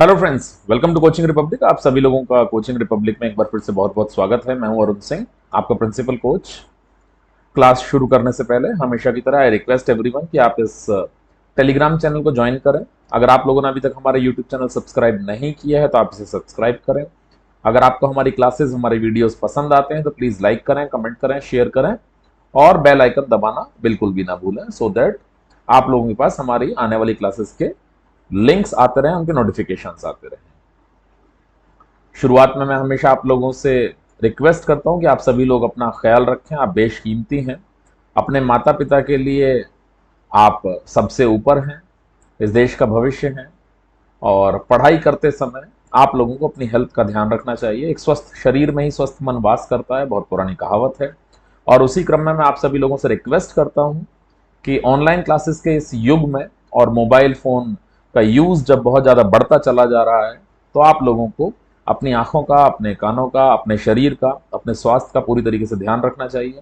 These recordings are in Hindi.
Hello friends, welcome to Coaching Republic. आप सभी लोगों का कोचिंग रिपब्लिक में एक बार फिर से बहुत बहुत स्वागत है। मैं हूं अरुण सिंह, आपका प्रिंसिपल कोच। क्लास शुरू करने से पहले हमेशा की तरह आई रिक्वेस्ट एवरीवन कि आप इस टेलीग्राम चैनल को ज्वाइन करें। अगर आप लोगों ने अभी तक हमारा यूट्यूब चैनल सब्सक्राइब नहीं किया है तो आप इसे सब्सक्राइब करें। अगर आपको हमारी क्लासेस, हमारे वीडियोस पसंद आते हैं तो प्लीज लाइक करें, कमेंट करें, शेयर करें और बेल आइकन दबाना बिल्कुल भी ना भूलें, सो दैट आप लोगों के पास हमारी आने वाली क्लासेस के लिंक्स आते रहें, उनके नोटिफिकेशंस आते रहें। शुरुआत में मैं हमेशा आप लोगों से रिक्वेस्ट करता हूं कि आप सभी लोग अपना ख्याल रखें। आप बेशकीमती हैं, अपने माता पिता के लिए आप सबसे ऊपर हैं, इस देश का भविष्य हैं। और पढ़ाई करते समय आप लोगों को अपनी हेल्थ का ध्यान रखना चाहिए। एक स्वस्थ शरीर में ही स्वस्थ मन वास करता है, बहुत पुरानी कहावत है। और उसी क्रम में मैं आप सभी लोगों से रिक्वेस्ट करता हूं कि ऑनलाइन क्लासेस के इस युग में और मोबाइल फोन का यूज जब बहुत ज्यादा बढ़ता चला जा रहा है, तो आप लोगों को अपनी आंखों का, अपने कानों का, अपने शरीर का, अपने स्वास्थ्य का पूरी तरीके से ध्यान रखना चाहिए।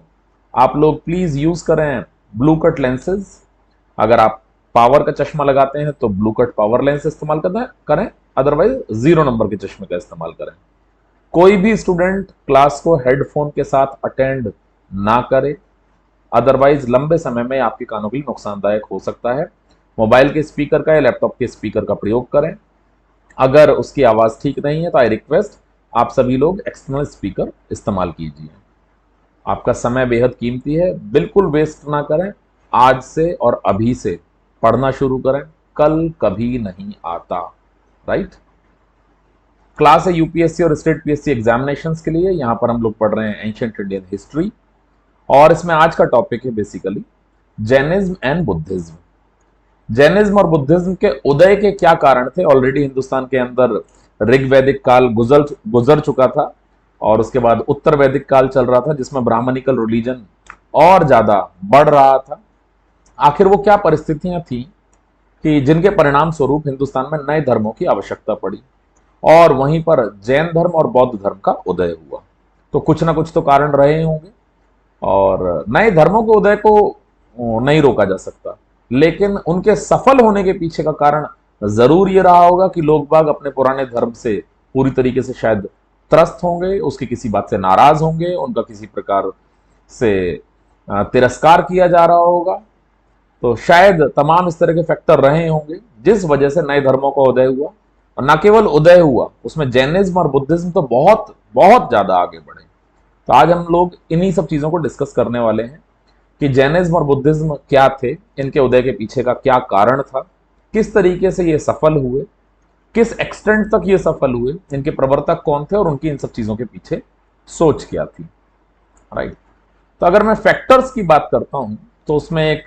आप लोग प्लीज यूज करें ब्लू कट लेंसेज। अगर आप पावर का चश्मा लगाते हैं तो ब्लू कट पावर लेंस इस्तेमाल करें, अदरवाइज 0 नंबर के चश्मे का इस्तेमाल करें। कोई भी स्टूडेंट क्लास को हेडफोन के साथ अटेंड ना करे, अदरवाइज लंबे समय में आपके कानों के लिए नुकसानदायक हो सकता है। मोबाइल के स्पीकर का या लैपटॉप के स्पीकर का प्रयोग करें। अगर उसकी आवाज ठीक नहीं है तो आई रिक्वेस्ट आप सभी लोग एक्सटर्नल स्पीकर इस्तेमाल कीजिए। आपका समय बेहद कीमती है, बिल्कुल वेस्ट ना करें। आज से और अभी से पढ़ना शुरू करें, कल कभी नहीं आता। राइट। क्लास है यूपीएससी और स्टेट पीएससी एग्जामिनेशंस के लिए। यहां पर हम लोग पढ़ रहे हैं एंशिएंट इंडियन हिस्ट्री, और इसमें आज का टॉपिक है basically Jainism and Buddhism. Jainism और बुद्धिज्म के उदय के क्या कारण थे? ऑलरेडी हिंदुस्तान के अंदर ऋग वैदिक काल गुजर चुका था, और उसके बाद उत्तर वैदिक काल चल रहा था जिसमें ब्राह्मणिकल रिलीजन और ज्यादा बढ़ रहा था। आखिर वो क्या परिस्थितियां थी कि जिनके परिणाम स्वरूप हिंदुस्तान में नए धर्मों की आवश्यकता पड़ी, और वहीं पर जैन धर्म और बौद्ध धर्म का उदय हुआ। तो कुछ ना कुछ तो कारण रहे होंगे, और नए धर्मों के उदय को नहीं रोका जा सकता, लेकिन उनके सफल होने के पीछे का कारण जरूर ये रहा होगा कि लोग बाग अपने पुराने धर्म से पूरी तरीके से शायद त्रस्त होंगे, उसकी किसी बात से नाराज होंगे, उनका किसी प्रकार से तिरस्कार किया जा रहा होगा। तो शायद तमाम इस तरह के फैक्टर रहे होंगे जिस वजह से नए धर्मों का उदय हुआ। और न केवल उदय हुआ, उसमें जैनिज्म और बुद्धिज्म तो बहुत बहुत ज्यादा आगे बढ़े। तो आज हम लोग इन्हीं सब चीजों को डिस्कस करने वाले हैं कि जैनिज्म और बुद्धिज्म क्या थे, इनके उदय के पीछे का क्या कारण था, किस तरीके से ये सफल हुए, किस एक्सटेंट तक ये सफल हुए, इनके प्रवर्तक कौन थे और उनकी इन सब चीजों के पीछे सोच क्या थी। राइट। तो अगर मैं फैक्टर्स की बात करता हूं तो उसमें एक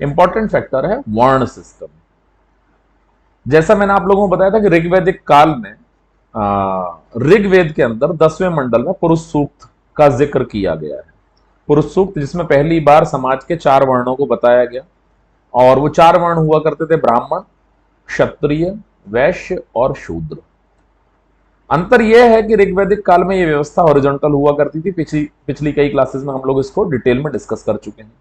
इंपॉर्टेंट फैक्टर है वर्ण सिस्टम। जैसा मैंने आप लोगों को बताया था कि ऋग्वैदिक काल में ऋग्वेद के अंदर 10वें मंडल में पुरुष सूक्त का जिक्र किया गया है। पुरुष सूक्त जिसमें पहली बार समाज के 4 वर्णों को बताया गया, और वो 4 वर्ण हुआ करते थे ब्राह्मण, क्षत्रिय, वैश्य और शूद्र। अंतर यह है कि ऋग्वैदिक काल में यह व्यवस्था हॉरिजॉन्टल हुआ करती थी। पिछली पिछली कई क्लासेस में हम लोग इसको डिटेल में डिस्कस कर चुके हैं,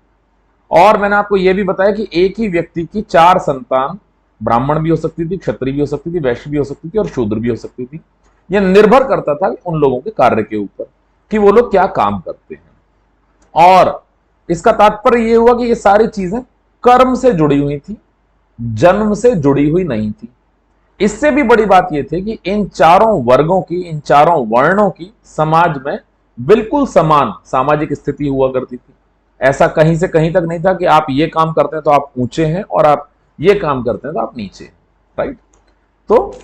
और मैंने आपको यह भी बताया कि एक ही व्यक्ति की 4 संतान, ब्राह्मण भी हो सकती थी, क्षत्रिय भी हो सकती थी, वैश्य भी हो सकती थी और शूद्र भी हो सकती थी। यह निर्भर करता था उन लोगों के कार्य के ऊपर कि वो लोग क्या काम करते हैं। और इसका तात्पर्य यह हुआ कि ये सारी चीजें कर्म से जुड़ी हुई थी, जन्म से जुड़ी हुई नहीं थी। इससे भी बड़ी बात यह थी कि इन चारों वर्गों की, इन चारों वर्णों की समाज में बिल्कुल समान सामाजिक स्थिति हुआ करती थी। ऐसा कहीं से कहीं तक नहीं था कि आप ये काम करते हैं तो आप ऊंचे हैं और आप ये काम करते हैं तो आप नीचे हैं। राइट। तो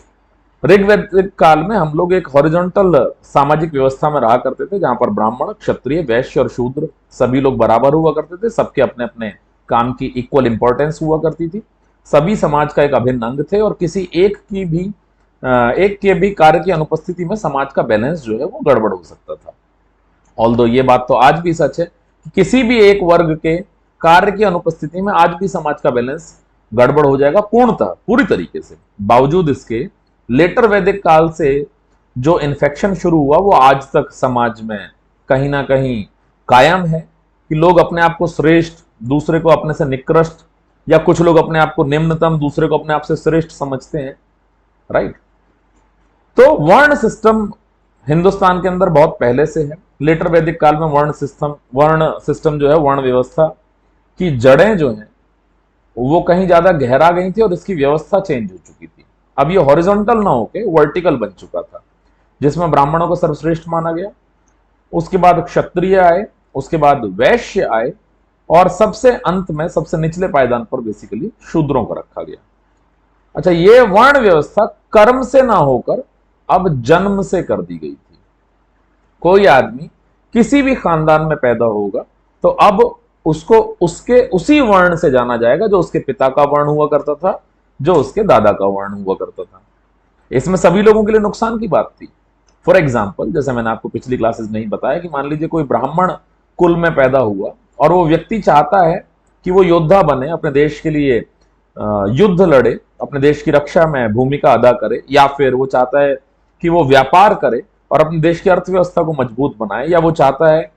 ऋग्वैदिक काल में हम लोग एक हॉरिजॉन्टल सामाजिक व्यवस्था में रहा करते थे, जहां पर ब्राह्मण, क्षत्रिय, वैश्य और शूद्र सभी लोग बराबर हुआ करते थे। सबके अपने अपने काम की इक्वल इंपॉर्टेंस हुआ करती थी। सभी समाज का एक अभिन्न अंग थे, और किसी एक के भी कार्य की अनुपस्थिति में समाज का बैलेंस जो है वो गड़बड़ हो सकता था। ऑल्दो ये बात तो आज भी सच है कि किसी भी एक वर्ग के कार्य की अनुपस्थिति में आज भी समाज का बैलेंस गड़बड़ हो जाएगा, पूर्णतः पूरी तरीके से। बावजूद इसके लेटर वैदिक काल से जो इन्फेक्शन शुरू हुआ वो आज तक समाज में कहीं ना कहीं कायम है, कि लोग अपने आप को श्रेष्ठ, दूसरे को अपने से निकृष्ट, या कुछ लोग अपने आप को निम्नतम, दूसरे को अपने आप से श्रेष्ठ समझते हैं। राइट। तो वर्ण सिस्टम हिंदुस्तान के अंदर बहुत पहले से है। लेटर वैदिक काल में वर्ण सिस्टम जो है, वर्ण व्यवस्था की जड़ें जो हैं वो कहीं ज्यादा गहरा गई थी और इसकी व्यवस्था चेंज हो चुकी थी। अब ये हॉरिजॉन्टल ना होके वर्टिकल बन चुका था, जिसमें ब्राह्मणों को सर्वश्रेष्ठ माना गया, उसके बाद क्षत्रिय आए, उसके बाद वैश्य आए, और सबसे अंत में सबसे निचले पायदान पर बेसिकली शूद्रों को रखा गया। अच्छा, ये वर्ण व्यवस्था कर्म से ना होकर अब जन्म से कर दी गई थी। कोई आदमी किसी भी खानदान में पैदा होगा तो अब उसको उसके उसी वर्ण से जाना जाएगा जो उसके पिता का वर्ण हुआ करता था, जो उसके दादा का वर्ण हुआ करता था। इसमें सभी लोगों के लिए नुकसान की बात थी। फॉर एग्जाम्पल, जैसे मैंने आपको पिछली क्लासेस में ही बताया कि मान लीजिए कोई ब्राह्मण कुल में पैदा हुआ और वो व्यक्ति चाहता है कि वो योद्धा बने, अपने देश के लिए युद्ध लड़े, अपने देश की रक्षा में भूमिका अदा करे, या फिर वो चाहता है कि वो व्यापार करे और अपने देश की अर्थव्यवस्था को मजबूत बनाए, या वो चाहता है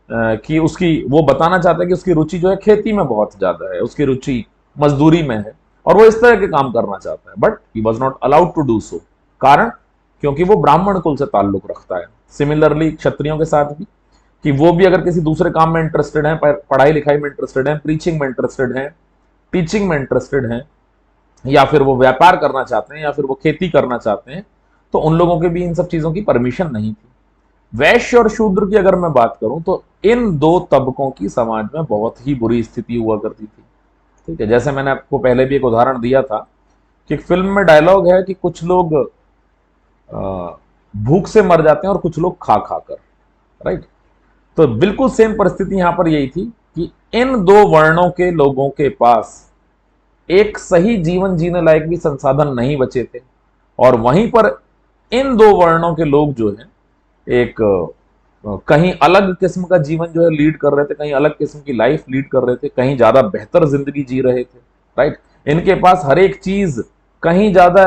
कि वो बताना चाहता है कि उसकी रुचि जो है खेती में बहुत ज्यादा है, उसकी रुचि मजदूरी में है, और वो इस तरह के काम करना चाहता है, but he was not allowed to do so. कारण, क्योंकि वो ब्राह्मण कुल से ताल्लुक रखता है। सिमिलरली क्षत्रियों के साथ भी, कि वो भी अगर किसी दूसरे काम में इंटरेस्टेड है, पढ़ाई लिखाई में इंटरेस्टेड है, प्रीचिंग में इंटरेस्टेड है, टीचिंग में इंटरेस्टेड है, या फिर वो व्यापार करना चाहते हैं, या फिर वो खेती करना चाहते हैं, तो उन लोगों के भी इन सब चीजों की परमिशन नहीं थी। वैश्य और शूद्र की अगर मैं बात करूं तो इन दो तबकों की समाज में बहुत ही बुरी स्थिति हुआ करती थी। ठीक है, जैसे मैंने आपको पहले भी एक उदाहरण दिया था कि फिल्म में डायलॉग है कि कुछ लोग भूख से मर जाते हैं और कुछ लोग खा खा कर, राइट। तो बिल्कुल सेम परिस्थिति यहां पर यही थी कि इन दो वर्णों के लोगों के पास एक सही जीवन जीने लायक भी संसाधन नहीं बचे थे, और वहीं पर इन दो वर्णों के लोग जो है एक कहीं अलग किस्म का जीवन जो है लीड कर रहे थे, कहीं अलग किस्म की लाइफ लीड कर रहे थे, कहीं ज्यादा बेहतर जिंदगी जी रहे थे, राइट। इनके पास हर एक चीज कहीं ज्यादा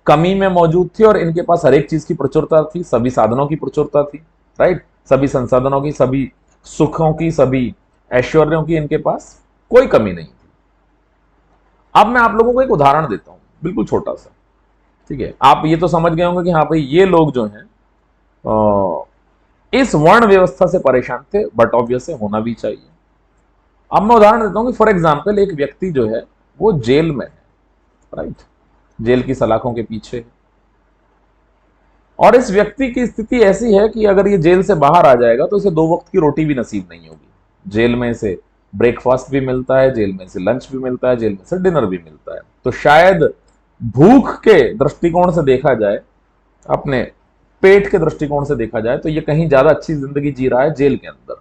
कमी में मौजूद थी, और इनके पास हर एक चीज की प्रचुरता थी, सभी साधनों की प्रचुरता थी, राइट। सभी संसाधनों की, सभी सुखों की, सभी ऐश्वर्यों की इनके पास कोई कमी नहीं थी। अब मैं आप लोगों को एक उदाहरण देता हूं, बिल्कुल छोटा सा। ठीक है, आप ये तो समझ गए होंगे कि हाँ भाई, ये लोग जो हैं इस वर्ण व्यवस्था से परेशान थे, बट ऑब्वियस होना भी चाहिए। अब मैं उदाहरण देता हूं कि फॉर एग्जाम्पल एक व्यक्ति जो है वो जेल में है, राइट, जेल की सलाखों के पीछे है, और इस व्यक्ति की स्थिति ऐसी है कि अगर ये जेल से बाहर आ जाएगा तो इसे 2 वक्त की रोटी भी नसीब नहीं होगी। जेल में इसे ब्रेकफास्ट भी मिलता है, जेल में इसे लंच भी मिलता है, जेल में से डिनर भी मिलता है। तो शायद भूख के दृष्टिकोण से देखा जाए, अपने पेट के दृष्टिकोण से देखा जाए, तो ये कहीं ज्यादा अच्छी जिंदगी जी रहा है जेल के अंदर,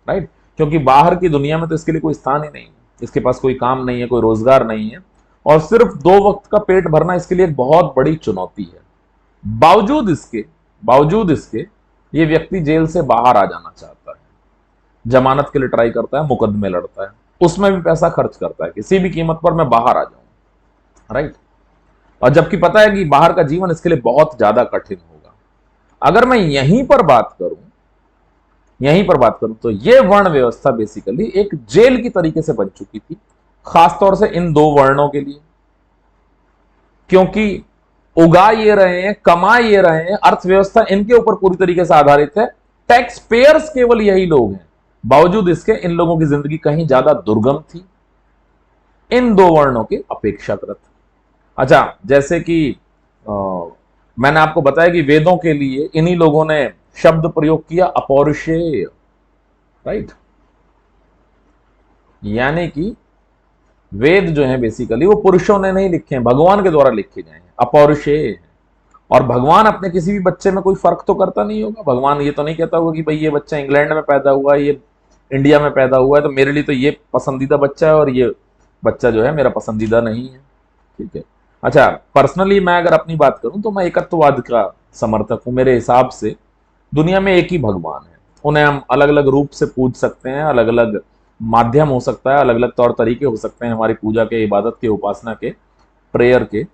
राइट। क्योंकि बाहर की दुनिया में तो इसके लिए कोई स्थान ही नहीं है, इसके पास कोई काम नहीं है, कोई रोजगार नहीं है, और सिर्फ 2 वक्त का पेट भरना इसके लिए एक बहुत बड़ी चुनौती है। बावजूद इसके ये व्यक्ति जेल से बाहर आ जाना चाहता है, जमानत के लिए ट्राई करता है, मुकदमे लड़ता है, उसमें भी पैसा खर्च करता है, किसी भी कीमत पर मैं बाहर आ जाऊं, राइट। और जबकि पता है कि बाहर का जीवन इसके लिए बहुत ज्यादा कठिन होगा। अगर मैं यहीं पर बात करूं तो यह वर्ण व्यवस्था बेसिकली एक जेल की तरीके से बन चुकी थी, खासतौर से इन 2 वर्णों के लिए, क्योंकि उगा ये रहे हैं, कमा ये रहे हैं, अर्थव्यवस्था इनके ऊपर पूरी तरीके से आधारित है, टैक्स पेयर्स केवल यही लोग हैं। बावजूद इसके इन लोगों की जिंदगी कहीं ज्यादा दुर्गम थी इन 2 वर्णों के अपेक्षाकृत। अच्छा, जैसे कि मैंने आपको बताया कि वेदों के लिए इन्हीं लोगों ने शब्द प्रयोग किया अपौरुषेय, राइट। यानी कि वेद जो है बेसिकली वो पुरुषों ने नहीं लिखे हैं, भगवान के द्वारा लिखे गए हैं, अपौरुषेय है। और भगवान अपने किसी भी बच्चे में कोई फर्क तो करता नहीं होगा। भगवान ये तो नहीं कहता होगा कि भाई ये बच्चा इंग्लैंड में पैदा हुआ है, ये इंडिया में पैदा हुआ है, तो मेरे लिए तो ये पसंदीदा बच्चा है और ये बच्चा जो है मेरा पसंदीदा नहीं है। ठीक है। अच्छा, पर्सनली मैं अगर अपनी बात करूं तो मैं एकत्ववाद का समर्थक हूं। मेरे हिसाब से दुनिया में एक ही भगवान है, उन्हें हम अलग अलग रूप से पूज सकते हैं, अलग अलग माध्यम हो सकता है, अलग अलग तौर तरीके हो सकते हैं हमारी पूजा के, इबादत के, उपासना के, प्रेयर के,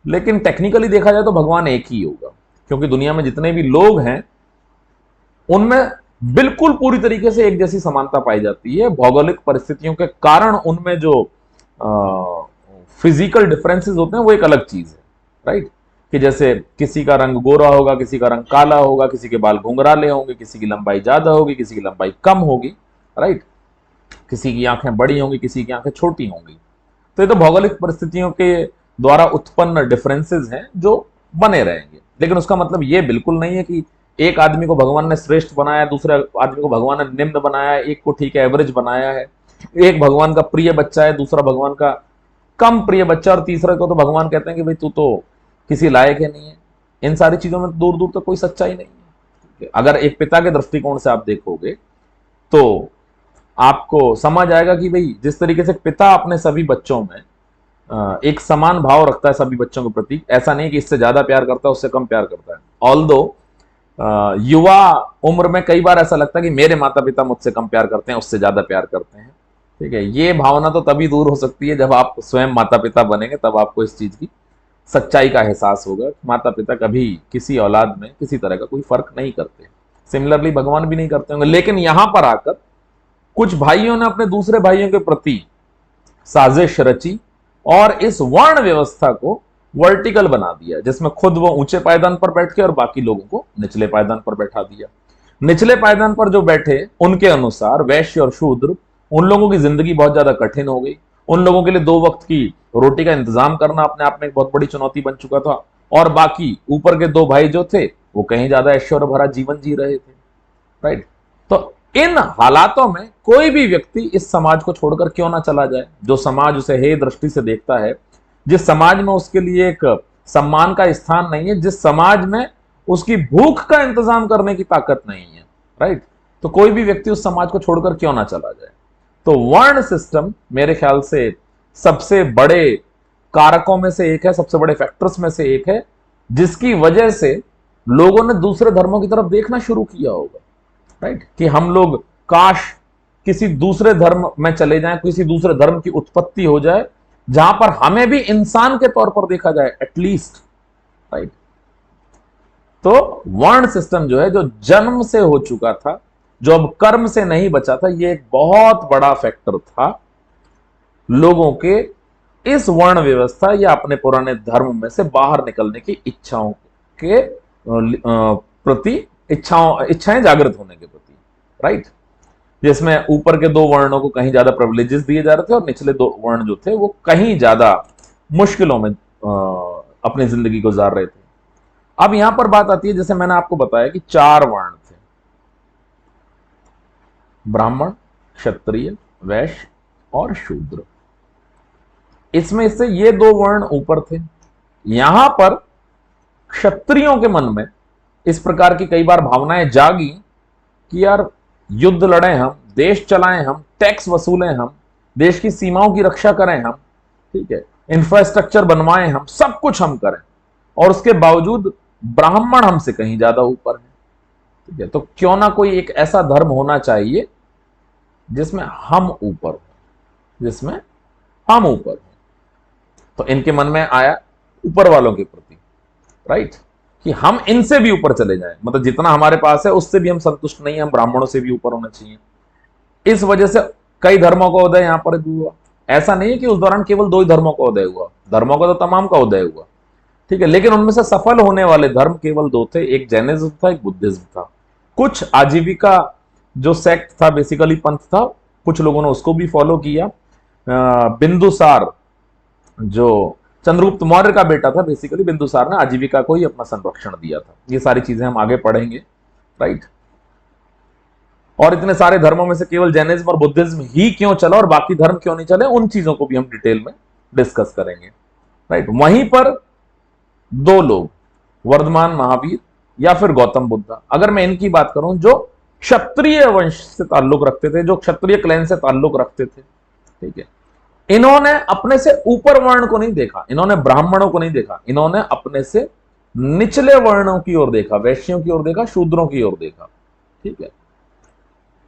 लेकिन टेक्निकली देखा जाए तो भगवान एक ही होगा। क्योंकि दुनिया में जितने भी लोग हैं उनमें बिल्कुल पूरी तरीके से एक जैसी समानता पाई जाती है। भौगोलिक परिस्थितियों के कारण उनमें जो फिजिकल डिफरेंसेस होते हैं वो एक अलग चीज है, राइट। कि जैसे किसी का रंग गोरा होगा, किसी का रंग काला होगा, किसी के बाल घुंघराले होंगे, किसी की लंबाई ज्यादा होगी, किसी की लंबाई कम होगी, राइट। किसी की आंखें बड़ी होंगी, किसी की आंखें छोटी होंगी। तो ये तो भौगोलिक परिस्थितियों के द्वारा उत्पन्न डिफरेंसेस हैं जो बने रहेंगे। लेकिन उसका मतलब ये बिल्कुल नहीं है कि एक आदमी को भगवान ने श्रेष्ठ बनाया, दूसरे आदमी को भगवान ने निम्न बनाया, एक को ठीक है एवरेज बनाया है, एक भगवान का प्रिय बच्चा है, दूसरा भगवान का कम प्रिय बच्चा, और तीसरे को तो भगवान कहते हैं कि भाई तू तो किसी लायक है नहीं है। इन सारी चीजों में दूर दूर तक कोई सच्चाई नहीं है। अगर एक पिता के दृष्टिकोण से आप देखोगे तो आपको समझ आएगा कि भाई जिस तरीके से पिता अपने सभी बच्चों में एक समान भाव रखता है सभी बच्चों के प्रति, ऐसा नहीं कि इससे ज्यादा प्यार करता है उससे कम प्यार करता है। ऑल्दो युवा उम्र में कई बार ऐसा लगता है कि मेरे माता पिता मुझसे कम प्यार करते हैं, उससे ज्यादा प्यार करते हैं, ठीक है। ये भावना तो तभी दूर हो सकती है जब आप स्वयं माता पिता बनेंगे, तब आपको इस चीज की सच्चाई का एहसास होगा। माता पिता कभी किसी औलाद में किसी तरह का कोई फर्क नहीं करते, सिमिलरली भगवान भी नहीं करते होंगे। लेकिन यहां पर आकर कुछ भाइयों ने अपने दूसरे भाइयों के प्रति साजिश रची और इस वर्ण व्यवस्था को वर्टिकल बना दिया, जिसमें खुद वो ऊंचे पायदान पर बैठ के और बाकी लोगों को निचले पायदान पर बैठा दिया। निचले पायदान पर जो बैठे उनके अनुसार वैश्य और शूद्र, उन लोगों की जिंदगी बहुत ज्यादा कठिन हो गई। उन लोगों के लिए 2 वक्त की रोटी का इंतजाम करना अपने आप में एक बहुत बड़ी चुनौती बन चुका था। और बाकी ऊपर के 2 भाई जो थे वो कहीं ज्यादा ऐश्वर्य भरा जीवन जी रहे थे, राइट। तो इन हालातों में कोई भी व्यक्ति इस समाज को छोड़कर क्यों ना चला जाए, जो समाज उसे हे दृष्टि से देखता है, जिस समाज में उसके लिए एक सम्मान का स्थान नहीं है, जिस समाज में उसकी भूख का इंतजाम करने की ताकत नहीं है, राइट। तो कोई भी व्यक्ति उस समाज को छोड़कर क्यों ना चला जाए। तो वर्ण सिस्टम मेरे ख्याल से सबसे बड़े कारकों में से एक है, सबसे बड़े फैक्टर्स में से एक है, जिसकी वजह से लोगों ने दूसरे धर्मों की तरफ देखना शुरू किया होगा, राइट। कि हम लोग काश किसी दूसरे धर्म में चले जाएं, किसी दूसरे धर्म की उत्पत्ति हो जाए जहां पर हमें भी इंसान के तौर पर देखा जाए एटलीस्ट, राइट। तो वर्ण सिस्टम जो है, जो जन्म से हो चुका था, जो अब कर्म से नहीं बचा था, ये एक बहुत बड़ा फैक्टर था लोगों के इस वर्ण व्यवस्था या अपने पुराने धर्म में से बाहर निकलने की इच्छाओं के प्रति, इच्छाएं जागृत होने के प्रति, राइट। जिसमें ऊपर के 2 वर्णों को कहीं ज्यादा प्रिविलेजेस दिए जा रहे थे और निचले 2 वर्ण जो थे वो कहीं ज्यादा मुश्किलों में अपनी जिंदगी गुजार रहे थे। अब यहां पर बात आती है, जैसे मैंने आपको बताया कि 4 वर्ण थे, ब्राह्मण, क्षत्रिय, वैश्य और शूद्र। इसमें से ये 2 वर्ण ऊपर थे। यहां पर क्षत्रियों के मन में इस प्रकार की कई बार भावनाएं जागी कि यार युद्ध लड़ें हम, देश चलाएं हम, टैक्स वसूलें हम, देश की सीमाओं की रक्षा करें हम, ठीक है, इंफ्रास्ट्रक्चर बनवाएं हम, सब कुछ हम करें, और उसके बावजूद ब्राह्मण हमसे कहीं ज्यादा ऊपर है, ठीक है। तो क्यों ना कोई एक ऐसा धर्म होना चाहिए जिसमें हम ऊपर हो, जिसमें हम ऊपर हो। तो इनके मन में आया ऊपर वालों के प्रति, राइट, कि हम इनसे भी ऊपर चले जाएं, मतलब जितना हमारे पास है उससे भी हम संतुष्ट नहीं है, हम ब्राह्मणों से भी ऊपर होना चाहिए। इस वजह से कई धर्मों का उदय यहां पर भी हुआ। ऐसा नहीं है कि उस दौरान केवल 2 ही धर्मों का उदय हुआ, धर्मों का तो तमाम का उदय हुआ, ठीक है। लेकिन उनमें से सफल होने वाले धर्म केवल 2 थे, एक जैनिज्म था, एक बुद्धिज्म था। कुछ आजीविका जो सेक्ट था, बेसिकली पंथ था, कुछ लोगों ने उसको भी फॉलो किया। बिंदुसार जो चंद्रगुप्त मौर्य का बेटा था, बेसिकली बिंदुसार ने आजीविका को ही अपना संरक्षण दिया था। ये सारी चीजें हम आगे पढ़ेंगे, राइट। और इतने सारे धर्मों में से केवल जैनिज्म और बुद्धिज्म ही क्यों चला और बाकी धर्म क्यों नहीं चले, उन चीजों को भी हम डिटेल में डिस्कस करेंगे, राइट। वहीं पर 2 लोग, वर्धमान महावीर या फिर गौतम बुद्धा, अगर मैं इनकी बात करूं, जो क्षत्रिय वंश से ताल्लुक रखते थे, जो क्षत्रिय क्लैन से ताल्लुक रखते थे, ठीक है, इन्होंने अपने से ऊपर वर्ण को नहीं देखा, इन्होंने ब्राह्मणों को नहीं देखा, इन्होंने अपने से निचले वर्णों की ओर देखा, वैश्यों की ओर देखा, शूद्रों की ओर देखा, ठीक है।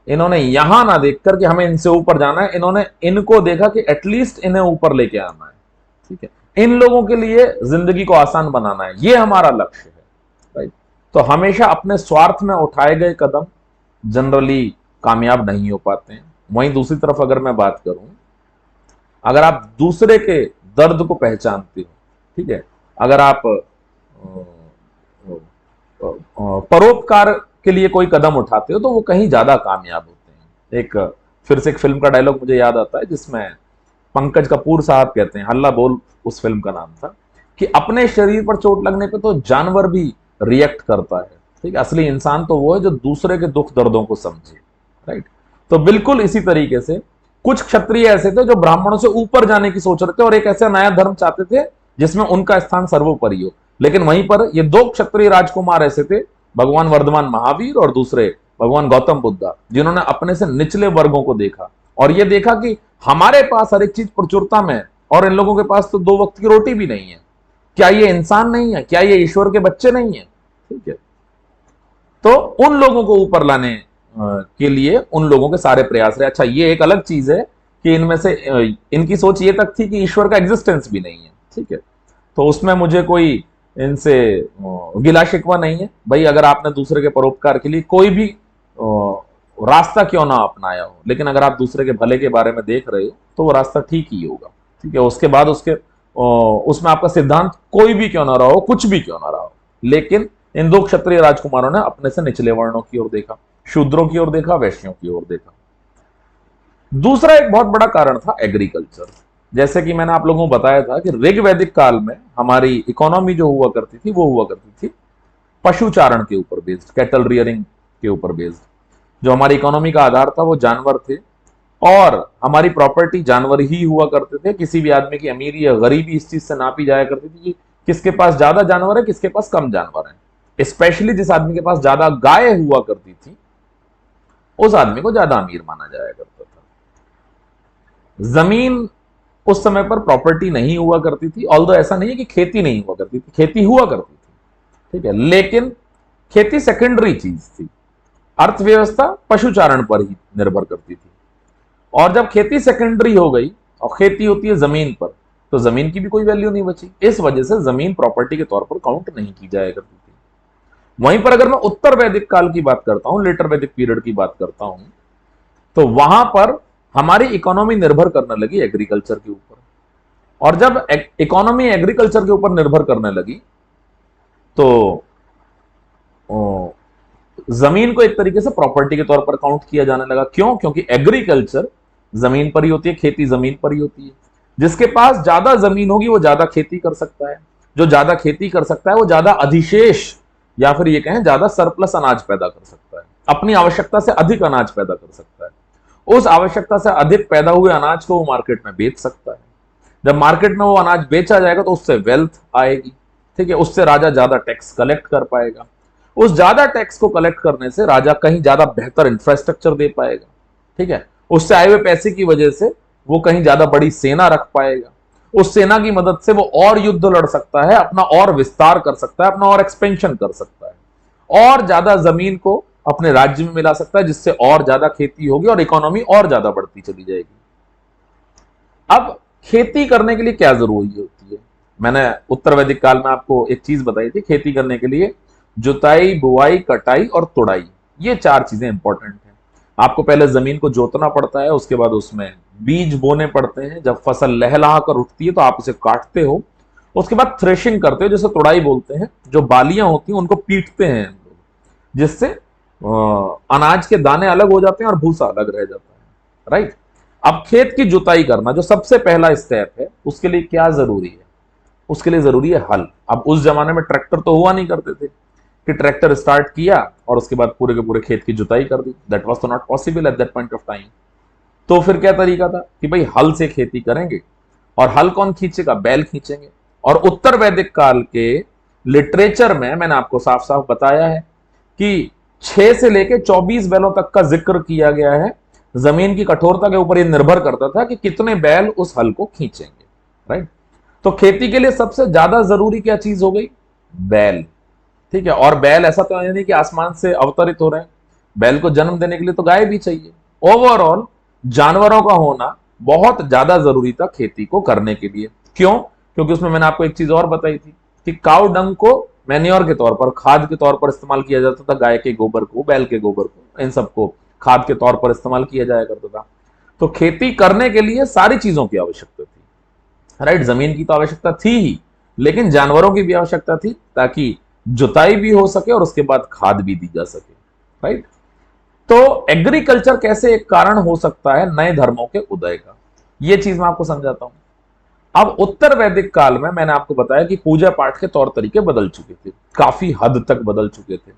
इन्होंने यहां ना देखकर कि हमें इनसे ऊपर जाना है, इन्होंने इनको देखा कि एटलीस्ट इन्हें ऊपर लेके आना है, ठीक है, इन लोगों के लिए जिंदगी को आसान बनाना है, ये हमारा लक्ष्य है, राइट। तो हमेशा अपने स्वार्थ में उठाए गए कदम जनरली कामयाब नहीं हो पाते हैं। वहीं दूसरी तरफ अगर मैं बात करूं, अगर आप दूसरे के दर्द को पहचानते हो, ठीक है, अगर आप परोपकार के लिए कोई कदम उठाते हो तो वो कहीं ज्यादा कामयाब होते हैं। फिर से एक फिल्म का डायलॉग मुझे याद आता है जिसमें पंकज कपूर साहब कहते हैं, हल्ला बोल उस फिल्म का नाम था, कि अपने शरीर पर चोट लगने पे तो जानवर भी रिएक्ट करता है, ठीक है, असली इंसान तो वो है जो दूसरे के दुख दर्दों को समझे। राइट। तो बिल्कुल इसी तरीके से कुछ क्षत्रिय ऐसे थे जो ब्राह्मणों से ऊपर जाने की सोच रहे थे और एक ऐसा नया धर्म चाहते थे जिसमें उनका स्थान सर्वोपरि हो। लेकिन वहीं पर ये दो क्षत्रिय राजकुमार ऐसे थे, भगवान वर्धमान महावीर और दूसरे भगवान गौतम बुद्धा, जिन्होंने अपने से निचले वर्गों को देखा और ये देखा कि हमारे पास हर एक चीज प्रचुरता में है और इन लोगों के पास तो 2 वक्त की रोटी भी नहीं है। क्या ये इंसान नहीं है? क्या ये ईश्वर के बच्चे नहीं है? ठीक है। तो उन लोगों को ऊपर लाने के लिए उन लोगों के सारे प्रयास रहे। अच्छा, ये एक अलग चीज है कि इनमें से इनकी सोच ये तक थी कि ईश्वर का एग्जिस्टेंस भी नहीं है। ठीक है। तो उसमें मुझे कोई इनसे गिला शिकवा नहीं है भाई। अगर आपने दूसरे के परोपकार के लिए कोई भी रास्ता क्यों ना अपनाया हो, लेकिन अगर आप दूसरे के भले के बारे में देख रहे हो तो वो रास्ता ठीक ही होगा। ठीक है। उसके बाद उसमें आपका सिद्धांत कोई भी क्यों ना रहा हो, कुछ भी क्यों ना रहा हो, लेकिन इन दो क्षत्रिय राजकुमारों ने अपने से निचले वर्णों की ओर देखा, शूद्रों की ओर देखा, वैश्यों की ओर देखा। दूसरा एक बहुत बड़ा कारण था एग्रीकल्चर। जैसे कि मैंने आप लोगों को बताया था कि ऋग वैदिक काल में हमारी इकोनॉमी जो हुआ करती थी वो हुआ करती थी पशुचारण के ऊपर बेस्ड, कैटल रियरिंग के ऊपर बेस्ड। जो हमारी इकोनॉमी का आधार था वो जानवर थे और हमारी प्रॉपर्टी जानवर ही हुआ करते थे। किसी भी आदमी की अमीरी या गरीबी इस चीज से नापी जाया करती थी कि किसके पास ज्यादा जानवर है, किसके पास कम जानवर है। स्पेशली जिस आदमी के पास ज्यादा गाय हुआ करती थी उस आदमी को ज्यादा अमीर माना जाया करता था। जमीन उस समय पर प्रॉपर्टी नहीं हुआ करती थी, ऑल्दो ऐसा नहीं है कि खेती नहीं हुआ करती थी, खेती हुआ करती थी। ठीक है। लेकिन खेती सेकेंडरी चीज थी, अर्थव्यवस्था पशुचारण पर ही निर्भर करती थी। और जब खेती सेकेंडरी हो गई और खेती होती है जमीन पर, तो जमीन की भी कोई वैल्यू नहीं बची। इस वजह से जमीन प्रॉपर्टी के तौर पर काउंट नहीं की जाया करती थी। वहीं पर अगर मैं उत्तर वैदिक काल की बात करता हूं, लेटर वैदिक पीरियड की बात करता हूं, तो वहां पर हमारी इकोनॉमी निर्भर करने लगी एग्रीकल्चर के ऊपर। और जब इकोनॉमी एग्रीकल्चर के ऊपर निर्भर करने लगी तो जमीन को एक तरीके से प्रॉपर्टी के तौर पर काउंट किया जाने लगा। क्यों? क्योंकि एग्रीकल्चर जमीन पर ही होती है, खेती जमीन पर ही होती है। जिसके पास ज्यादा जमीन होगी वो ज्यादा खेती कर सकता है, जो ज्यादा खेती कर सकता है वो ज्यादा अधिशेष या फिर ये कहें ज्यादा सरप्लस अनाज पैदा कर सकता है, अपनी आवश्यकता से अधिक अनाज पैदा कर सकता है। उस आवश्यकता से अधिक पैदा हुए अनाज को वो मार्केट में बेच सकता है। जब मार्केट में वो अनाज बेचा जाएगा तो उससे वेल्थ आएगी। ठीक है। उससे राजा ज्यादा टैक्स कलेक्ट कर पाएगा। उस ज्यादा टैक्स को कलेक्ट करने से राजा कहीं ज्यादा बेहतर इंफ्रास्ट्रक्चर दे पाएगा। ठीक है। उससे आए हुए पैसे की वजह से वो कहीं ज्यादा बड़ी सेना रख पाएगा। उस सेना की मदद से वो और युद्ध लड़ सकता है, अपना और विस्तार कर सकता है, अपना और एक्सपेंशन कर सकता है, और ज्यादा जमीन को अपने राज्य में मिला सकता है, जिससे और ज्यादा खेती होगी और इकोनॉमी और ज्यादा बढ़ती चली जाएगी। अब खेती करने के लिए क्या जरूरी होती है? मैंने उत्तर वैदिक काल में आपको एक चीज बताई थी, खेती करने के लिए जुताई, बुआई, कटाई और तुड़ाई, ये 4 चीजें इंपॉर्टेंट हैं। आपको पहले जमीन को जोतना पड़ता है, उसके बाद उसमें बीज बोने पड़ते हैं। जब फसल लहलहा कर उठती है तो आप उसे काटते हो। उसके बाद थ्रेशिंग करते हो, जैसे तुड़ाई बोलते हैं। जो बालियां होती हैं उनको पीटते हैं, जिससे अनाज के दाने अलग हो जाते हैं और भूसा अलग रह जाता है। राइट। अब खेत की जुताई करना जो सबसे पहला स्टेप है, उसके लिए क्या जरूरी है? उसके लिए जरूरी है हल। अब उस जमाने में ट्रैक्टर तो हुआ नहीं करते थे कि ट्रैक्टर स्टार्ट किया और उसके बाद पूरे के पूरे खेत की जुताई कर दी। दैट वाज तो not possible at that point of time. तो फिर क्या तरीका था कि भाई हल से खेती करेंगे। और हल कौन खींचेगा? बैल खींचेंगे। और उत्तर वैदिक काल के लिटरेचर में मैंने आपको साफ साफ बताया है कि 6 से लेकर 24 बैलों तक का जिक्र किया गया है। जमीन की कठोरता के ऊपर यह निर्भर करता था कि कितने बैल उस हल को खींचेंगे। राइट। तो खेती के लिए सबसे ज्यादा जरूरी क्या चीज हो गई? बैल। ठीक है। और बैल ऐसा तो नहीं कि आसमान से अवतरित हो रहे हैं। बैल को जन्म देने के लिए तो गाय भी चाहिए। ओवरऑल जानवरों का होना बहुत ज्यादा जरूरी था खेती को करने के लिए। क्यों? क्योंकि उसमें मैंने आपको एक चीज और बताई थी कि काउ डंग को मैन्योर के तौर पर, खाद के तौर पर इस्तेमाल किया जाता था। गाय के गोबर को, बैल के गोबर को, इन सबको खाद के तौर पर इस्तेमाल किया जाया करता था। तो खेती करने के लिए सारी चीजों की आवश्यकता थी। राइट। जमीन की तो आवश्यकता थी ही, लेकिन जानवरों की भी आवश्यकता थी ताकि जुताई भी हो सके और उसके बाद खाद भी दी जा सके। राइट। तो एग्रीकल्चर कैसे एक कारण हो सकता है नए धर्मों के उदय का, यह चीज मैं आपको समझाता हूं। अब उत्तर वैदिक काल में मैंने आपको बताया कि पूजा पाठ के तौर तरीके बदल चुके थे, काफी हद तक बदल चुके थे।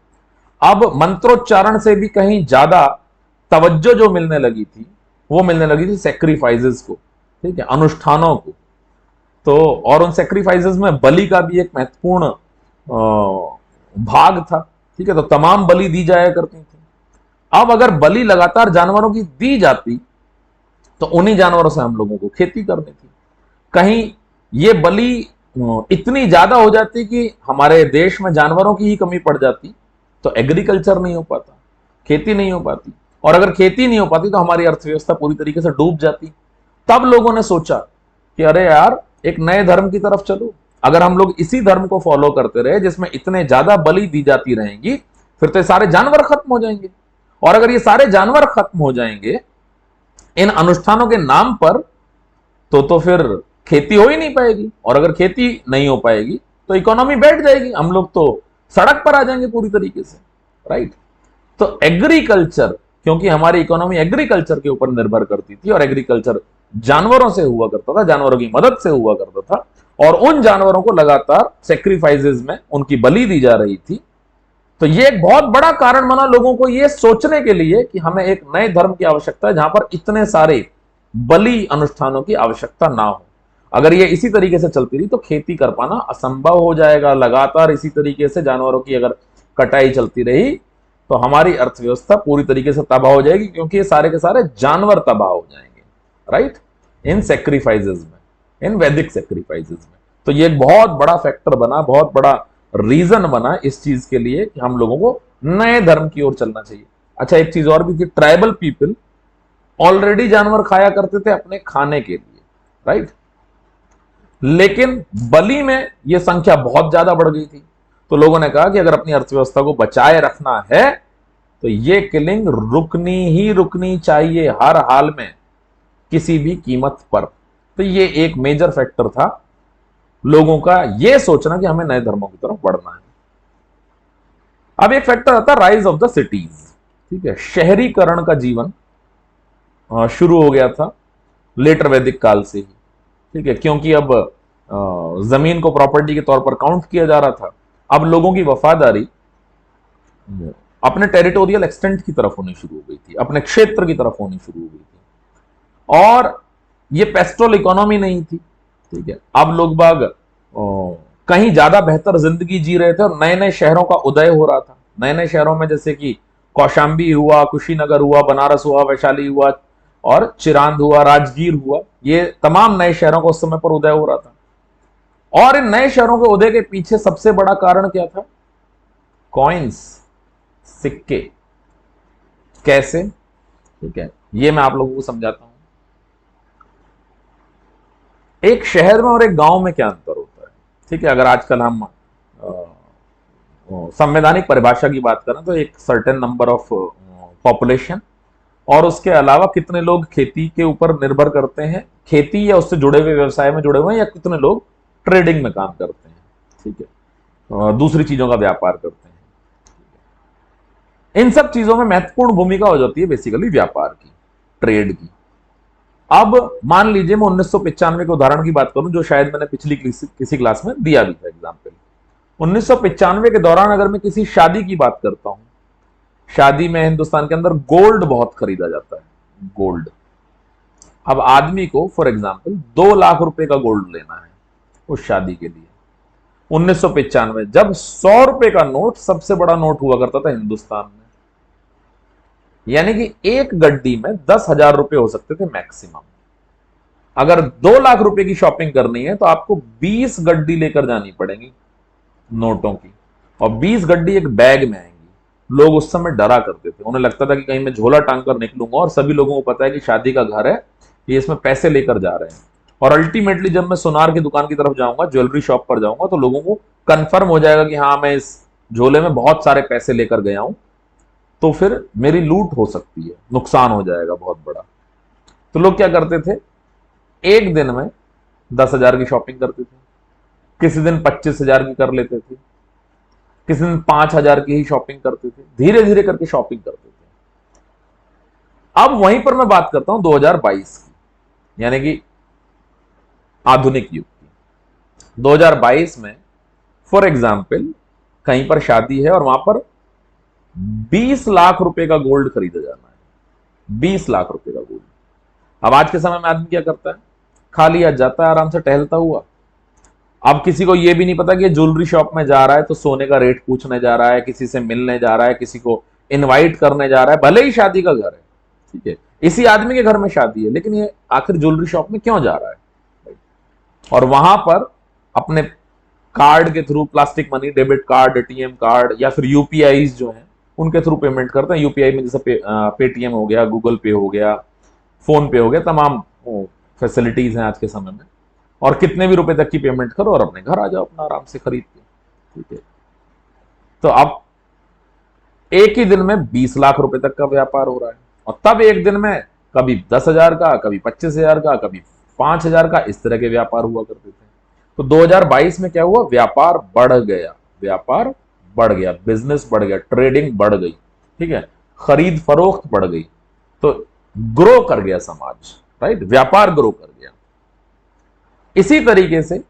अब मंत्रोच्चारण से भी कहीं ज्यादा तवज्जो जो मिलने लगी थी, वो मिलने लगी थी सेक्रीफाइसेस को, ठीक है, अनुष्ठानों को। तो और उन सेक्रीफाइसेस में बलि का भी एक महत्वपूर्ण भाग था, ठीक है। तो तमाम बलि दी जाया करती थी। अब अगर बलि लगातार जानवरों की दी जाती तो उन्हीं जानवरों से हम लोगों को खेती करनी थी। कहीं ये बलि इतनी ज्यादा हो जाती कि हमारे देश में जानवरों की ही कमी पड़ जाती, तो एग्रीकल्चर नहीं हो पाता, खेती नहीं हो पाती, और अगर खेती नहीं हो पाती तो हमारी अर्थव्यवस्था पूरी तरीके से डूब जाती। तब लोगों ने सोचा कि अरे यार, एक नए धर्म की तरफ चलो। अगर हम लोग इसी धर्म को फॉलो करते रहे जिसमें इतने ज्यादा बलि दी जाती रहेंगी, फिर तो सारे जानवर खत्म हो जाएंगे। और अगर ये सारे जानवर खत्म हो जाएंगे इन अनुष्ठानों के नाम पर, तो फिर खेती हो ही नहीं पाएगी, और अगर खेती नहीं हो पाएगी तो इकोनॉमी बैठ जाएगी, हम लोग तो सड़क पर आ जाएंगे पूरी तरीके से। राइट। तो एग्रीकल्चर, क्योंकि हमारी इकोनॉमी एग्रीकल्चर के ऊपर निर्भर करती थी, और एग्रीकल्चर जानवरों से हुआ करता था, जानवरों की मदद से हुआ करता था, और उन जानवरों को लगातार सेक्रीफाइसेस में उनकी बलि दी जा रही थी। तो यह एक बहुत बड़ा कारण बना लोगों को यह सोचने के लिए कि हमें एक नए धर्म की आवश्यकता है जहां पर इतने सारे बलि अनुष्ठानों की आवश्यकता ना हो। अगर ये इसी तरीके से चलती रही तो खेती कर पाना असंभव हो जाएगा। लगातार इसी तरीके से जानवरों की अगर कटाई चलती रही तो हमारी अर्थव्यवस्था पूरी तरीके से तबाह हो जाएगी, क्योंकि ये सारे के सारे जानवर तबाह हो जाएंगे। राइट। इन सेक्रीफाइसेस में, इन वैदिक सेक्रीफाइसेस में। तो ये एक बहुत बड़ा फैक्टर बना, बहुत बड़ा रीजन बना इस चीज के लिए कि हम लोगों को नए धर्म की ओर चलना चाहिए। अच्छा, एक चीज और भी थी, ट्राइबल पीपल ऑलरेडी जानवर खाया करते थे अपने खाने के लिए। राइट। लेकिन बलि में यह संख्या बहुत ज्यादा बढ़ गई थी, तो लोगों ने कहा कि अगर अपनी अर्थव्यवस्था को बचाए रखना है तो यह किलिंग रुकनी ही रुकनी चाहिए, हर हाल में, किसी भी कीमत पर। तो यह एक मेजर फैक्टर था लोगों का यह सोचना कि हमें नए धर्मों की तरफ बढ़ना है। अब एक फैक्टर आता है राइज ऑफ द सिटीज, ठीक है। शहरीकरण का जीवन शुरू हो गया था लेटर वैदिक काल से ही, ठीक है, क्योंकि अब जमीन को प्रॉपर्टी के तौर पर काउंट किया जा रहा था। अब लोगों की वफादारी अपने टेरिटोरियल एक्सटेंट की तरफ होनी शुरू हो गई थी, अपने क्षेत्र की तरफ होनी शुरू हो गई थी, और ये पेस्ट्रोल इकोनॉमी नहीं थी, ठीक है। अब लोग बाग कहीं ज्यादा बेहतर जिंदगी जी रहे थे और नए नए शहरों का उदय हो रहा था। नए नए शहरों में जैसे कि कौशांबी हुआ, कुशीनगर हुआ, बनारस हुआ, वैशाली हुआ, और चिरांद हुआ, राजगीर हुआ। ये तमाम नए शहरों का उस समय पर उदय हो रहा था। और इन नए शहरों के उदय के पीछे सबसे बड़ा कारण क्या था? कॉइन्स, सिक्के। कैसे? ठीक है, ये मैं आप लोगों को समझाता हूं। एक शहर में और एक गांव में क्या अंतर होता है, ठीक है। अगर आजकल हम संवैधानिक परिभाषा की बात करें तो एक सर्टेन नंबर ऑफ पॉपुलेशन, और उसके अलावा कितने लोग खेती के ऊपर निर्भर करते हैं, खेती या उससे जुड़े हुए व्यवसाय में जुड़े हुए हैं, या कितने लोग ट्रेडिंग में काम करते हैं, ठीक है, दूसरी चीजों का व्यापार करते हैं। इन सब चीजों में महत्वपूर्ण भूमिका हो जाती है बेसिकली व्यापार की, ट्रेड की। अब मान लीजिए मैं 1995 के उदाहरण की बात करूं, जो शायद मैंने पिछली किसी क्लास में दिया भी था एग्जाम्पल। 1995 के दौरान अगर मैं किसी शादी की बात करता हूं, शादी में हिंदुस्तान के अंदर गोल्ड बहुत खरीदा जाता है, गोल्ड। अब आदमी को फॉर एग्जांपल 2 लाख रुपए का गोल्ड लेना है उस शादी के लिए। 1995 जब 100 रुपए का नोट सबसे बड़ा नोट हुआ करता था हिंदुस्तान में, यानी कि एक गड्डी में 10,000 रुपए हो सकते थे मैक्सिमम। अगर 2 लाख रुपए की शॉपिंग करनी है तो आपको 20 गड्डी लेकर जानी पड़ेगी नोटों की, और 20 गड्डी एक बैग में आएंगी। लोग उस समय डरा करते थे, उन्हें लगता था कि कहीं मैं झोला टांग कर निकलूंगा, और सभी लोगों को पता है कि शादी का घर है, ये इसमें पैसे लेकर जा रहे हैं। और अल्टीमेटली जब मैं सुनार की दुकान की तरफ जाऊंगा, ज्वेलरी शॉप पर जाऊंगा, तो लोगों को कंफर्म हो जाएगा कि हाँ, मैं इस झोले में बहुत सारे पैसे लेकर गया हूं, तो फिर मेरी लूट हो सकती है, नुकसान हो जाएगा बहुत बड़ा। तो लोग क्या करते थे, एक दिन में 10,000 की शॉपिंग करते थे। किसी दिन 25,000 की कर लेते थे, किसी दिन 5,000 की ही शॉपिंग करते थे, धीरे धीरे करके शॉपिंग करते थे। अब वहीं पर मैं बात करता हूं 2022 की, यानी कि आधुनिक युग की। 2022 में फॉर एग्जाम्पल कहीं पर शादी है और वहां पर 20 लाख रुपए का गोल्ड खरीदा जाना है, 20 लाख रुपए का गोल्ड। अब आज के समय में आदमी क्या करता है, खाली आज जाता है आराम से टहलता हुआ। अब किसी को यह भी नहीं पता कि ये ज्वेलरी शॉप में जा रहा है तो सोने का रेट पूछने जा रहा है, किसी से मिलने जा रहा है, किसी को इनवाइट करने जा रहा है, भले ही शादी का घर है, ठीक है, इसी आदमी के घर में शादी है, लेकिन ये आखिर ज्वेलरी शॉप में क्यों जा रहा है? और वहां पर अपने कार्ड के through, plastic money, debit card, ATM card या फिर यूपीआई जो है उनके थ्रू पेमेंट करते हैं। यूपीआई में जैसे पेटीएम हो गया, गूगल पे हो गया, फोन पे हो गया, तमाम फैसिलिटीज हैं आज के समय में। और कितने भी रुपए तक की पेमेंट करो और अपने घर आ जाओ अपना आराम से खरीद के, ठीक है। तो अब एक ही दिन में 20 लाख रुपए तक का व्यापार हो रहा है, और तब एक दिन में कभी 10,000 का, कभी 25,000 का, कभी 5,000 का, इस तरह के व्यापार हुआ करते थे। तो 2022 में क्या हुआ, व्यापार बढ़ गया, व्यापार बढ़ गया, बिजनेस बढ़ गया, ट्रेडिंग बढ़ गई, ठीक है, खरीद फरोख्त बढ़ गई, तो ग्रो कर गया समाज, राइट, व्यापार ग्रो कर गया। इसी तरीके से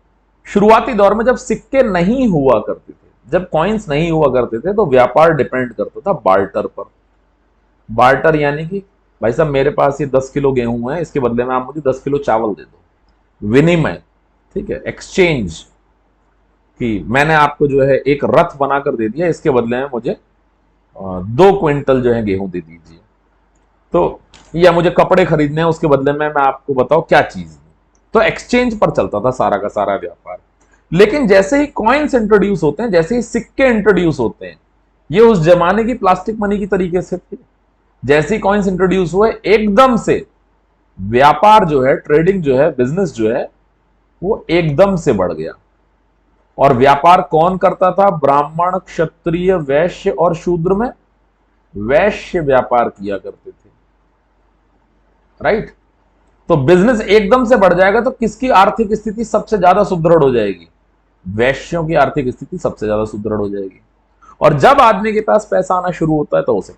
शुरुआती दौर में जब सिक्के नहीं हुआ करते थे, जब कॉइन्स नहीं हुआ करते थे, तो व्यापार डिपेंड करता था बार्टर पर। बार्टर यानी कि भाई साहब मेरे पास ये 10 किलो गेहूं है, इसके बदले में आप मुझे 10 किलो चावल दे दो, विनिमय, ठीक है, एक्सचेंज, कि मैंने आपको जो है एक रथ बनाकर दे दिया, इसके बदले में मुझे 2 क्विंटल जो है गेहूं दे दीजिए। तो या मुझे कपड़े खरीदने हैं, उसके बदले में मैं आपको बताऊं क्या चीज है। तो एक्सचेंज पर चलता था सारा का सारा व्यापार। लेकिन जैसे ही कॉइन्स इंट्रोड्यूस होते हैं, जैसे ही सिक्के इंट्रोड्यूस होते हैं, ये उस जमाने की प्लास्टिक मनी की तरीके से थे। जैसे ही कॉइन्स इंट्रोड्यूस हुए, एकदम से व्यापार जो है, ट्रेडिंग जो है, बिजनेस जो है, वो एकदम से बढ़ गया। और व्यापार कौन करता था? ब्राह्मण, क्षत्रिय, वैश्य और शूद्र में वैश्य व्यापार किया करते थे, राइट। तो बिजनेस एकदम से बढ़ जाएगा तो किसकी आर्थिक स्थिति सबसे ज्यादा सुदृढ़ हो जाएगी? वैश्यों की आर्थिक स्थिति सबसे ज्यादा सुदृढ़ हो जाएगी। और जब आदमी के पास पैसा आना शुरू होता है तो उसे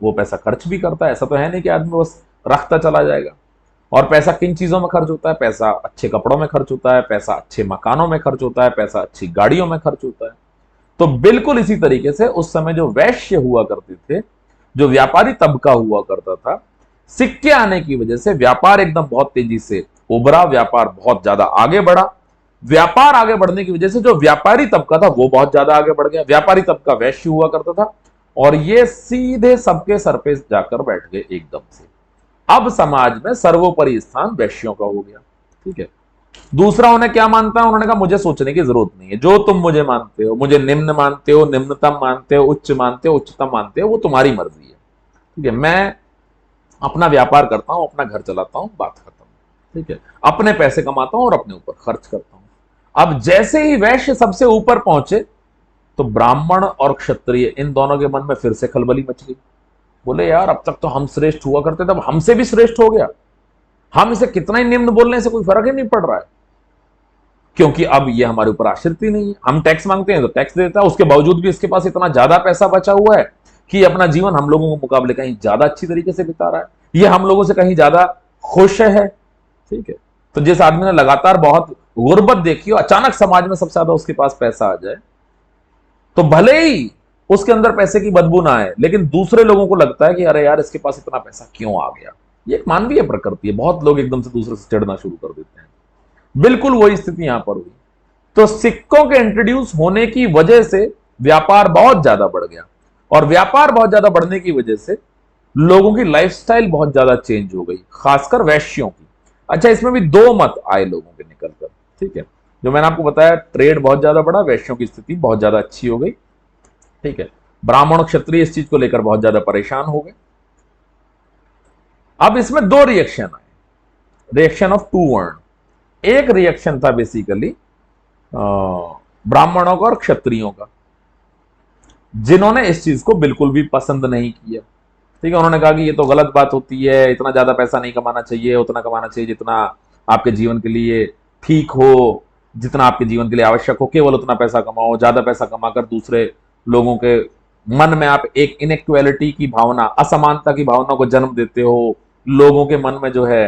वो पैसा खर्च भी करता है। ऐसा तो है नहीं कि आदमी बस रखता चला जाएगा। और पैसा किन चीजों में खर्च होता है? पैसा अच्छे कपड़ों में खर्च होता है, पैसा अच्छे मकानों में खर्च होता है, पैसा अच्छी गाड़ियों में खर्च होता है। तो बिल्कुल इसी तरीके से उस समय जो वैश्य हुआ करते थे, जो व्यापारी तबका हुआ करता था, सिक्के आने की वजह से व्यापार एकदम बहुत तेजी से उभरा, व्यापार बहुत ज्यादा आगे बढ़ा। व्यापार आगे बढ़ने की वजह से जो व्यापारी तबका था वो बहुत ज्यादा आगे बढ़ गया। व्यापारी तबका वैश्य हुआ करता था और ये सीधे सबके सर पे जाकर बैठ गए एकदम से। अब समाज में सर्वोपरि स्थान वैश्यों का हो गया, ठीक है। दूसरा, उन्हें क्या मानता है? उन्होंने कहा मुझे सोचने की जरूरत नहीं है, जो तुम मुझे मानते हो, मुझे निम्न मानते हो, निम्नतम मानते हो, उच्च मानते हो, उच्चतम मानते हो, वो तुम्हारी मर्जी है, ठीक है। मैं अपना व्यापार करता हूं, अपना घर चलाता हूं, बात खत्म, ठीक है। अपने पैसे कमाता हूं और अपने ऊपर खर्च करता हूं। अब जैसे ही वैश्य सबसे ऊपर पहुंचे तो ब्राह्मण और क्षत्रिय, इन दोनों के मन में फिर से खलबली मच गई। बोले यार, अब तक तो हम श्रेष्ठ हुआ करते थे, अब हमसे भी श्रेष्ठ हो गया। हम इसे कितना ही निम्न बोलने से कोई फर्क ही नहीं पड़ रहा है, क्योंकि अब ये हमारे ऊपर आश्रित ही नहीं है। हम टैक्स मांगते हैं तो टैक्स देता है, उसके बावजूद भी इसके पास इतना ज्यादा पैसा बचा हुआ है कि अपना जीवन हम लोगों के मुकाबले कहीं ज्यादा अच्छी तरीके से बिता रहा है, ये हम लोगों से कहीं ज्यादा खुश है, ठीक है। तो जिस आदमी ने लगातार बहुत गुर्बत देखी हो, अचानक समाज में सबसे ज्यादा उसके पास पैसा आ जाए, तो भले ही उसके अंदर पैसे की बदबू ना आए, लेकिन दूसरे लोगों को लगता है कि अरे यार, इसके पास इतना पैसा क्यों आ गया। ये एक मानवीय प्रकृति है, बहुत लोग एकदम से दूसरे से चिढ़ना शुरू कर देते हैं। बिल्कुल वही स्थिति यहां पर हुई। तो सिक्कों के इंट्रोड्यूस होने की वजह से व्यापार बहुत ज्यादा बढ़ गया, और व्यापार बहुत ज्यादा बढ़ने की वजह से लोगों की लाइफस्टाइल बहुत ज्यादा चेंज हो गई, खासकर वैश्यों की। अच्छा, इसमें भी दो मत आए लोगों के निकलकर, ठीक है। जो मैंने आपको बताया, ट्रेड बहुत ज्यादा बढ़ा, वैश्यों की स्थिति बहुत ज्यादा अच्छी हो गई, ठीक है। ब्राह्मण क्षत्रिय इस चीज को लेकर बहुत ज्यादा परेशान हो गए। अब इसमें दो रिएक्शन आए, रिएक्शन ऑफ टू वर्ण। एक रिएक्शन था बेसिकली ब्राह्मणों का और क्षत्रियों का, जिन्होंने इस चीज को बिल्कुल भी पसंद नहीं किया, ठीक है। उन्होंने कहा कि ये तो गलत बात होती है, इतना ज्यादा पैसा नहीं कमाना चाहिए, उतना कमाना चाहिए जितना आपके जीवन के लिए ठीक हो, जितना आपके जीवन के लिए आवश्यक हो केवल उतना पैसा कमाओ, ज्यादा पैसा कमाकर दूसरे लोगों के मन में आप एक इनइक्वालिटी की भावना, असमानता की भावना को जन्म देते हो। लोगों के मन में जो है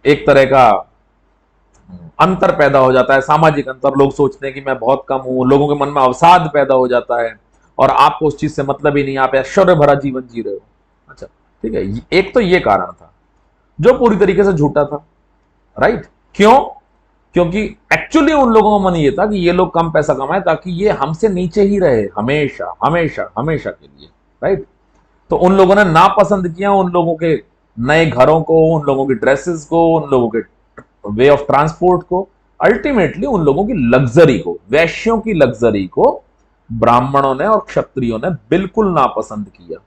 एक तरह का अंतर पैदा हो जाता है, सामाजिक अंतर। लोग सोचते हैं कि मैं बहुत कम हूं, लोगों के मन में अवसाद पैदा हो जाता है और आपको उस चीज से मतलब ही नहीं, आप ऐश्वर्य भरा जीवन जी रहे हो। अच्छा, ठीक है, एक तो ये कारण था जो पूरी तरीके से झूठा था, राइट। क्यों? क्योंकि एक्चुअली उन लोगों का मन ये था कि ये लोग कम पैसा कमाए ताकि ये हमसे नीचे ही रहे हमेशा हमेशा हमेशा के लिए, राइट। तो उन लोगों ने नापसंद किया उन लोगों के नए घरों को, उन लोगों की ड्रेसेस को, उन लोगों के वे ऑफ ट्रांसपोर्ट को, अल्टीमेटली उन लोगों की लग्जरी को, वैश्यों की लग्जरी को ब्राह्मणों ने और क्षत्रियों ने बिल्कुल नापसंद किया।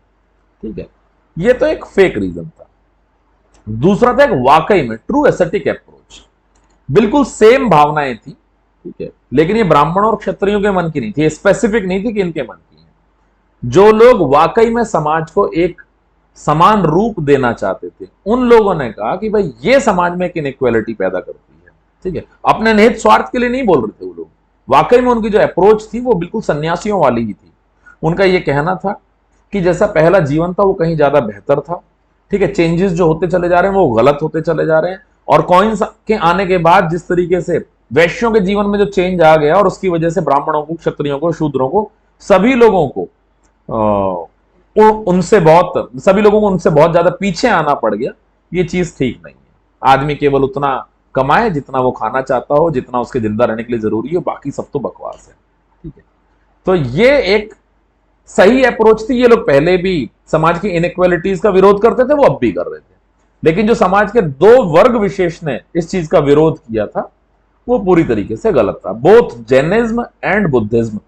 ठीक है, ये तो एक फेक रीजन था। दूसरा था एक वाकई में ट्रू एस्थेटिक अप्रोच। बिल्कुल सेम भावनाएं थी, ठीक है, लेकिन ये ब्राह्मणों और क्षत्रियों के मन की नहीं थी, ये स्पेसिफिक नहीं थी कि इनके मन की है। जो लोग वाकई में समाज को एक समान रूप देना चाहते थे, उन लोगों ने कहा कि भाई ये समाज में एक इनइक्वालिटी पैदा करती है। ठीक है, अपने निहित स्वार्थ के लिए नहीं बोल रहे थे वो लोग, वाकई में उनकी जो अप्रोच थी वो बिल्कुल सन्यासियों वाली ही थी। उनका ये कहना था कि जैसा पहला जीवन था वो कहीं ज्यादा बेहतर था। ठीक है, चेंजेस जो होते चले जा रहे हैं वो गलत होते चले जा रहे हैं, और कॉइन्स के आने के बाद जिस तरीके से वैश्यों के जीवन में जो चेंज आ गया और उसकी वजह से ब्राह्मणों को, क्षत्रियों को, शूद्रों को, सभी लोगों को सभी लोगों को उनसे बहुत ज्यादा पीछे आना पड़ गया। ये चीज ठीक नहीं है। आदमी केवल उतना कमाए जितना वो खाना चाहता हो, जितना उसके जिंदा रहने के लिए जरूरी हो, बाकी सब तो बकवास है। ठीक है, तो ये एक सही अप्रोच थी। ये लोग पहले भी समाज की इनइक्वालिटीज का विरोध करते थे, वो अब भी कर रहे थे। लेकिन जो समाज के दो वर्ग विशेष ने इस चीज का विरोध किया था वो पूरी तरीके से गलत था। Both Jainism and Buddhism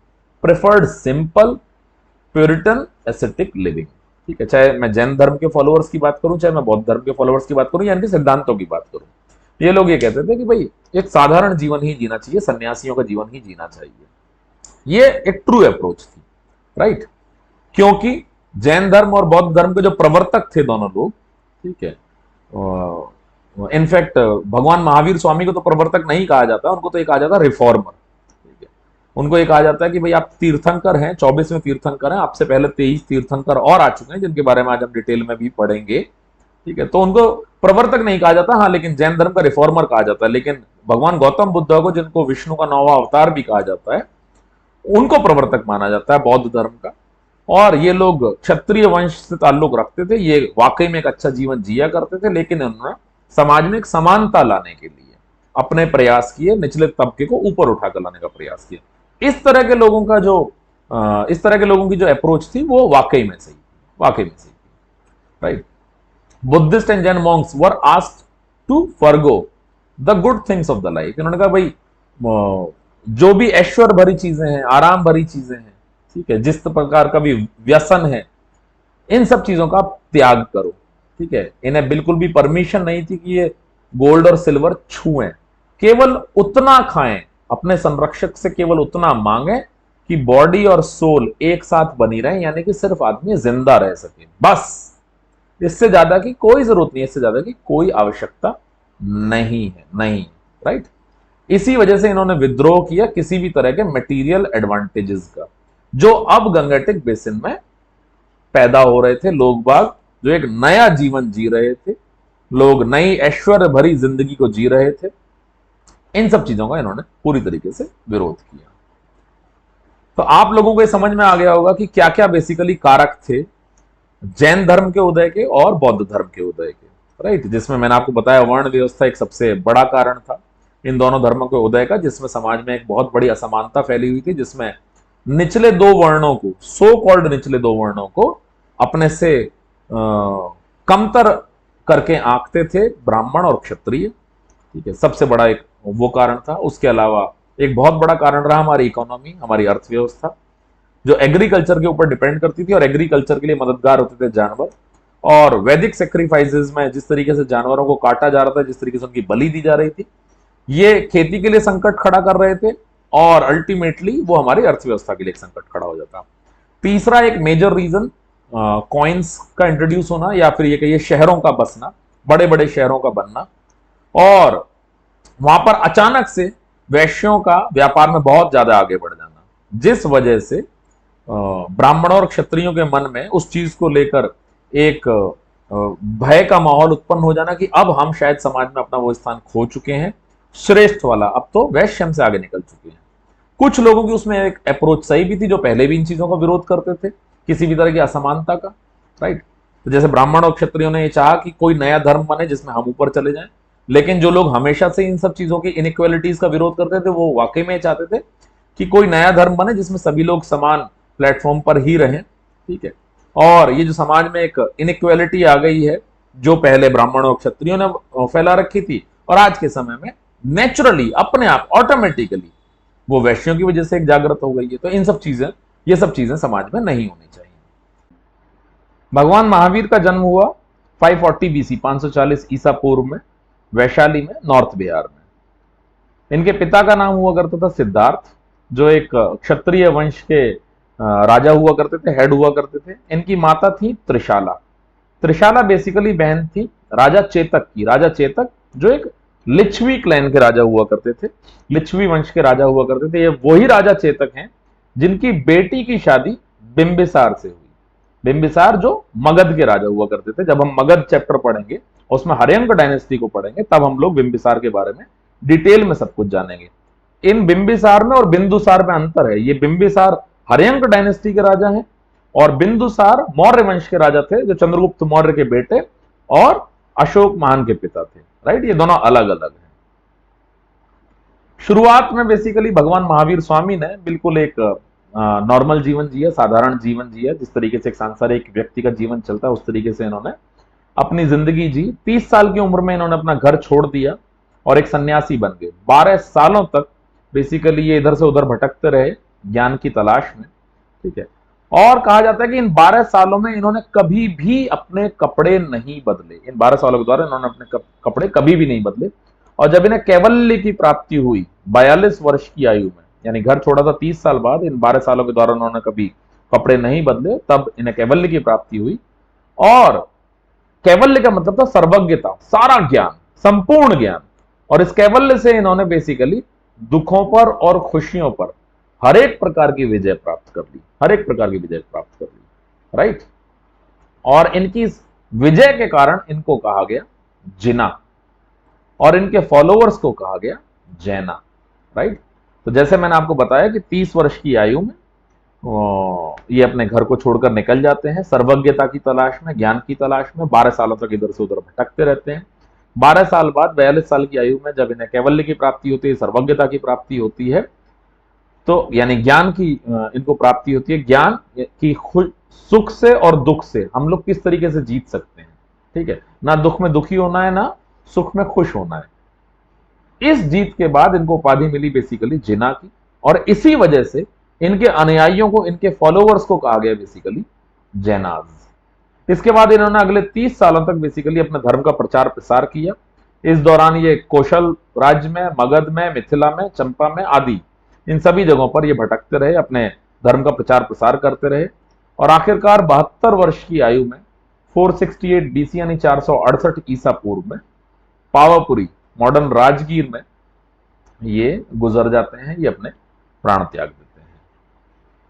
preferred simple Puritan aesthetic living. ठीक है, चाहे मैं जैन धर्म के फॉलोअर्स की बात करूं, चाहे मैं बौद्ध धर्म के फॉलोअर्स की बात करूं, या इनके सिद्धांतों की बात करूं, ये लोग ये कहते थे कि भाई एक साधारण जीवन ही जीना चाहिए, सन्यासियों का जीवन ही जीना चाहिए। ये एक ट्रू अप्रोच थी, राइट। क्योंकि जैन धर्म और बौद्ध धर्म के जो प्रवर्तक थे दोनों लोग, ठीक है, इनफैक्ट भगवान महावीर स्वामी को तो प्रवर्तक नहीं कहा जाता, उनको तो एक कहा जाता रिफॉर्मर। ठीक है, उनको एक कहा जाता है कि भाई आप तीर्थंकर हैं, 24वें तीर्थंकर हैं, आपसे पहले 23 तीर्थंकर और आ चुके हैं जिनके बारे में आज हम डिटेल में भी पढ़ेंगे। ठीक है, तो उनको प्रवर्तक नहीं कहा जाता, हाँ, लेकिन जैन धर्म का रिफॉर्मर कहा जाता है। लेकिन भगवान गौतम बुद्ध को, जिनको विष्णु का 9वां अवतार भी कहा जाता है, उनको प्रवर्तक माना जाता है बौद्ध धर्म का। और ये लोग क्षत्रिय वंश से ताल्लुक रखते थे, ये वाकई में एक अच्छा जीवन जिया करते थे, लेकिन उन्होंने समाज में एक समानता लाने के लिए अपने प्रयास किए, निचले तबके को ऊपर उठाकर लाने का प्रयास किया। इस तरह के लोगों की जो अप्रोच थी वो वाकई में सही, वाकई में सही, right. Buddhist and Jain monks were asked to forgo the good things of the life. इन्होंने कहा भाई जो भी ऐश्वर्य भरी चीजें हैं, आराम भरी चीजें हैं, ठीक है, जिस प्रकार का भी व्यसन है, इन सब चीजों का त्याग करो। ठीक है, इन्हें बिल्कुल भी परमिशन नहीं थी कि ये गोल्ड और सिल्वर छुएं, केवल उतना खाएं, अपने संरक्षक से केवल उतना मांगे कि बॉडी और सोल एक साथ बनी रहे, यानी कि सिर्फ आदमी जिंदा रह सके, बस। इससे ज्यादा की कोई जरूरत नहीं है, इससे ज्यादा की कोई आवश्यकता नहीं है, नहीं, राइट। इसी वजह से इन्होंने विद्रोह किया किसी भी तरह के मटेरियल एडवांटेजेस का, जो अब गंगेटिक बेसिन में पैदा हो रहे थे। लोग बाग जो एक नया जीवन जी रहे थे, लोग नई ऐश्वर्य भरी जिंदगी को जी रहे थे, इन सब चीजों का इन्होंने पूरी तरीके से विरोध किया। तो आप लोगों को ये समझ में आ गया होगा कि क्या क्या बेसिकली कारक थे जैन धर्म के उदय के और बौद्ध धर्म के उदय के, राइट। जिसमें मैंने आपको बताया वर्ण व्यवस्था एक सबसे बड़ा कारण था इन दोनों धर्मों के उदय का, जिसमें समाज में एक बहुत बड़ी असमानता फैली हुई थी, जिसमें निचले दो वर्णों को, सो कॉल्ड निचले दो वर्णों को अपने से कमतर करके आंकते थे ब्राह्मण और क्षत्रिय। ठीक है, सबसे बड़ा एक वो कारण था। उसके अलावा एक बहुत बड़ा कारण रहा हमारी इकोनॉमी, हमारी अर्थव्यवस्था, जो एग्रीकल्चर के ऊपर डिपेंड करती थी, और एग्रीकल्चर के लिए मददगार होते थे जानवर। और वैदिक सेक्रीफाइसेस में जिस तरीके से जानवरों को काटा जा रहा था, जिस तरीके से उनकी बलि दी जा रही थी, ये खेती के लिए संकट खड़ा कर रहे थे, और अल्टीमेटली वो हमारी अर्थव्यवस्था के लिए एक संकट खड़ा हो जाता। तीसरा एक मेजर रीजन कॉइन्स का इंट्रोड्यूस होना, या फिर ये कहिए शहरों का बसना, बड़े बड़े शहरों का बनना। और वहां पर अचानक से वैश्यों का व्यापार में बहुत ज्यादा आगे बढ़ जाना, जिस वजह से ब्राह्मणों और क्षत्रियों के मन में उस चीज को लेकर एक भय का माहौल उत्पन्न हो जाना कि अब हम शायद समाज में अपना वो स्थान खो चुके हैं श्रेष्ठ वाला, अब तो वैश्य हमसे आगे निकल चुके हैं। कुछ लोगों की उसमें एक अप्रोच सही भी थी, जो पहले भी इन चीजों का विरोध करते थे, किसी भी तरह की असमानता का, राइट। तो जैसे ब्राह्मण और क्षत्रियों ने ये चाहा कि कोई नया धर्म बने जिसमें हम ऊपर चले जाएं, लेकिन जो लोग हमेशा से इन सब चीजों की इनइक्वालिटीज का विरोध करते थे, वो वाकई में चाहते थे कि कोई नया धर्म बने जिसमें सभी लोग समान प्लेटफॉर्म पर ही रहें, ठीक है। और ये जो समाज में एक इनइक्वालिटी आ गई है, जो पहले ब्राह्मणों और क्षत्रियों ने फैला रखी थी, और आज के समय में नेचुरली अपने आप ऑटोमेटिकली वो वैश्यों की वजह से एक जागृत हो गई है। तो ये सब चीजें समाज में नहीं होनी चाहिए। भगवान महावीर का जन्म हुआ 540 बीसी, 540 ईसा पूर्व में, वैशाली में, नॉर्थ बिहार में। इनके पिता का नाम हुआ करता था सिद्धार्थ, जो एक क्षत्रिय वंश के राजा हुआ करते थे, हेड हुआ करते थे। इनकी माता थी त्रिशाला। त्रिशाला बेसिकली बहन थी राजा चेतक की। राजा चेतक जो एक लिच्छवी क्लैन के राजा हुआ करते थे, लिच्छवी वंश के राजा हुआ करते थे। ये वही राजा चेतक हैं जिनकी बेटी की शादी बिंबिसार से हुई। बिंबिसार जो मगध के राजा हुआ करते थे। जब हम मगध चैप्टर पढ़ेंगे, उसमें हर्यंक डायनेस्टी को पढ़ेंगे, तब हम लोग बिंबिसार के बारे में डिटेल में सब कुछ जानेंगे। इन बिंबिसार में और बिंदुसार में अंतर है। ये बिंबिसार हर्यंक डायनेस्टी के राजा हैं, और बिंदुसार मौर्य वंश के राजा थे, जो चंद्रगुप्त मौर्य के बेटे और अशोक महान के पिता थे, राइट। ये दोनों अलग अलग हैं। शुरुआत में बेसिकली भगवान महावीर स्वामी ने बिल्कुल एक नॉर्मल जीवन जिया, साधारण जीवन जिया, जिस तरीके से एक सांसारिक व्यक्ति का जीवन चलता है, उस तरीके से इन्होंने अपनी जिंदगी जी। 30 साल की उम्र में इन्होंने अपना घर छोड़ दिया और एक सन्यासी बन गए। 12 सालों तक बेसिकली ये इधर से उधर भटकते रहे ज्ञान की तलाश में, ठीक है। और कहा जाता है कि इन 12 सालों में इन्होंने कभी भी अपने कपड़े नहीं बदले। इन 12 सालों के दौरान इन्होंने अपने कपड़े कभी भी नहीं बदले। और जब इन्हें कैवल्य की प्राप्ति हुई 42 वर्ष की आयु में, यानी घर छोड़ा था 30 साल बाद, इन 12 सालों के दौरान उन्होंने कभी कपड़े नहीं बदले, तब इन्हें कैवल्य की प्राप्ति हुई। और कैवल्य का मतलब था सर्वज्ञता, सारा ज्ञान, संपूर्ण ज्ञान। और इस कैवल्य से इन्होंने बेसिकली दुखों पर और खुशियों पर हर एक प्रकार की विजय प्राप्त कर ली, हर एक प्रकार की विजय प्राप्त कर ली, राइट। और इनकी इस विजय के कारण इनको कहा गया जिना, और इनके फॉलोअर्स को कहा गया जैना, राइट। तो जैसे मैंने आपको बताया कि 30 वर्ष की आयु में ये अपने घर को छोड़कर निकल जाते हैं सर्वज्ञता की तलाश में, ज्ञान की तलाश में। 12 सालों तक इधर से उधर भटकते रहते हैं। 12 साल बाद 42 साल की आयु में जब इन्हें कैवल्य की प्राप्ति होती है, सर्वज्ञता की प्राप्ति होती है, तो यानी ज्ञान की इनको प्राप्ति होती है। ज्ञान की सुख से और दुख से हम लोग किस तरीके से जीत सकते हैं, ठीक है। ना दुख में दुखी होना है, ना सुख में खुश होना है। इस जीत के बाद इनको उपाधि मिली बेसिकली जिना की, और इसी वजह से इनके अनुयायियों को, इनके फॉलोअर्स को कहा गया बेसिकली जैनाज। इसके बाद इन्होंने अगले 30 सालों तक बेसिकली अपने धर्म का प्रचार प्रसार किया। इस दौरान ये कौशल राज्य में, मगध में, मिथिला में, चंपा में आदि इन सभी जगहों पर ये भटकते रहे, अपने धर्म का प्रचार प्रसार करते रहे। और आखिरकार 72 वर्ष की आयु में 468 बीसी यानी 468 ईसा पूर्व में पावापुरी, मॉडर्न राजगीर में ये गुजर जाते हैं, ये अपने प्राण त्याग देते हैं,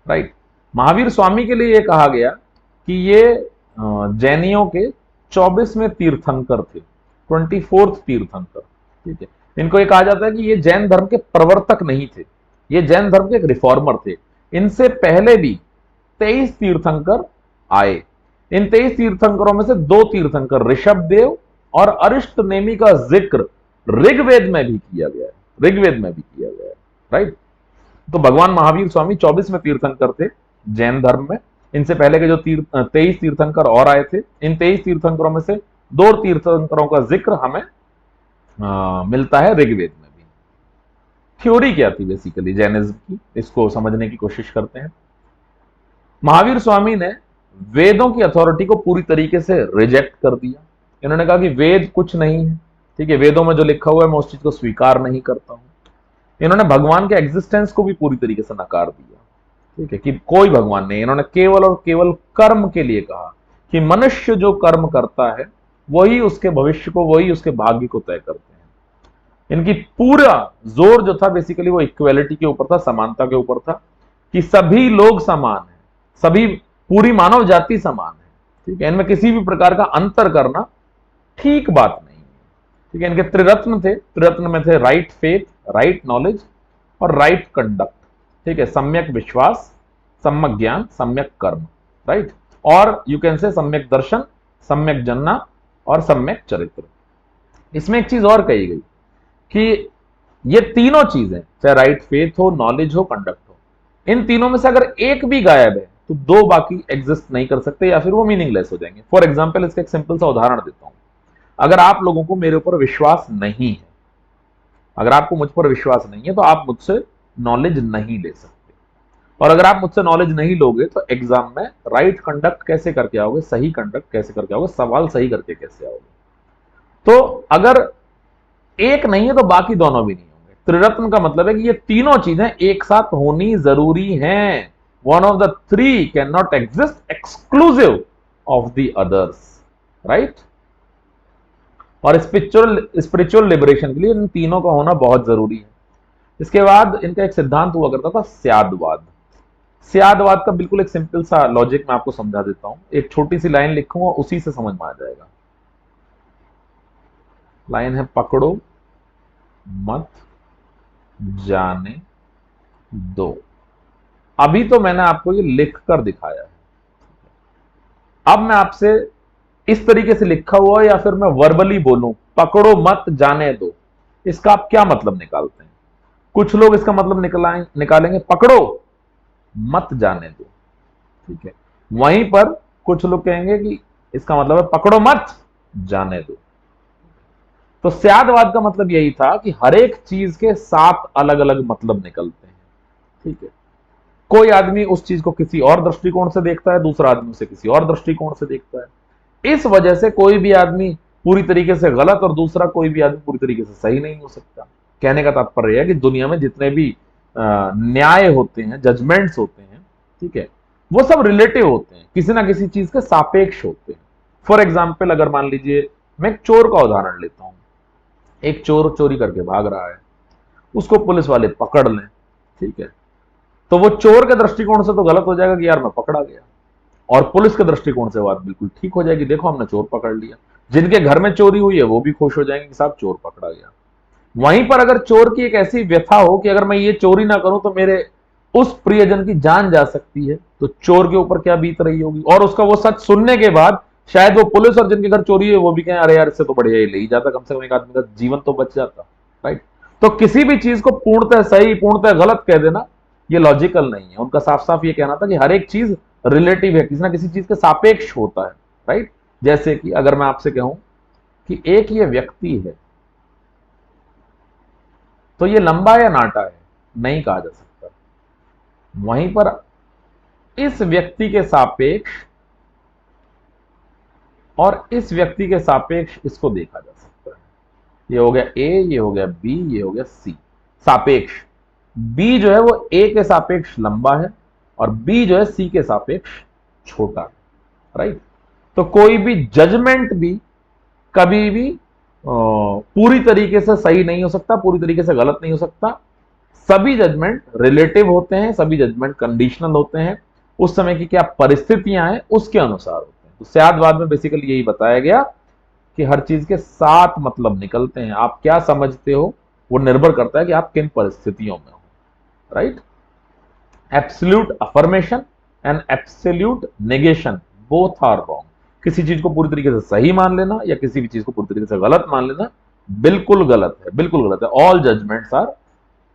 राइट। महावीर स्वामी के लिए यह कहा गया कि ये जैनियों के 24वें तीर्थंकर थे, 24th तीर्थंकर, ठीक है। इनको ये कहा जाता है कि ये जैन धर्म के प्रवर्तक नहीं थे, ये जैन धर्म के एक रिफॉर्मर थे। इनसे पहले भी 23 तीर्थंकर आए। इन 23 तीर्थंकरों में से 2 तीर्थंकर ऋषभदेव और अरिष्ट नेमि का जिक्र ऋग्वेद में भी किया गया है, ऋग्वेद में भी किया गया है, राइट। तो भगवान महावीर स्वामी 24वें तीर्थंकर थे जैन धर्म में। इनसे पहले के जो 23 तीर्थंकर और आए थे, इन 23 तीर्थंकरों में से 2 तीर्थंकरों का जिक्र हमें मिलता है ऋग्वेद में भी। थ्योरी क्या थी बेसिकली जैनिज्म की, इसको समझने की कोशिश करते हैं। महावीर स्वामी ने वेदों की अथॉरिटी को पूरी तरीके से रिजेक्ट कर दिया। इन्होंने कहा कि वेद कुछ नहीं है, ठीक है, वेदों में जो लिखा हुआ है मैं उस चीज को स्वीकार नहीं करता हूं। इन्होंने भगवान के एग्जिस्टेंस को भी पूरी तरीके से नकार दिया, ठीक है, कि कोई भगवान नहीं। इन्होंने केवल और केवल कर्म के लिए कहा कि मनुष्य जो कर्म करता है वही उसके भविष्य को, वही उसके भाग्य को तय करते हैं। इनकी पूरा जोर जो था बेसिकली वो इक्वेलिटी के ऊपर था, समानता के ऊपर था, कि सभी लोग समान हैं, सभी पूरी मानव जाति समान है, ठीक है, इनमें किसी भी प्रकार का अंतर करना ठीक बात नहीं है, ठीक है। इनके त्रिरत्न थे, त्रिरत्न में थे राइट फेथ, राइट नॉलेज और राइट कंडक्ट, ठीक है, सम्यक विश्वास, सम्यक ज्ञान, सम्यक कर्म, राइट, और यू कैन से सम्यक दर्शन, सम्यक जन्ना और सम्यक चरित्र। इसमें एक चीज और कही गई कि ये तीनों चीजें, चाहे राइट फेथ हो, नॉलेज हो, कंडक्ट हो, इन तीनों में से अगर एक भी गायब है तो दो बाकी एग्जिस्ट नहीं कर सकते या फिर वो मीनिंगलेस हो जाएंगे। फॉर एग्जाम्पल इसका एक सिंपल सा उदाहरण देता हूं। अगर आप लोगों को मेरे ऊपर विश्वास नहीं है, अगर आपको मुझ पर विश्वास नहीं है तो आप मुझसे नॉलेज नहीं ले सकते, और अगर आप मुझसे नॉलेज नहीं लोगे तो एग्जाम में राइट कंडक्ट कैसे करके आओगे, सही कंडक्ट कैसे करके आओगे, सवाल सही करके कैसे आओगे। तो अगर एक नहीं है तो बाकी दोनों भी नहीं होंगे। त्रिरत्न का मतलब है कि ये तीनों चीजें एक साथ होनी जरूरी हैं। One of the three can not exist exclusive of the others, right. और स्पिरिचुअल लिबरेशन के लिए इन तीनों का होना बहुत जरूरी है। इसके बाद इनका एक सिद्धांत हुआ करता था, स्यादवाद। स्यादवाद का बिल्कुल एक सिंपल सा लॉजिक मैं आपको समझा देता हूं। एक छोटी सी लाइन लिखूंगा, उसी से समझ में आ जाएगा। लाइन है, पकड़ो मत जाने दो। अभी तो मैंने आपको ये लिख कर दिखाया है, अब मैं आपसे इस तरीके से लिखा हुआ या फिर मैं वर्बली बोलूं, पकड़ो मत जाने दो, इसका आप क्या मतलब निकालते हैं? कुछ लोग इसका मतलब निकालेंगे पकड़ो मत जाने दो, ठीक है। वहीं पर कुछ लोग कहेंगे कि इसका मतलब है पकड़ो मत जाने दो। तो स्यादवाद का मतलब यही था कि हर एक चीज के 7 अलग अलग मतलब निकलते हैं, ठीक है। कोई आदमी उस चीज को किसी और दृष्टिकोण से देखता है, दूसरा आदमी उसे किसी और दृष्टिकोण से देखता है। इस वजह से कोई भी आदमी पूरी तरीके से गलत और दूसरा कोई भी आदमी पूरी तरीके से सही नहीं हो सकता। कहने का तात्पर्य है कि दुनिया में जितने भी न्याय होते हैं, जजमेंट्स होते हैं, ठीक है, वो सब रिलेटिव होते हैं, किसी ना किसी चीज के सापेक्ष होते हैं। फॉर एग्जाम्पल अगर मान लीजिए मैं एक चोर का उदाहरण लेता हूं। एक चोर चोरी करके भाग रहा है, उसको पुलिस वाले पकड़ लें, ठीक है, तो वो चोर के दृष्टिकोण से तो गलत हो जाएगा कि यार मैं पकड़ा गया, और पुलिस के दृष्टिकोण से बात बिल्कुल ठीक हो जाएगी, देखो हमने चोर पकड़ लिया। जिनके घर में चोरी हुई है वो भी खुश हो जाएंगे कि साहब चोर पकड़ा गया। वहीं पर अगर चोर की एक ऐसी व्यथा हो कि अगर मैं ये चोरी ना करूं तो मेरे उस प्रियजन की जान जा सकती है, तो चोर के ऊपर क्या बीत रही होगी। और उसका वो सच सुनने के बाद शायद वो पुलिस और जिनके घर चोरी है वो भी कहें अरे यार इससे तो बढ़िया ही ले ही जाता, कम से कम एक आदमी का जीवन तो बच जाता, राइट। तो किसी भी चीज को पूर्णतः सही पूर्णतः गलत कह देना ये लॉजिकल नहीं है। उनका साफ साफ ये कहना था कि हर एक चीज रिलेटिव है, किसी ना किसी चीज के सापेक्ष होता है, राइट। जैसे कि अगर मैं आपसे कहूं कि एक ये व्यक्ति है, तो ये लंबा या नाटा है, नहीं कहा जा सकता। वहीं पर इस व्यक्ति के सापेक्ष और इस व्यक्ति के सापेक्ष इसको देखा जा सकता है। ये हो गया ए, ये हो गया बी, ये हो गया सी। सापेक्ष बी जो है वो ए के सापेक्ष लंबा है और बी जो है सी के सापेक्ष छोटा है, राइट। तो कोई भी जजमेंट भी कभी भी पूरी तरीके से सही नहीं हो सकता, पूरी तरीके से गलत नहीं हो सकता। सभी जजमेंट रिलेटिव होते हैं, सभी जजमेंट कंडीशनल होते हैं, उस समय की क्या परिस्थितियां हैं उसके अनुसार होते हैं। तो स्यादवाद में बेसिकली यही बताया गया कि हर चीज के 7 मतलब निकलते हैं। आप क्या समझते हो वो निर्भर करता है कि आप किन परिस्थितियों में हो, right. Absolute affirmation and absolute negation both are wrong. किसी चीज को पूरी तरीके से सही मान लेना या किसी भी चीज को पूरी तरीके से गलत मान लेना बिल्कुल गलत है, बिल्कुल गलत है। ऑल जजमेंट्स आर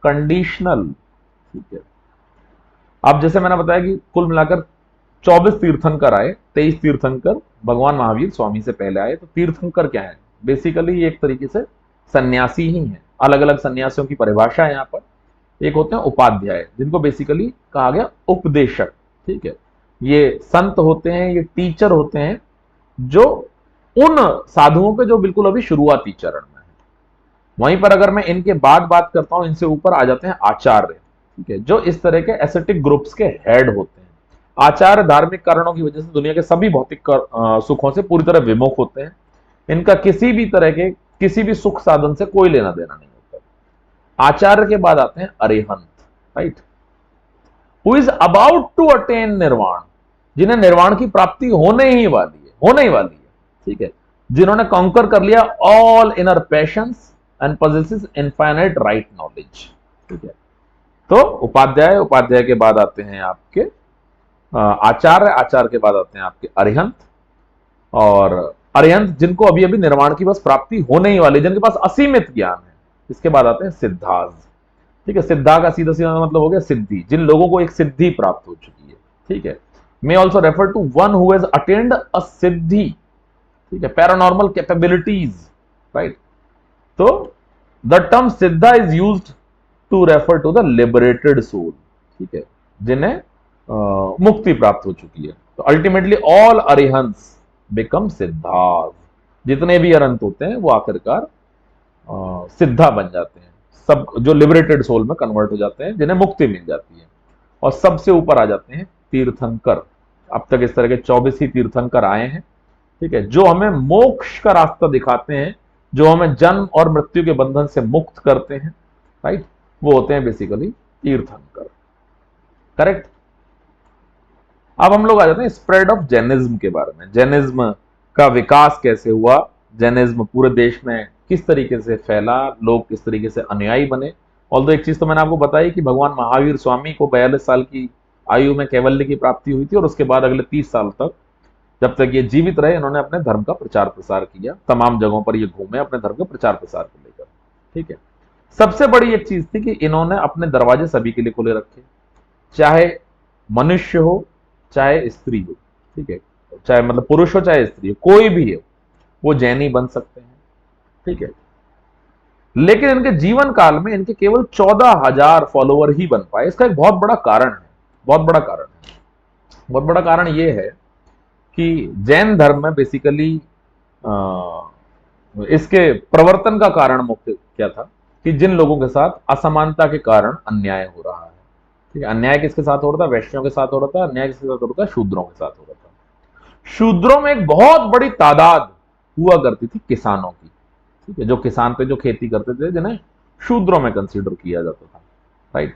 कंडीशनल, ठीक है। अब जैसे मैंने बताया कि कुल मिलाकर 24 तीर्थंकर आए, 23 तीर्थंकर भगवान महावीर स्वामी से पहले आए। तो तीर्थंकर क्या है? बेसिकली एक तरीके से सन्यासी ही है। अलग अलग सन्यासियों की परिभाषा है यहाँ पर। एक होते हैं उपाध्याय, जिनको बेसिकली कहा गया उपदेशक, ठीक है। ये संत होते हैं, ये टीचर होते हैं, जो उन साधुओं के जो बिल्कुल अभी शुरुआती चरण में है। वहीं पर अगर मैं इनके बाद बात करता हूं, इनसे ऊपर आ जाते हैं आचार्य, ठीक है, जो इस तरह के एसेटिक ग्रुप्स के हेड होते हैं। आचार्य धार्मिक कारणों की वजह से दुनिया के सभी भौतिक सुखों से पूरी तरह विमुख होते हैं। इनका किसी भी तरह के किसी भी सुख साधन से कोई लेना देना नहीं होता। आचार्य के बाद आते हैं अरिहंत, right, who is about to attain nirvana, जिन्हें निर्वाण की प्राप्ति होने ही वाली है, ठीक है, जिन्होंने कॉन्कर कर लिया all inner patience and possesses infinite right knowledge, ठीक है। तो उपाध्याय के बाद आते हैं आपके आचार्य के बाद आते हैं आपके अरिहंत, और अरिहंत जिनको अभी अभी निर्वाण की बस प्राप्ति होने ही वाली, जिनके पास असीमित ज्ञान है। इसके बाद आते हैं सिद्धाज, ठीक है, सिद्धा का सीधा सीधा मतलब हो गया सिद्धि, जिन लोगों को एक सिद्धि प्राप्त हो चुकी है, ठीक है। May also refer to one who has attained a siddhi, ठीक है, पैरानॉर्मल कैपेबिलिटीज, राइट। तो the term Siddha is used to refer to the liberated soul, ठीक है, जिन्हें मुक्ति प्राप्त हो चुकी है। तो ultimately all Arihants become Siddhas, जितने भी अरंत होते हैं वो आखिरकार सिद्धा बन जाते हैं, सब जो लिबरेटेड सोल में कन्वर्ट हो जाते हैं, जिन्हें मुक्ति मिल जाती है। और सबसे ऊपर आ जाते हैं तीर्थंकर। अब तक इस तरह के 24 ही तीर्थंकर आए हैं, ठीक है, जो हमें मोक्ष का रास्ता दिखाते हैं, जो हमें जन्म और मृत्यु के बंधन से मुक्त करते हैं, राइट, वो होते हैं बेसिकली तीर्थंकर, करेक्ट। अब हम लोग आ जाते हैं स्प्रेड ऑफ जैनिज्म के बारे में। जैनिज्म का विकास कैसे हुआ, जैनिज्म पूरे देश में किस तरीके से फैला, लोग किस तरीके से अनुयायी बने। ऑल्दो एक चीज तो मैंने आपको बताई कि भगवान महावीर स्वामी को 42 साल की आयु में कैवल्य की प्राप्ति हुई थी, और उसके बाद अगले 30 साल तक, जब तक ये जीवित रहे, इन्होंने अपने धर्म का प्रचार प्रसार किया, तमाम जगहों पर ये घूमे अपने धर्म के प्रचार प्रसार को लेकर, ठीक है। सबसे बड़ी एक चीज थी कि इन्होंने अपने दरवाजे सभी के लिए खुले रखे, चाहे मनुष्य हो चाहे स्त्री हो, ठीक है, चाहे मतलब पुरुष हो चाहे स्त्री हो, कोई भी हो, वो जैनी बन सकते हैं, ठीक है। लेकिन इनके जीवन काल में इनके केवल 14,000 फॉलोवर ही बन पाए। इसका एक बहुत बड़ा कारण है, बहुत बड़ा कारण यह है कि जैन धर्म में बेसिकली इसके प्रवर्तन का कारण मुख्य क्या था कि जिन लोगों के साथ असमानता के कारण अन्याय हो रहा है, ठीक है, अन्याय किसके साथ हो रहा था, वैश्यों के साथ हो रहा था, अन्याय किसके साथ हो रहा था, शूद्रों के साथ हो रहा था। शूद्रों में एक बहुत बड़ी तादाद हुआ करती थी किसानों की, ठीक है, जो किसान थे, जो खेती करते थे, जिन्हें शूद्रों में कंसीडर किया जाता था, राइट।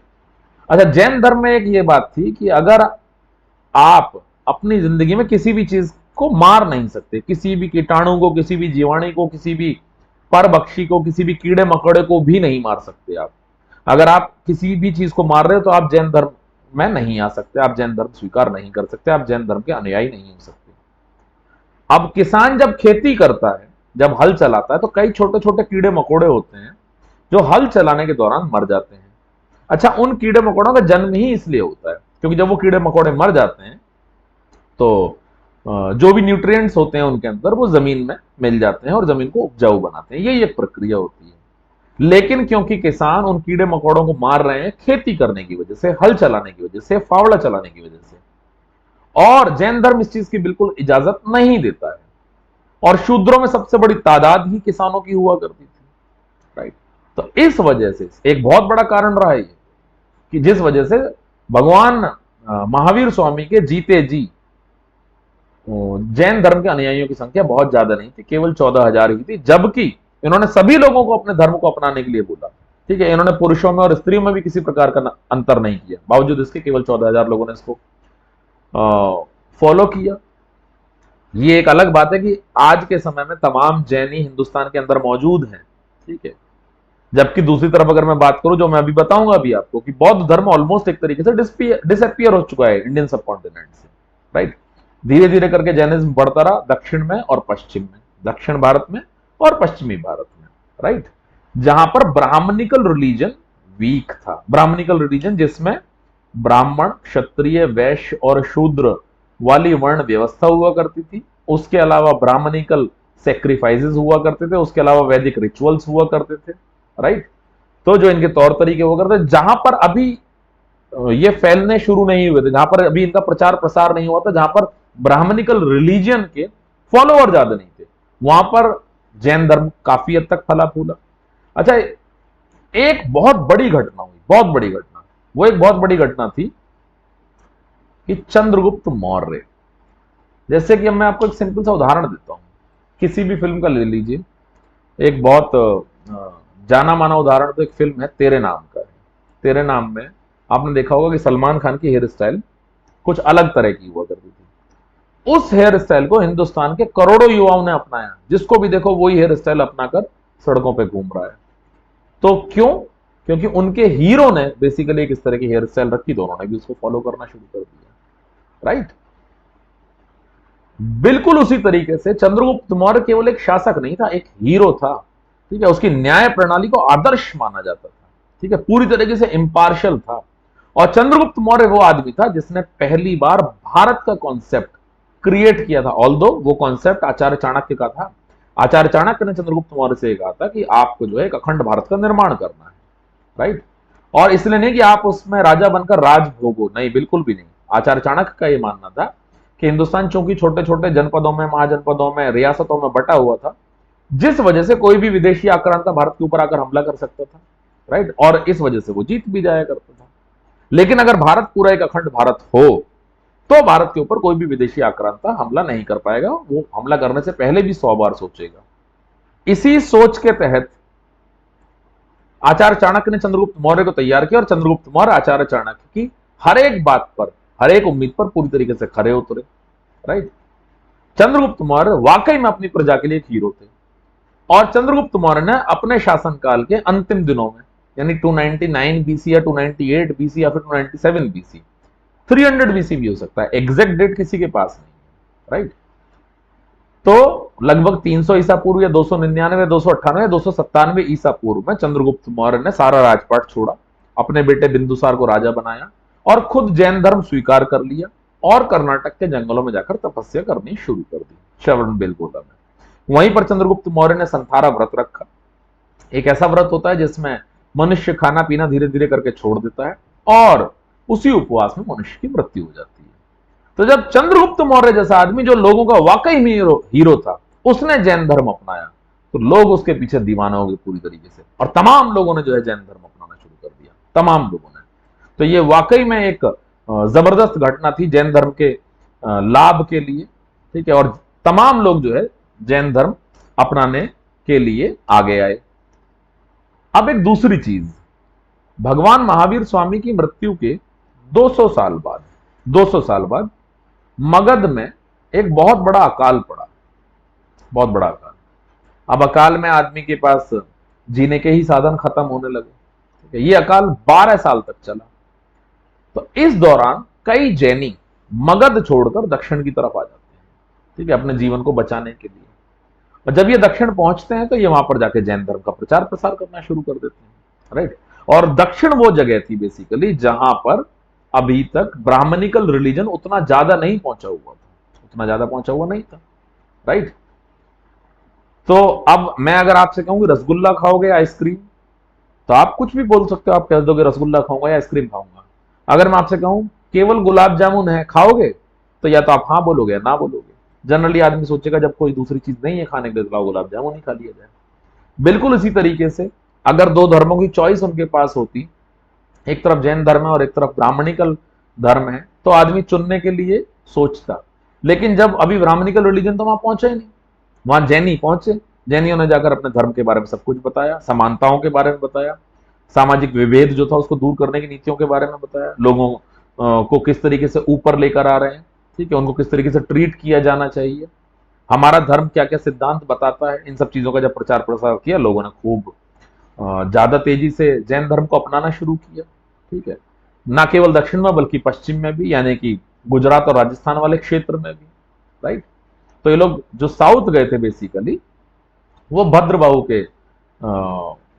अच्छा, जैन धर्म में एक ये बात थी कि अगर आप अपनी जिंदगी में किसी भी चीज को मार नहीं सकते, किसी भी कीटाणु को, किसी भी जीवाणु को, किसी भी परभक्षी को, किसी भी कीड़े मकोड़े को भी नहीं मार सकते आप। अगर आप किसी भी चीज को मार रहे हो तो आप जैन धर्म में नहीं आ सकते, आप जैन धर्म स्वीकार नहीं कर सकते, आप जैन धर्म के अनुयायी नहीं हो सकते। अब किसान जब खेती करता है, जब हल चलाता है, तो कई छोटे छोटे कीड़े मकोड़े होते हैं जो हल चलाने के दौरान मर जाते हैं। अच्छा, उन कीड़े मकोड़ों का जन्म ही इसलिए होता है क्योंकि जब वो कीड़े मकोड़े मर जाते हैं तो जो भी न्यूट्रिएंट्स होते हैं उनके अंदर वो जमीन में मिल जाते हैं और जमीन को उपजाऊ बनाते हैं। यही एक प्रक्रिया होती है। लेकिन क्योंकि किसान उन कीड़े मकोड़ों को मार रहे हैं खेती करने की वजह से, हल चलाने की वजह से, फावड़ा चलाने की वजह से, और जैन धर्म इस चीज की बिल्कुल इजाजत नहीं देता है, और शूद्रों में सबसे बड़ी तादाद ही किसानों की हुआ करती थी, राइट। तो इस वजह से एक बहुत बड़ा कारण रहा है कि जिस वजह से भगवान महावीर स्वामी के जीते जी जैन धर्म के अनुयायियों की संख्या बहुत ज्यादा नहीं थी, केवल 14,000 ही थी, जबकि इन्होंने सभी लोगों को अपने धर्म को अपनाने के लिए बोला, ठीक है। इन्होंने पुरुषों में और स्त्रियों में भी किसी प्रकार का अंतर नहीं किया, बावजूद इसके केवल 14,000 लोगों ने इसको फॉलो किया। ये एक अलग बात है कि आज के समय में तमाम जैनी हिंदुस्तान के अंदर मौजूद हैं, ठीक है। जबकि दूसरी तरफ अगर मैं बात करूं, जो मैं अभी बताऊंगा अभी आपको, कि बौद्ध धर्म ऑलमोस्ट एक तरीके से डिसअपियर हो चुका है इंडियन सबकॉन्टिनेंट से, राइट। धीरे धीरे करके जैनिज्म बढ़ता रहा दक्षिण में और पश्चिम में, दक्षिण भारत में और पश्चिमी भारत में, राइट। जहां पर ब्राह्मणिकल रिलीजन वीक था, ब्राह्मणिकल रिलीजन जिसमें ब्राह्मण, क्षत्रिय, वैश्य और शूद्र वाली वर्ण व्यवस्था हुआ करती थी। उसके अलावा ब्राह्मणिकल सेक्रीफाइसेस हुआ करते थे, उसके अलावा वैदिक रिचुअल्स हुआ करते थे, राइट। तो जो इनके तौर तरीके हुआ करते, जहां पर अभी ये फैलने शुरू नहीं हुए थे, जहां पर अभी इनका प्रचार प्रसार नहीं हुआ था, जहां पर ब्राह्मणिकल रिलीजन के फॉलोअर ज्यादा नहीं थे, वहां पर जैन धर्म काफी हद तक फला फूला। अच्छा, एक बहुत बड़ी घटना हुई, बहुत बड़ी घटना, वो एक बहुत बड़ी घटना थी कि चंद्रगुप्त मौर्य, जैसे कि मैं आपको एक सिंपल सा उदाहरण देता हूं, किसी भी फिल्म का ले लीजिए, एक बहुत जाना माना उदाहरण तो एक फिल्म है तेरे नाम का है। तेरे नाम में आपने देखा होगा कि सलमान खान की हेयर स्टाइल कुछ अलग तरह की हुआ करती थी। उस हेयर स्टाइल को हिंदुस्तान के करोड़ों युवाओं ने अपनाया, जिसको भी देखो वही हेयर स्टाइल अपनाकर सड़कों पे घूम रहा है। तो क्यों? क्योंकि उनके हीरो ने बेसिकली एक इस तरह की हेयर स्टाइल रखी, तो उन्होंने भी उसको फॉलो करना शुरू कर दिया। राइट। बिल्कुल उसी तरीके से चंद्रगुप्त मौर्य केवल एक शासक नहीं था, एक हीरो था। ठीक है, उसकी न्याय प्रणाली को आदर्श माना जाता था। ठीक है, पूरी तरीके से इम्पार्शियल था। और चंद्रगुप्त मौर्य वो आदमी था जिसने पहली बार भारत का कॉन्सेप्ट क्रिएट किया था। ऑल्दो वो कॉन्सेप्ट आचार्य चाणक्य का था। आचार्य चाणक्य ने चंद्रगुप्त मौर्य से कहा था कि आपको जो है एक अखंड भारत का निर्माण करना है। राइट। और इसलिए नहीं कि आप उसमें राजा बनकर राज भोगो, नहीं, बिल्कुल भी नहीं। आचार्य चाणक्य का यह मानना था कि हिंदुस्तान चूंकि छोटे छोटे जनपदों में, महाजनपदों में, रियासतों में बटा हुआ था, जिस वजह से कोई भी विदेशी आक्रांता भारत के ऊपर आकर हमला कर सकता था। राइट। और इस वजह से वो जीत भी जाया करता था। लेकिन अगर भारत पूरा एक अखंड भारत हो तो भारत के ऊपर कोई भी विदेशी आक्रांता हमला नहीं कर पाएगा। वो हमला करने से पहले भी 100 बार सोचेगा। इसी सोच के तहत आचार्य चाणक्य ने चंद्रगुप्त मौर्य को तैयार किया, और चंद्रगुप्त मौर्य आचार्य चाणक्य की हर एक बात पर, हर एक उम्मीद पर पूरी तरीके से खरे उतरे। राइट। चंद्रगुप्त मौर्य वाकई में अपनी प्रजा के लिए एक हीरो थे। और चंद्रगुप्त मौर्य ने अपने शासनकाल के अंतिम दिनों में, यानी 299 बीसी या 298 बीसी या फिर 297 बीसी, 300 बीसी भी हो सकता है, एग्जैक्ट डेट किसी के पास नहीं। राइट। तो लगभग 300 ईसा पूर्व या 299, 298, 297 ईसा पूर्व में चंद्रगुप्त मौर्य ने सारा राजपाट छोड़ा, अपने बेटे बिंदुसार को राजा बनाया और खुद जैन धर्म स्वीकार कर लिया और कर्नाटक के जंगलों में जाकर तपस्या करनी शुरू कर दी, श्रवण बेलगोला में। वहीं पर चंद्रगुप्त मौर्य ने संथारा व्रत रखा। एक ऐसा व्रत होता है जिसमें मनुष्य खाना पीना धीरे धीरे करके छोड़ देता है और उसी उपवास में मनुष्य की मृत्यु हो जाती है। तो जब चंद्रगुप्त मौर्य जैसा आदमी, जो लोगों का वाकई में हीरो था, उसने जैन धर्म अपनाया, तो लोग उसके पीछे दीवाना हो गए पूरी तरीके से, और तमाम लोगों ने जो है जैन धर्म अपनाना शुरू कर दिया, तमाम लोगों ने। तो ये वाकई में एक जबरदस्त घटना थी जैन धर्म के लाभ के लिए। ठीक है, और तमाम लोग जो है जैन धर्म अपनाने के लिए आगे आए। अब एक दूसरी चीज, भगवान महावीर स्वामी की मृत्यु के 200 साल बाद, 200 साल बाद मगध में एक बहुत बड़ा अकाल पड़ा, बहुत बड़ा अकाल। अब अकाल में आदमी के पास जीने के ही साधन खत्म होने लगे। ये अकाल 12 साल तक चला। तो इस दौरान कई जैनी मगध छोड़कर दक्षिण की तरफ आ जाते हैं, ठीक है, अपने जीवन को बचाने के लिए। और जब ये दक्षिण पहुंचते हैं तो ये वहां पर जाके जैन धर्म का प्रचार प्रसार करना शुरू कर देते हैं। राइट। और दक्षिण वो जगह थी बेसिकली जहां पर अभी तक ब्राह्मणिकल रिलीजन उतना ज्यादा नहीं पहुंचा हुआ था, उतना ज्यादा पहुंचा हुआ नहीं था। राइट। तो अब मैं अगर आपसे कहूं कि रसगुल्ला खाओगे आइसक्रीम, तो आप कुछ भी बोल सकते हो, आप कह दोगे रसगुल्ला खाऊंगा या आइसक्रीम खाऊंगा। अगर मैं आपसे कहूं केवल गुलाब जामुन है, खाओगे, तो या तो आप हाँ बोलोगे या ना बोलोगे। जनरली आदमी सोचेगा जब कोई दूसरी चीज नहीं है खाने के लिए तो गुलाब जामुन ही खा लिया जाए। बिल्कुल इसी तरीके से अगर दो धर्मों की चॉइस उनके पास होती, एक तरफ जैन धर्म है और एक तरफ ब्राह्मणिकल धर्म है, तो आदमी चुनने के लिए सोचता। लेकिन जब अभी ब्राह्मणिकल रिलीजन तो वहां पहुंचा ही नहीं, वहां जैनी पहुंचे। जैनियों ने जाकर अपने धर्म के बारे में सब कुछ बताया, समानताओं के बारे में बताया, सामाजिक विभेद जो था उसको दूर करने की नीतियों के बारे में बताया, लोगों को किस तरीके से ऊपर लेकर आ रहे हैं, ठीक है, उनको किस तरीके से ट्रीट किया जाना चाहिए, हमारा धर्म क्या क्या सिद्धांत बताता है। इन सब चीजों का जब प्रचार प्रसार किया, लोगों ने खूब ज्यादा तेजी से जैन धर्म को अपनाना शुरू किया। ठीक है, ना केवल दक्षिण में बल्कि पश्चिम में भी, यानी कि गुजरात और राजस्थान वाले क्षेत्र में भी। राइट। तो ये लोग जो साउथ गए थे बेसिकली, वो भद्रबाहु के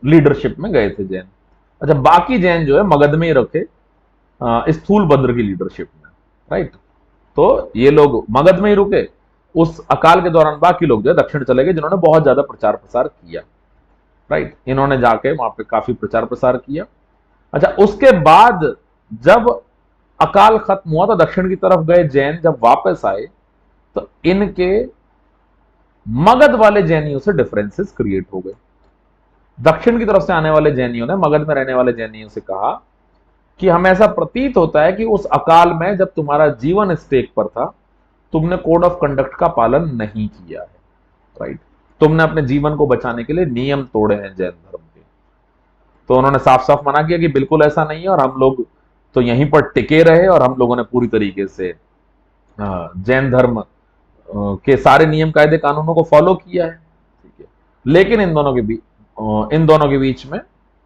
लीडरशिप में गए थे जैन। अच्छा, बाकी जैन जो है मगध में ही रखे स्थूल भद्र की लीडरशिप में। राइट। तो ये लोग मगध में ही रुके। उस अकाल के दौरान बाकी लोग जो है दक्षिण चले गए, जिन्होंने बहुत ज्यादा प्रचार प्रसार किया। राइट। इन्होंने जाके वहां पे काफी प्रचार प्रसार किया। अच्छा, उसके बाद जब अकाल खत्म हुआ तो दक्षिण की तरफ गए जैन जब वापस आए, तो इनके मगध वाले जैनियों से डिफरेंसेस क्रिएट हो गए। दक्षिण की तरफ से आने वाले जैनियों ने मगध में रहने वाले जैनियों से कहा कि हमें ऐसा प्रतीत होता है कि उस अकाल में जब तुम्हारा जीवन स्टेक पर था, तुमने कोड ऑफ कंडक्ट का पालन नहीं किया है। राइट। तुमने अपने जीवन को बचाने के लिए नियम तोड़े हैं जैन धर्म के। तो उन्होंने साफ साफ मना किया कि बिल्कुल ऐसा नहीं है और हम लोग तो यहीं पर टिके रहे और हम लोगों ने पूरी तरीके से जैन धर्म के सारे नियम कायदे कानूनों को फॉलो किया है। ठीक है, लेकिन इन दोनों के बीच में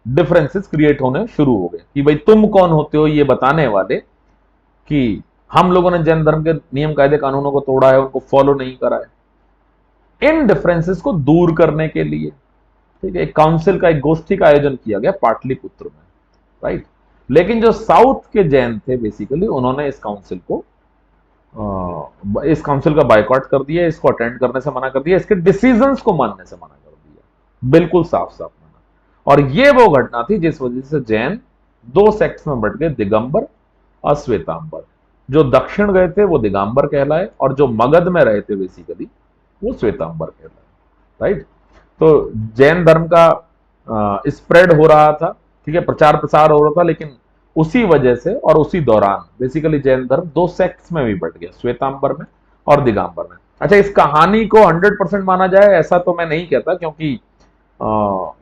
डिफरेंसेस क्रिएट होने शुरू हो गए कि भाई तुम कौन होते हो ये बताने वाले कि हम लोगों ने जैन धर्म के नियम कायदे कानूनों को तोड़ा है, उनको फॉलो नहीं करा है। इन डिफरेंसेस को दूर करने के लिए ठीक है एक काउंसिल का, एक गोष्ठी का आयोजन किया गया पाटलिपुत्र में, राइट। लेकिन जो साउथ के जैन थे बेसिकली उन्होंने इस काउंसिल का बायकॉट कर दिया, इसको अटेंड करने से मना कर दिया, इसके डिसीजंस को मानने से मना कर दिया, बिल्कुल साफ साफ मना। और ये वो घटना थी जिस वजह से जैन दो सेक्ट्स में बंट गए, दिगंबर और श्वेतांबर। जो दक्षिण गए थे वो दिगंबर कहलाए और जो मगध में रहे थे बेसिकली वो श्वेतांबर कहलाए, राइट। तो जैन धर्म का स्प्रेड हो रहा था, ठीक है, प्रचार प्रसार हो रहा था, लेकिन उसी वजह से और उसी दौरान बेसिकली जैन धर्म दो सेक्ट्स में भी बट गया, श्वेतांबर में और दिगंबर में। अच्छा, इस कहानी को 100% माना जाए ऐसा तो मैं नहीं कहता, क्योंकि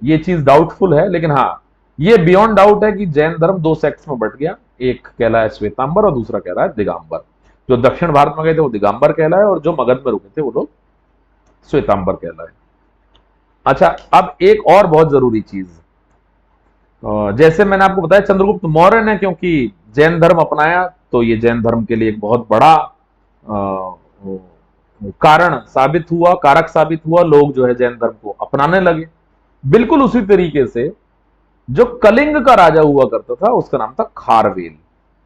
ये चीज डाउटफुल है, लेकिन हाँ ये बियॉन्ड डाउट है कि जैन धर्म दो सेक्ट्स में बट गया, एक कहलाया श्वेतांबर और दूसरा कहलाया दिगंबर। जो दक्षिण भारत में गए थे वो दिगंबर कहलाए और जो मगध में रुके थे वो लोग श्वेतांबर कहलाए। अच्छा, अब एक और बहुत जरूरी चीज, जैसे मैंने आपको बताया चंद्रगुप्त मौर्य ने क्योंकि जैन धर्म अपनाया तो ये जैन धर्म के लिए एक बहुत बड़ा कारक साबित हुआ, लोग जो है जैन धर्म को अपनाने लगे। बिल्कुल उसी तरीके से जो कलिंग का राजा हुआ करता था उसका नाम था खारवेल,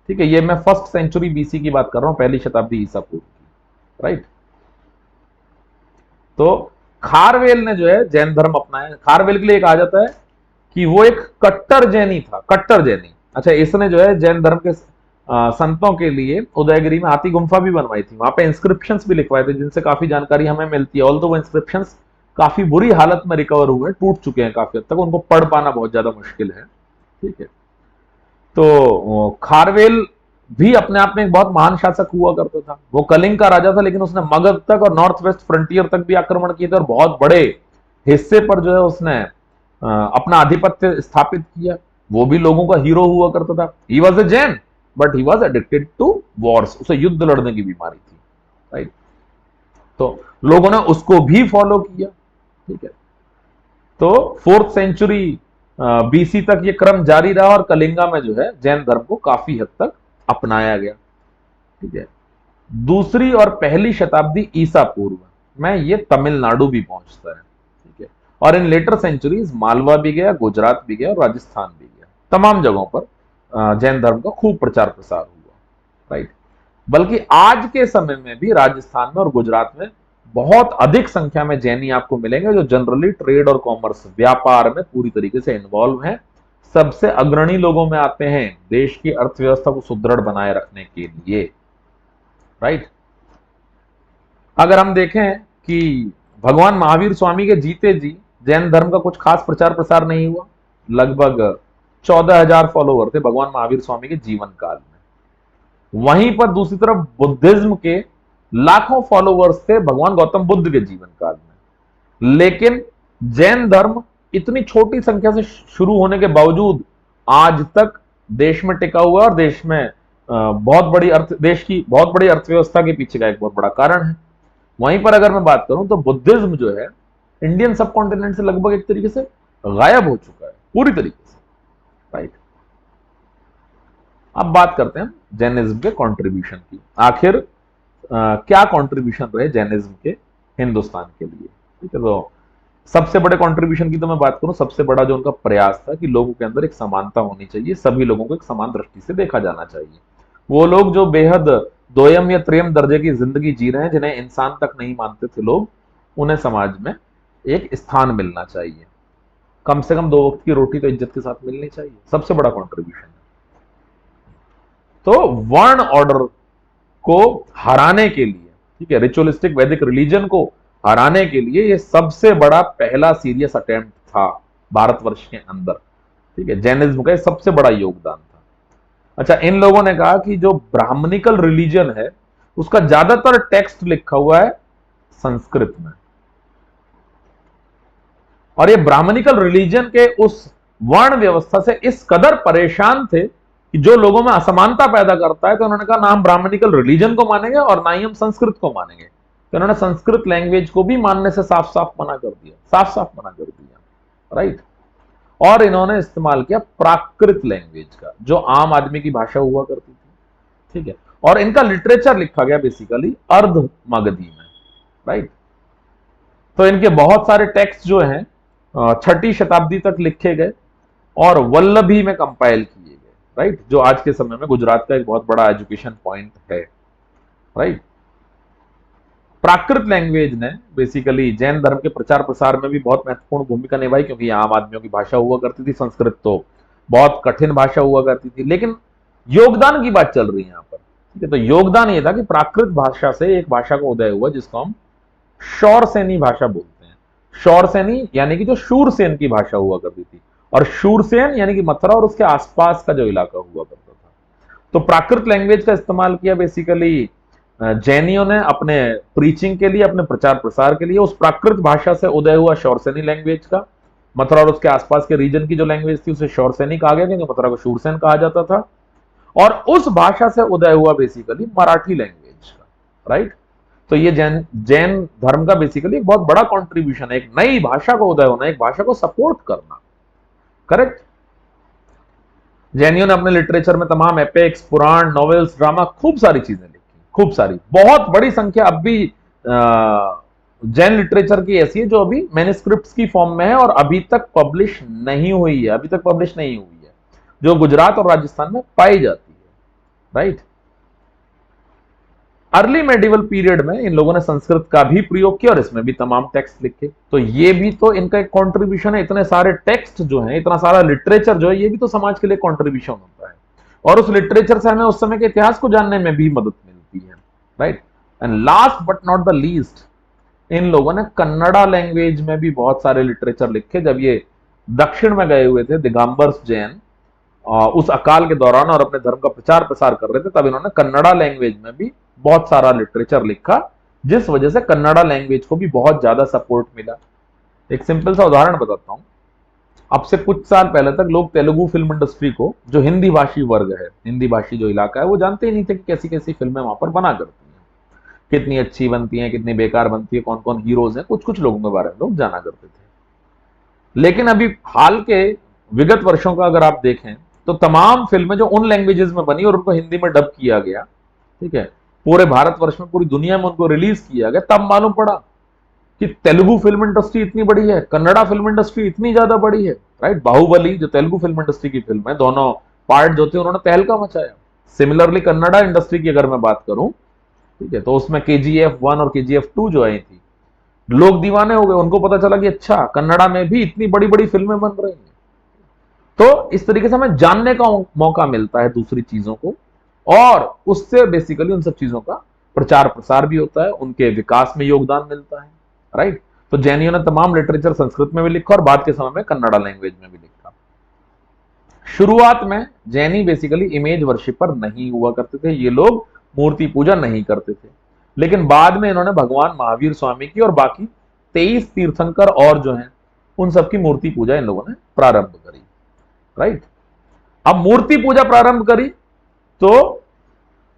ठीक है, ये मैं 1st सेंचुरी बीसी की बात कर रहा हूं, पहली शताब्दी ईसा पूर्व की, राइट। तो खारवेल ने जो है जैन धर्म अपनाया। खारवेल के लिए कहा जाता है कि वो एक कट्टर जैनी था, कट्टर जैनी। अच्छा, इसने जो है जैन धर्म के संतों के लिए उदयगिरी में हाथी गुम्फा भी बनवाई थी, वहां पे इंस्क्रिप्शंस भी लिखवाए थे जिनसे काफी जानकारी हमें मिलती है। ऑल्दो वो इंस्क्रिप्शंस काफी बुरी हालत में रिकवर हुए, टूट चुके हैं काफी हद तक, उनको पढ़ पाना बहुत ज्यादा मुश्किल है, ठीक है। तो खारवेल भी अपने आप में एक बहुत महान शासक हुआ करता था। वो कलिंग का राजा था, लेकिन उसने मगध तक और नॉर्थ वेस्ट फ्रंटियर तक भी आक्रमण किए थे और बहुत बड़े हिस्से पर जो है उसने अपना आधिपत्य स्थापित किया। वो भी लोगों का हीरो हुआ करता था। He was a Jain but he was addicted to wars, उसे युद्ध लड़ने की बीमारी थी, राइट। तो लोगों ने उसको भी फॉलो किया, ठीक है। तो 4th सेंचुरी बीसी तक ये क्रम जारी रहा और कलिंगा में जो है जैन धर्म को काफी हद तक अपनाया गया, ठीक है। दूसरी और पहली शताब्दी ईसा पूर्व में ये तमिलनाडु भी पहुंचता है, ठीक है। और इन लेटर सेंचुरीज मालवा भी गया, गुजरात भी गया और राजस्थान भी गया। तमाम जगहों पर जैन धर्म का खूब प्रचार प्रसार हुआ, राइट। बल्कि आज के समय में भी राजस्थान में और गुजरात में बहुत अधिक संख्या में जैनी आपको मिलेंगे जो जनरली ट्रेड और कॉमर्स, व्यापार में पूरी तरीके से इन्वॉल्व हैं, सबसे अग्रणी लोगों में आते हैं देश की अर्थव्यवस्था को सुदृढ़ बनाए रखने के लिए, राइट। अगर हम देखें कि भगवान महावीर स्वामी के जीते जी जैन धर्म का कुछ खास प्रचार प्रसार नहीं हुआ। लगभग 14,000 फॉलोवर थे भगवान महावीर स्वामी के जीवन काल में। वहीं पर दूसरी तरफ बुद्धिज्म के लाखों फॉलोवर्स थे भगवान गौतम बुद्ध के जीवन काल में। लेकिन जैन धर्म इतनी छोटी संख्या से शुरू होने के बावजूद आज तक देश में टिका हुआ है और देश में देश की बहुत बड़ी अर्थव्यवस्था के पीछे का एक बहुत बड़ा कारण है। वहीं पर अगर मैं बात करूं तो बुद्धिज्म जो है इंडियन सब कॉन्टिनेंट से लगभग एक तरीके से गायब हो चुका है पूरी तरीके से, राइट। अब बात करते हैं जैनिज्म के कंट्रीब्यूशन की। आखिर क्या कंट्रीब्यूशन रहे जैनिज्म के हिंदुस्तान के लिए, ठीक है। तो सबसे बड़े कंट्रीब्यूशन की तो मैं बात करूं, सबसे बड़ा जो उनका प्रयास था कि लोगों के अंदर एक समानता होनी चाहिए, सभी लोगों को एक समान दृष्टि से देखा जाना चाहिए। वो लोग जो बेहद दोयम या त्रियम दर्जे की जिंदगी जी रहे हैं, जिन्हें इंसान तक नहीं मानते थे लोग, उन्हें समाज में एक स्थान मिलना चाहिए। कम से कम 2 वक्त की रोटी तो इज्जत के साथ मिलनी चाहिए, सबसे बड़ा कंट्रीब्यूशन है। तो वर्ण ऑर्डर को हराने के लिए, ठीक है, रिचुअलिस्टिक वैदिक रिलीजन को हराने के लिए ये सबसे बड़ा पहला सीरियस अटेम्प्ट था भारतवर्ष के अंदर, ठीक है। जैनिज्म का सबसे बड़ा योगदान था। अच्छा, इन लोगों ने कहा कि जो ब्राह्मणिकल रिलीजन है उसका ज्यादातर टेक्स्ट लिखा हुआ है संस्कृत में, और ये ब्राह्मणिकल रिलीजन के उस वर्ण व्यवस्था से इस कदर परेशान थे कि जो लोगों में असमानता पैदा करता है, तो उन्होंने कहा ना हम ब्राह्मणिकल रिलीजन को मानेंगे और ना ही हम संस्कृत को मानेंगे। तो उन्होंने संस्कृत लैंग्वेज को भी मानने से साफ साफ मना कर दिया, साफ साफ मना कर दिया, राइट। और इन्होंने इस्तेमाल किया प्राकृत लैंग्वेज का, जो आम आदमी की भाषा हुआ करती थी, ठीक है। और इनका लिटरेचर लिखा गया बेसिकली अर्ध मगधी में, राइट। तो इनके बहुत सारे टेक्स्ट जो हैं 6ठी शताब्दी तक लिखे गए और वल्लभी में कंपाइल किए गए, राइट, जो आज के समय में गुजरात का एक बहुत बड़ा एजुकेशन पॉइंट है, राइट। प्राकृत लैंग्वेज ने बेसिकली जैन धर्म के प्रचार प्रसार में भी बहुत महत्वपूर्ण भूमिका निभाई, क्योंकि आम आदमियों की भाषा हुआ करती थी, संस्कृत तो बहुत कठिन भाषा हुआ करती थी। लेकिन योगदान की बात चल रही है यहां पर, ठीक है। तो योगदान यह था कि प्राकृत भाषा से एक भाषा का उदय हुआ जिसको हम शौरसेनी भाषा बोलते हैं। शौरसेनी यानी कि जो शूरसेन की भाषा हुआ करती थी, और शूरसेन यानी कि मथुरा और उसके आसपास का जो इलाका हुआ करता था। तो प्राकृत लैंग्वेज का इस्तेमाल किया बेसिकली जैनियों ने अपने प्रीचिंग के लिए, अपने प्रचार प्रसार के लिए। उस प्राकृत भाषा से उदय हुआ शौरसेनी लैंग्वेज का, मथुरा और उसके आसपास के रीजन की जो लैंग्वेज थी उसे शौरसेनी कहा गया, क्योंकि मथुरा को शूरसेन कहा जाता था। और उस भाषा से उदय हुआ बेसिकली मराठी लैंग्वेज का, राइट। तो ये जैन धर्म का बेसिकली एक बहुत बड़ा कॉन्ट्रीब्यूशन है, एक नई भाषा का उदय होना, एक भाषा को सपोर्ट करना, करेक्ट। जैनियों ने अपने लिटरेचर में तमाम एपिक्स, पुराण, नॉवेल्स, ड्रामा, खूब सारी चीजें लिखी, खूब सारी, बहुत बड़ी संख्या अब भी जैन लिटरेचर की ऐसी है जो अभी मैन्युस्क्रिप्ट्स की फॉर्म में है और अभी तक पब्लिश नहीं हुई है, अभी तक पब्लिश नहीं हुई है, जो गुजरात और राजस्थान में पाई जाती है, राइट। अर्ली मेडिवल पीरियड में इन लोगों ने संस्कृत का भी प्रयोग किया और इसमें भी तमाम टेक्स्ट लिखे। तो ये भी तो इनका एक कंट्रीब्यूशन है। इतने सारे टेक्स्ट जो हैं, इतना सारा लिटरेचर जो है, ये भी तो समाज के लिए कंट्रीब्यूशन होता है। और उस लिटरेचर से हमें उस समय के इतिहास को जानने में भी मदद मिलती है, right. And last but not the least, इन लोगों ने कन्नड़ा लैंग्वेज में भी बहुत सारे लिटरेचर लिखे। जब ये दक्षिण में गए हुए थे दिगंबर्स जैन उस अकाल के दौरान और अपने धर्म का प्रचार प्रसार कर रहे थे, तब इन्होंने कन्नड़ा लैंग्वेज में भी बहुत सारा लिटरेचर लिखा, जिस वजह से कन्नड़ा लैंग्वेज को भी बहुत ज्यादा सपोर्ट मिला। एक सिंपल सा उदाहरण बताता हूं। अब से कुछ साल पहले तक लोग तेलुगु फिल्म इंडस्ट्री को, जो हिंदी भाषी वर्ग है, हिंदी भाषी जो इलाका है, वो जानते ही नहीं थे कि कैसी कैसी फिल्में वहां पर बना करती हैं, कितनी अच्छी बनती हैं, कितनी बेकार बनती है, कौन कौन हीरोज हैं, कुछ कुछ लोगों के बारे में लोग जाना करते थे। लेकिन अभी हाल के विगत वर्षों का अगर आप देखें तो तमाम फिल्में जो उन लैंग्वेजेस में बनी और उनको हिंदी में डब किया गया, ठीक है, पूरे भारतवर्ष में, पूरी दुनिया में उनको रिलीज किया गया, तब मालूम पड़ा कि तेलुगु फिल्म इंडस्ट्री इतनी बड़ी है, कन्नड़ा फिल्म इंडस्ट्री इतनी ज्यादा बड़ी है, राइट। बाहुबली जो तेलुगु फिल्म इंडस्ट्री की फिल्म है, दोनों पार्ट जो थे उन्होंने तहलका मचाया। सिमिलरली कन्नड़ा इंडस्ट्री की अगर मैं बात करूं, ठीक है, तो उसमें KGF 1 और KGF 2 जो आई थी, लोग दीवाने हो गए। उनको पता चला कि अच्छा, कन्नड़ा में भी इतनी बड़ी बड़ी फिल्में बन रही हैं। तो इस तरीके से हमें जानने का मौका मिलता है दूसरी चीजों को, और उससे बेसिकली उन सब चीजों का प्रचार प्रसार भी होता है, उनके विकास में योगदान मिलता है, राइट। तो जैनियों ने तमाम लिटरेचर संस्कृत में भी लिखा और बाद के समय में कन्नड़ा लैंग्वेज में भी लिखा। शुरुआत में जैनी बेसिकली इमेज वर्शिपर नहीं हुआ करते थे, ये लोग मूर्ति पूजा नहीं करते थे। लेकिन बाद में इन्होंने भगवान महावीर स्वामी की और बाकी 23 तीर्थंकर और जो हैं उन सबकी मूर्ति पूजा इन लोगों ने प्रारंभ करी, राइट। अब मूर्ति पूजा प्रारंभ करी तो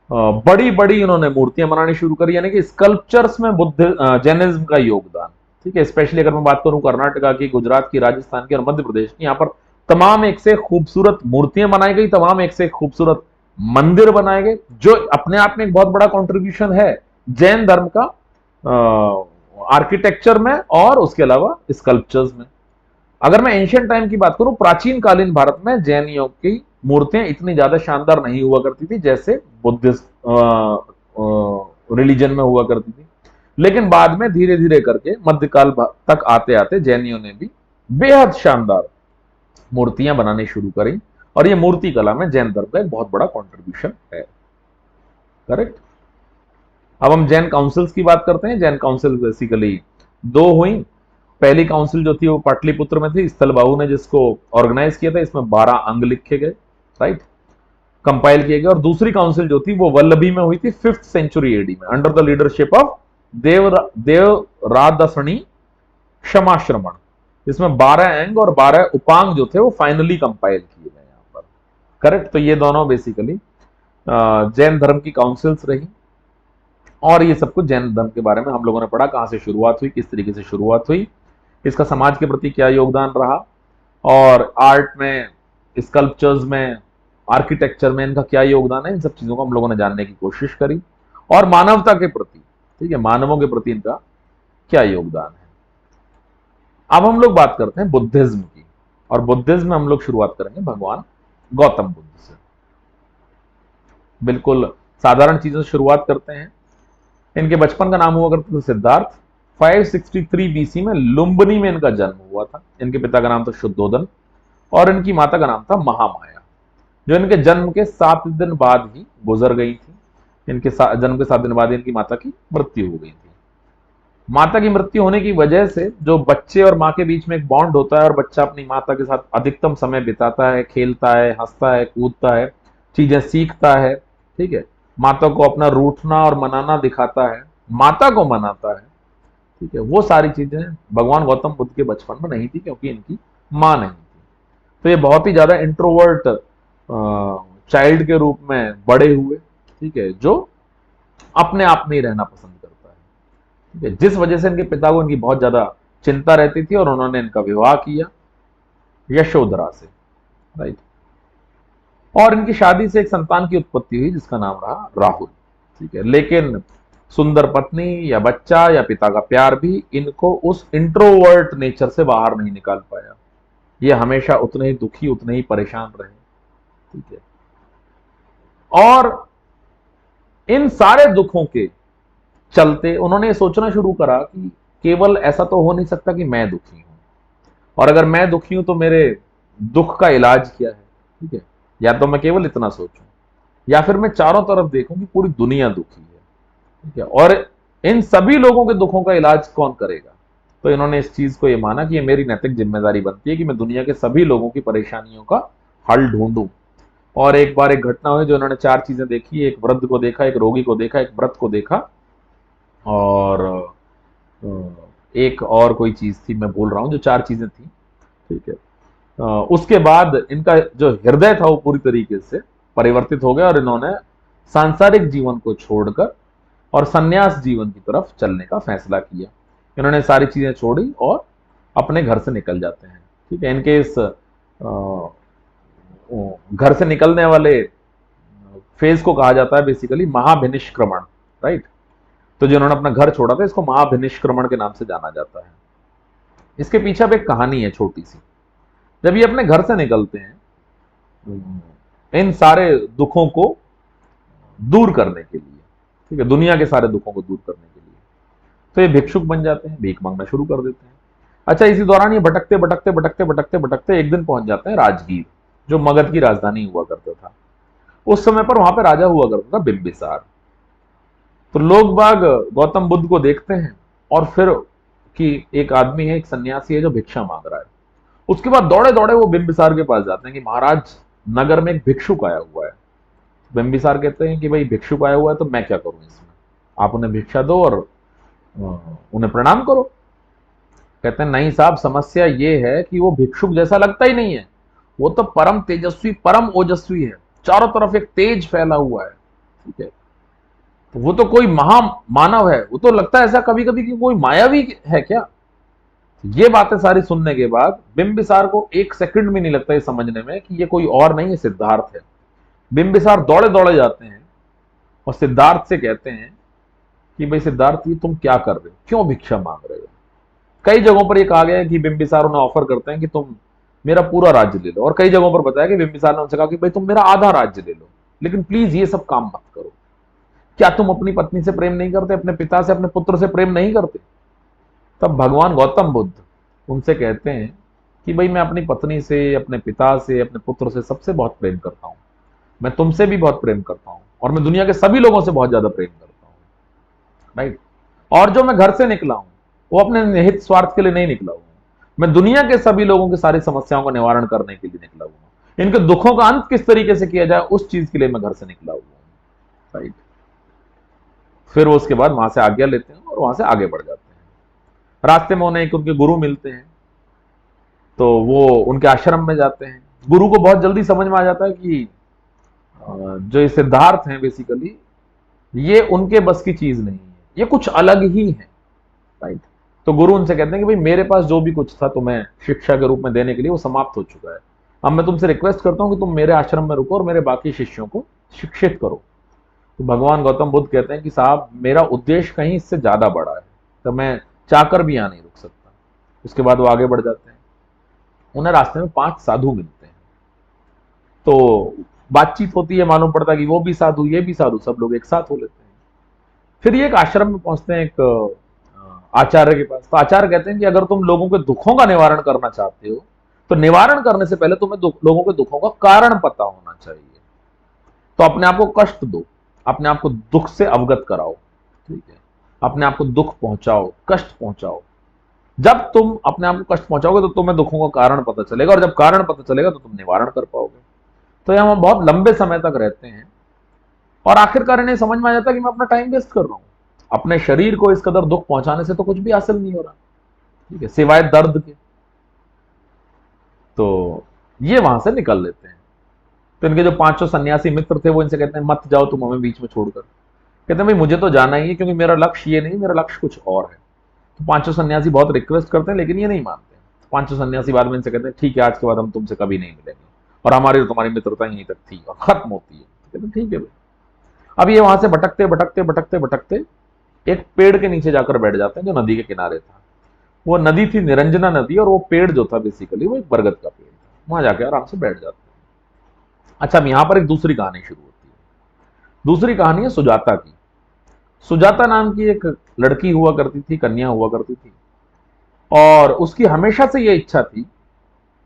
बड़ी बड़ी इन्होंने मूर्तियां बनानी शुरू करी, यानी कि स्कल्पचर्स में बुद्ध जैनिज्म का योगदान, ठीक है। स्पेशली अगर मैं बात करूं कर्नाटका की, गुजरात की, राजस्थान की और मध्य प्रदेश की, यहां पर तमाम एक से खूबसूरत मूर्तियां बनाई गई, तमाम एक से खूबसूरत मंदिर बनाए गए, जो अपने आप में एक बहुत बड़ा कॉन्ट्रीब्यूशन है जैन धर्म का आर्किटेक्चर में और उसके अलावा स्कल्पचर्स में। अगर मैं एंशियंट टाइम की बात करूं, प्राचीन कालीन भारत में जैनियों की मूर्तियां इतनी ज्यादा शानदार नहीं हुआ करती थी जैसे बुद्धिस्ट रिलीजन में हुआ करती थी। लेकिन बाद में धीरे धीरे करके मध्यकाल तक आते आते जैनियों ने भी बेहद शानदार मूर्तियां बनानी शुरू करी, और ये मूर्ति कला में जैन धर्म का एक बहुत बड़ा कंट्रीब्यूशन है, करेक्ट। अब हम जैन काउंसिल्स की बात करते हैं। जैन काउंसिल बेसिकली 2 हुई। पहली काउंसिल जो थी वो पाटलिपुत्र में थी, स्थलबाहु ने जिसको ऑर्गेनाइज किया था, इसमें 12 अंग लिखे गए, राइट, कंपाइल किए गए। और दूसरी काउंसिल जो थी वो वल्लभी में हुई थी 5th सेंचुरी AD में, under the leadership of देवरादसनी Kshamashramana, इसमें 12 अंग और 12 उपांग जो थे वो फाइनली कंपाइल किए गए यहाँ पर। करेक्ट। तो ये दोनों बेसिकली जैन धर्म की काउंसिल्स रही, और ये सब कुछ जैन धर्म के बारे में हम लोगों ने पढ़ा, कहां से शुरुआत हुई, किस तरीके से शुरुआत हुई, इसका समाज के प्रति क्या योगदान रहा, और आर्ट में, स्कल्पचर्स में, आर्किटेक्चर में इनका क्या योगदान है। इन सब चीजों को हम लोगों ने जानने की कोशिश करी, और मानवता के प्रति, ठीक है, मानवों के प्रति इनका क्या योगदान है। अब हम लोग बात करते हैं बुद्धिज्म की, और बुद्धिज्म में हम लोग शुरुआत करेंगे भगवान गौतम बुद्ध से। बिल्कुल साधारण चीजों से शुरुआत करते हैं। इनके बचपन का नाम हुआ करता था सिद्धार्थ। 563 बीसी में लुम्बिनी में इनका जन्म हुआ था। इनके पिता का नाम था शुद्धोदन, और इनकी माता का नाम था महामाया, जो इनके जन्म के 7 दिन बाद ही गुजर गई थी। इनके जन्म के 7 दिन बाद इनकी माता की मृत्यु हो गई थी। माता की मृत्यु होने की वजह से जो बच्चे और माँ के बीच में एक बॉन्ड होता है, और बच्चा अपनी माता के साथ अधिकतम समय बिताता है, खेलता है, हंसता है, कूदता है, चीजें सीखता है, ठीक है, माता को अपना रूठना और मनाना दिखाता है, माता को मनाता है, ठीक है, वो सारी चीजें भगवान गौतम बुद्ध के बचपन में नहीं थी, क्योंकि इनकी माँ नहीं थी। तो ये बहुत ही ज्यादा इंट्रोवर्ट चाइल्ड के रूप में बड़े हुए, ठीक है, जो अपने आप में ही रहना पसंद करता है, ठीक है, जिस वजह से इनके पिता को इनकी बहुत ज्यादा चिंता रहती थी, और उन्होंने इनका विवाह किया यशोधरा से, राइट। और इनकी शादी से एक संतान की उत्पत्ति हुई जिसका नाम रहा राहुल, ठीक है। लेकिन सुंदर पत्नी या बच्चा या पिता का प्यार भी इनको उस इंट्रोवर्ट नेचर से बाहर नहीं निकाल पाया। ये हमेशा उतने ही दुखी, उतने ही परेशान रहे, ठीक है। और इन सारे दुखों के चलते उन्होंने सोचना शुरू करा कि केवल ऐसा तो हो नहीं सकता कि मैं दुखी हूं, और अगर मैं दुखी हूं तो मेरे दुख का इलाज क्या है, ठीक है। या तो मैं केवल इतना सोचूं, या फिर मैं चारों तरफ देखूं कि पूरी दुनिया दुखी है, ठीक है, और इन सभी लोगों के दुखों का इलाज कौन करेगा। तो इन्होंने इस चीज को ये माना कि ये मेरी नैतिक जिम्मेदारी बनती है कि मैं दुनिया के सभी लोगों की परेशानियों का हल ढूंढूं। और एक बार एक घटना हुई जो इन्होंने 4 चीजें देखी। एक वृद्ध को देखा, एक रोगी को देखा, एक व्रत को देखा, और एक और कोई चीज थी, मैं भूल रहा हूं, जो 4 चीजें थी, ठीक है। उसके बाद इनका जो हृदय था वो पूरी तरीके से परिवर्तित हो गया, और इन्होंने सांसारिक जीवन को छोड़कर और संन्यास जीवन की तरफ चलने का फैसला किया। इन्होंने सारी चीजें छोड़ी और अपने घर से निकल जाते हैं, ठीक है। इनके इस घर से निकलने वाले फेज को कहा जाता है बेसिकली महाभिनिष्क्रमण, राइट। तो जिन्होंने अपना घर छोड़ा था इसको महाभिनिष्क्रमण के नाम से जाना जाता है। इसके पीछे अब एक कहानी है छोटी सी। जब ये अपने घर से निकलते हैं इन सारे दुखों को दूर करने के लिए, ठीक है, दुनिया के सारे दुखों को दूर करने के लिए, तो ये भिक्षुक बन जाते हैं, भीख मांगना शुरू कर देते हैं। अच्छा, इसी दौरान ये भटकते भटकते भटकते भटकते भटकते एक दिन पहुंच जाते हैं राजगीर, जो मगध की राजधानी हुआ करता था। उस समय पर वहां पर राजा हुआ करता था बिंबिसार। तो लोग बाग गौतम बुद्ध को देखते हैं, और फिर कि एक आदमी है, एक सन्यासी है जो भिक्षा मांग रहा है। उसके बाद दौड़े दौड़े वो बिंबिसार के पास जाते हैं कि महाराज, नगर में एक भिक्षुक आया हुआ है। बिंबिसार कहते हैं कि भाई भिक्षुक आया हुआ है तो मैं क्या करूं इसमें, आप उन्हें भिक्षा दो और उन्हें प्रणाम करो। कहते हैं नहीं साहब, समस्या ये है कि वो भिक्षुक जैसा लगता ही नहीं है, वो तो परम तेजस्वी, परम ओजस्वी है, चारों तरफ एक तेज फैला हुआ है, ठीक है। तो वो तो कोई महा मानव है, वो तो लगता है ऐसा कभी कभी कि कोई मायावी है क्या। ये बातें सारी सुनने के बाद बिंबिसार को एक सेकंड भी नहीं लगता ये समझने में कि ये कोई और नहीं है, सिद्धार्थ है। बिंबिसार दौड़े दौड़े जाते हैं और सिद्धार्थ से कहते हैं कि भाई सिद्धार्थ, ये तुम क्या कर रहे हो, क्यों भिक्षा मांग रहे हो। कई जगहों पर ये कहा गया है कि बिंबिसार उन्हें ऑफर करते हैं कि तुम मेरा पूरा राज्य ले लो, और कई जगहों पर बताया कि बिंबिसार ने उनसे कहा कि भाई तुम मेरा आधा राज्य ले लो, लेकिन प्लीज ये सब काम मत करो। क्या तुम अपनी पत्नी से प्रेम नहीं करते, अपने पिता से, अपने पुत्र से प्रेम नहीं करते। तब भगवान गौतम बुद्ध उनसे कहते हैं कि भाई मैं अपनी पत्नी से, अपने पिता से, अपने पुत्र से, सबसे बहुत प्रेम करता हूं, मैं तुमसे भी बहुत प्रेम करता हूं, और मैं दुनिया के सभी लोगों से बहुत ज्यादा प्रेम करता हूं, राइट। और जो मैं घर से निकला हूं वो अपने निहित स्वार्थ के लिए नहीं निकला हूं, मैं दुनिया के सभी लोगों की सारी समस्याओं का निवारण करने के लिए निकला हुआ। इनके दुखों का अंत किस तरीके से किया जाए उस चीज के लिए मैं घर से निकला हुआ हूं, राइट। फिर वो उसके बाद वहां से आज्ञा लेते हैं और वहां से आगे बढ़ जाते हैं। रास्ते में उन्हें एक उनके गुरु मिलते हैं, तो वो उनके आश्रम में जाते हैं। गुरु को बहुत जल्दी समझ में आ जाता है कि जो ये सिद्धार्थ हैं बेसिकली, ये उनके बस की चीज नहीं है, ये कुछ अलग ही है। राइट। तो गुरु उनसे कहते हैं कि भाई मेरे पास जो भी कुछ था तुम्हें शिक्षा के रूप में देने के लिए वो समाप्त हो चुका है। अब मैं तुमसे रिक्वेस्ट करता हूं कि तुम मेरे आश्रम में रुको और मेरे बाकी शिष्यों को शिक्षित करो। तो भगवान गौतम बुद्ध कहते हैं कि साहब मेरा उद्देश्य कहीं इससे ज्यादा बड़ा है, तो मैं चाहकर भी यहां नहीं रुक सकता। उसके बाद वो आगे बढ़ जाते हैं। उन्हें रास्ते में 5 साधु मिलते हैं। तो बातचीत होती है, मालूम पड़ता है कि वो भी साधु ये भी साधु, सब लोग एक साथ हो लेते हैं। फिर ये एक आश्रम में पहुंचते हैं, एक आचार्य के पास। तो आचार्य कहते हैं कि अगर तुम लोगों के दुखों का निवारण करना चाहते हो तो निवारण करने से पहले तुम्हें लोगों के दुखों का कारण पता होना चाहिए। तो अपने आप को कष्ट दो, अपने आप को दुख से अवगत कराओ। ठीक है, अपने आप को दुख पहुंचाओ, कष्ट पहुंचाओ। जब तुम अपने आप को कष्ट पहुंचाओगे तो तुम्हें दुखों का कारण पता चलेगा, और जब कारण पता चलेगा तो तुम निवारण कर पाओगे। तो यहां हम बहुत लंबे समय तक रहते हैं और आखिरकार इन्हें समझ में आ जाता है कि मैं अपना टाइम वेस्ट कर रहा हूं। अपने शरीर को इस कदर दुख पहुंचाने से तो कुछ भी हासिल नहीं हो रहा, ठीक है, सिवाय दर्द के। तो ये वहां से निकल लेते हैं। तो इनके जो 5 सन्यासी मित्र थे वो इनसे कहते हैं मत जाओ तुम हमें बीच में छोड़कर। कहते हैं भाई मुझे तो जाना ही है, क्योंकि मेरा लक्ष्य ये नहीं, मेरा लक्ष्य कुछ और है। तो 5 सन्यासी बहुत रिक्वेस्ट करते हैं लेकिन ये नहीं मानते। 5 सन्यासी बाद में इनसे कहते हैं ठीक है, आज के बाद हम तुमसे कभी नहीं मिलेंगे, और हमारी और तुम्हारी मित्रता यहीं तक थी और खत्म होती है। कहते हैं ठीक है भाई। अब ये वहां से भटकते भटकते भटकते भटकते एक पेड़ के नीचे जाकर बैठ जाते हैं जो नदी के किनारे था। वो नदी थी निरंजना नदी, और वो पेड़ जो था बेसिकली वो एक बरगद का पेड़ था। वहां जाके आराम से बैठ जाते हैं। अच्छा, अब यहां पर एक दूसरी कहानी शुरू होती है। दूसरी कहानी है सुजाता की। सुजाता नाम की एक लड़की हुआ करती थी, कन्या हुआ करती थी, और उसकी हमेशा से यह इच्छा थी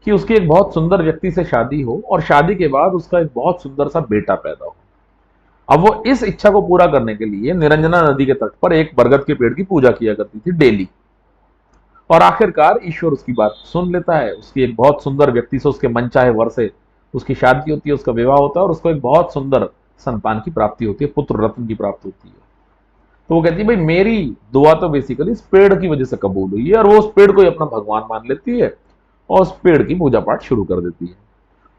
कि उसकी एक बहुत सुंदर व्यक्ति से शादी हो और शादी के बाद उसका एक बहुत सुंदर सा बेटा पैदा हो। अब वो इस इच्छा को पूरा करने के लिए निरंजना नदी के तट पर एक बरगद के पेड़ की पूजा किया करती थी डेली। और आखिरकार ईश्वर उसकी बात सुन लेता है। उसकी एक बहुत सुंदर व्यक्ति से, उसके मनचाहे वर से उसकी शादी होती है, उसका विवाह होता है और उसको एक बहुत सुंदर संतान की प्राप्ति होती है, पुत्र रत्न की प्राप्ति होती है। तो वो कहती है भाई मेरी दुआ तो बेसिकली इस पेड़ की वजह से कबूल हुई है, और वो उस पेड़ को ही अपना भगवान मान लेती है और उस पेड़ की पूजा पाठ शुरू कर देती है।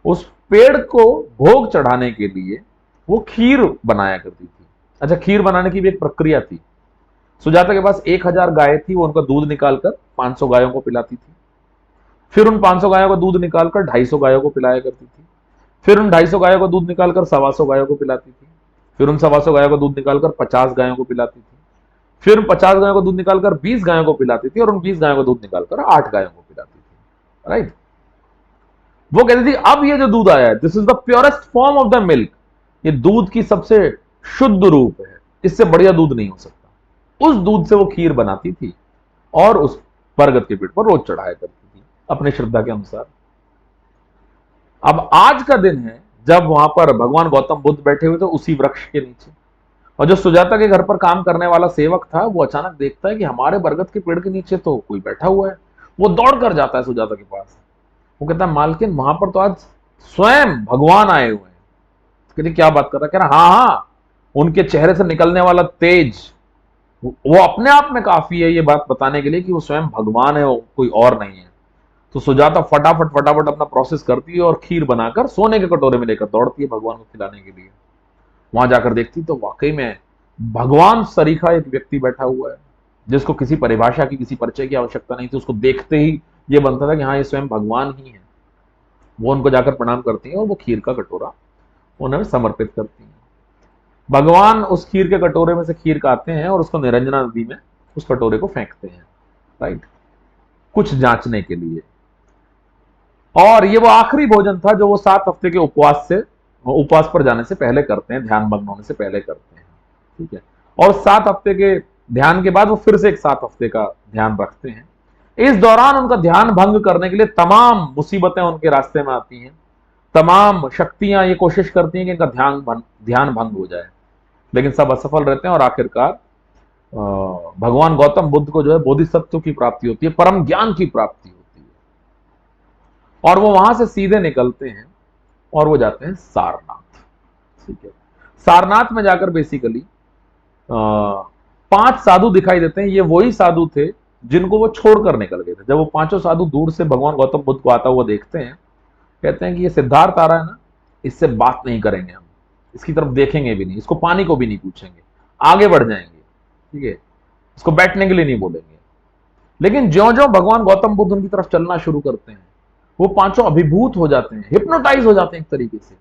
उस पेड़ को भोग चढ़ाने के लिए वो खीर बनाया करती थी। अच्छा, खीर बनाने की भी एक प्रक्रिया थी। सुजाता के पास 1000 गाय थी, वो उनका दूध निकालकर 500 गायों को पिलाती थी। फिर उन 500 गायों का दूध निकालकर 250 गायों को पिलाया करती थी। फिर उन 250 गायों का दूध निकालकर 125 गायों को पिलाती थी। फिर उन 125 गायों का दूध निकालकर 50 गायों को पिलाती थी। फिर उन 50 गायों का दूध निकालकर 20 गायों को पिलाती थी, और उन 20 गायों का दूध निकालकर 8 गायों को पिलाती थी। राइट। वो कहती थी अब ये जो दूध आया है, this is the purest form of the milk, ये दूध की सबसे शुद्ध रूप है, इससे बढ़िया दूध नहीं हो सकता। उस दूध से वो खीर बनाती थी और उस बरगद के पेड़ पर रोज चढ़ाया करती थी अपने श्रद्धा के अनुसार। अब आज का दिन है जब वहां पर भगवान गौतम बुद्ध बैठे हुए थे उसी वृक्ष के नीचे, और जो सुजाता के घर पर काम करने वाला सेवक था वो अचानक देखता है कि हमारे बरगद के पेड़ के नीचे तो कोई बैठा हुआ है। वो दौड़ कर जाता है सुजाता के पास। वो कहता है मालकिन वहां पर तो आज स्वयं भगवान आए हुए हैं। तो कहती क्या बात कर रहा है? कह रहा हाँ हाँ, उनके चेहरे से निकलने वाला तेज वो अपने आप में काफी है ये बात बताने के लिए कि वो स्वयं भगवान है, वो कोई और नहीं है। तो सुजाता फटाफट फटाफट अपना प्रोसेस करती है और खीर बनाकर सोने के कटोरे में लेकर दौड़ती है भगवान को खिलाने के लिए। वहां जाकर देखती तो वाकई में भगवान सरीखा एक व्यक्ति बैठा हुआ है, जिसको किसी परिभाषा की, किसी परिचय की आवश्यकता नहीं थी। उसको देखते ही ये बनता था कि हाँ ये स्वयं भगवान ही है। वो उनको जाकर प्रणाम करती है और वो खीर का कटोरा उन्हें समर्पित करती है। भगवान उस खीर के कटोरे में से खीर खाते हैं और उसको निरंजना नदी में उस कटोरे को फेंकते हैं, राइट, कुछ जांचने के लिए। और ये वो आखिरी भोजन था जो वो 7 हफ्ते के उपवास पर जाने से पहले करते हैं, ध्यान भंग होने से पहले करते हैं। ठीक है। और 7 हफ्ते के ध्यान के बाद वो फिर से एक 7 हफ्ते का ध्यान रखते हैं। इस दौरान उनका ध्यान भंग करने के लिए तमाम मुसीबतें उनके रास्ते में आती हैं। तमाम शक्तियां ये कोशिश करती हैं कि इनका ध्यान भंग हो जाए, लेकिन सब असफल रहते हैं। और आखिरकार भगवान गौतम बुद्ध को जो है बोधिसत्व की प्राप्ति होती है, परम ज्ञान की प्राप्ति होती है। और वो वहां से सीधे निकलते हैं और वो जाते हैं सारनाथ। ठीक है। सारनाथ में जाकर बेसिकली 5 साधु दिखाई देते हैं। ये वही साधु थे जिनको वो छोड़कर निकल गए थे। जब वो पांचों साधु दूर से भगवान गौतम बुद्ध को आता हुआ देखते हैं, कहते हैं कि ये सिद्धार्थ आ रहा है ना, इससे बात नहीं करेंगे हम, इसकी तरफ देखेंगे भी नहीं, इसको पानी को भी नहीं पूछेंगे, आगे बढ़ जाएंगे, ठीक है, इसको बैठने के लिए नहीं बोलेंगे। लेकिन ज्यो ज्यो भगवान गौतम बुद्ध उनकी तरफ चलना शुरू करते हैं, वो पांचों अभिभूत हो जाते हैं, हिप्नोटाइज हो जाते हैं एक तरीके से।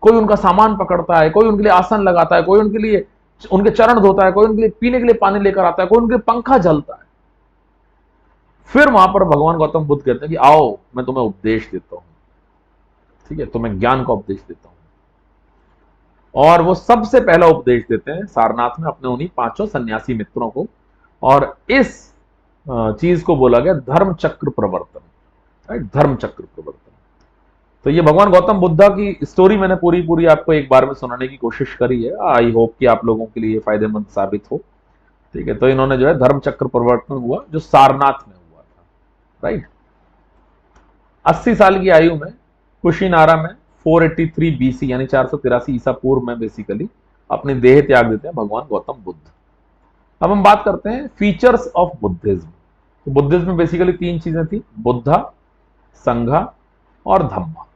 कोई उनका सामान पकड़ता है, कोई उनके लिए आसन लगाता है, कोई उनके लिए उनके चरण धोता है, कोई उनके लिए पीने के लिए पानी लेकर आता है, कोई उनके पंखा झलता है। फिर वहां पर भगवान गौतम बुद्ध कहते हैं कि आओ मैं तुम्हें उपदेश देता हूं, ठीक है, तुम्हें ज्ञान का उपदेश देता हूं। और वो सबसे पहला उपदेश देते हैं सारनाथ में अपने उन्हीं पांचों सन्यासी मित्रों को, और इस चीज को बोला गया धर्म चक्र प्रवर्तन, राइट, धर्म चक्र प्रवर्तन। तो ये भगवान गौतम बुद्धा की स्टोरी मैंने पूरी पूरी आपको एक बार में सुनाने की कोशिश करी है। आई होप कि आप लोगों के लिए फायदेमंद साबित हो, ठीक है। तो इन्होंने जो है धर्म चक्र प्रवर्तन हुआ जो सारनाथ में हुआ था, राइट। 80 साल की आयु में कुशीनारा में 483 बीसी यानी 483 ईसा पूर्व में बेसिकली अपनी देह त्याग देते हैं भगवान गौतम बुद्ध। अब हम बात करते हैं फीचर्स ऑफ बुद्धिज्म। तो बुद्धिज्म में बेसिकली 3 चीजें थी, बुद्धा, संघा और धम्मा,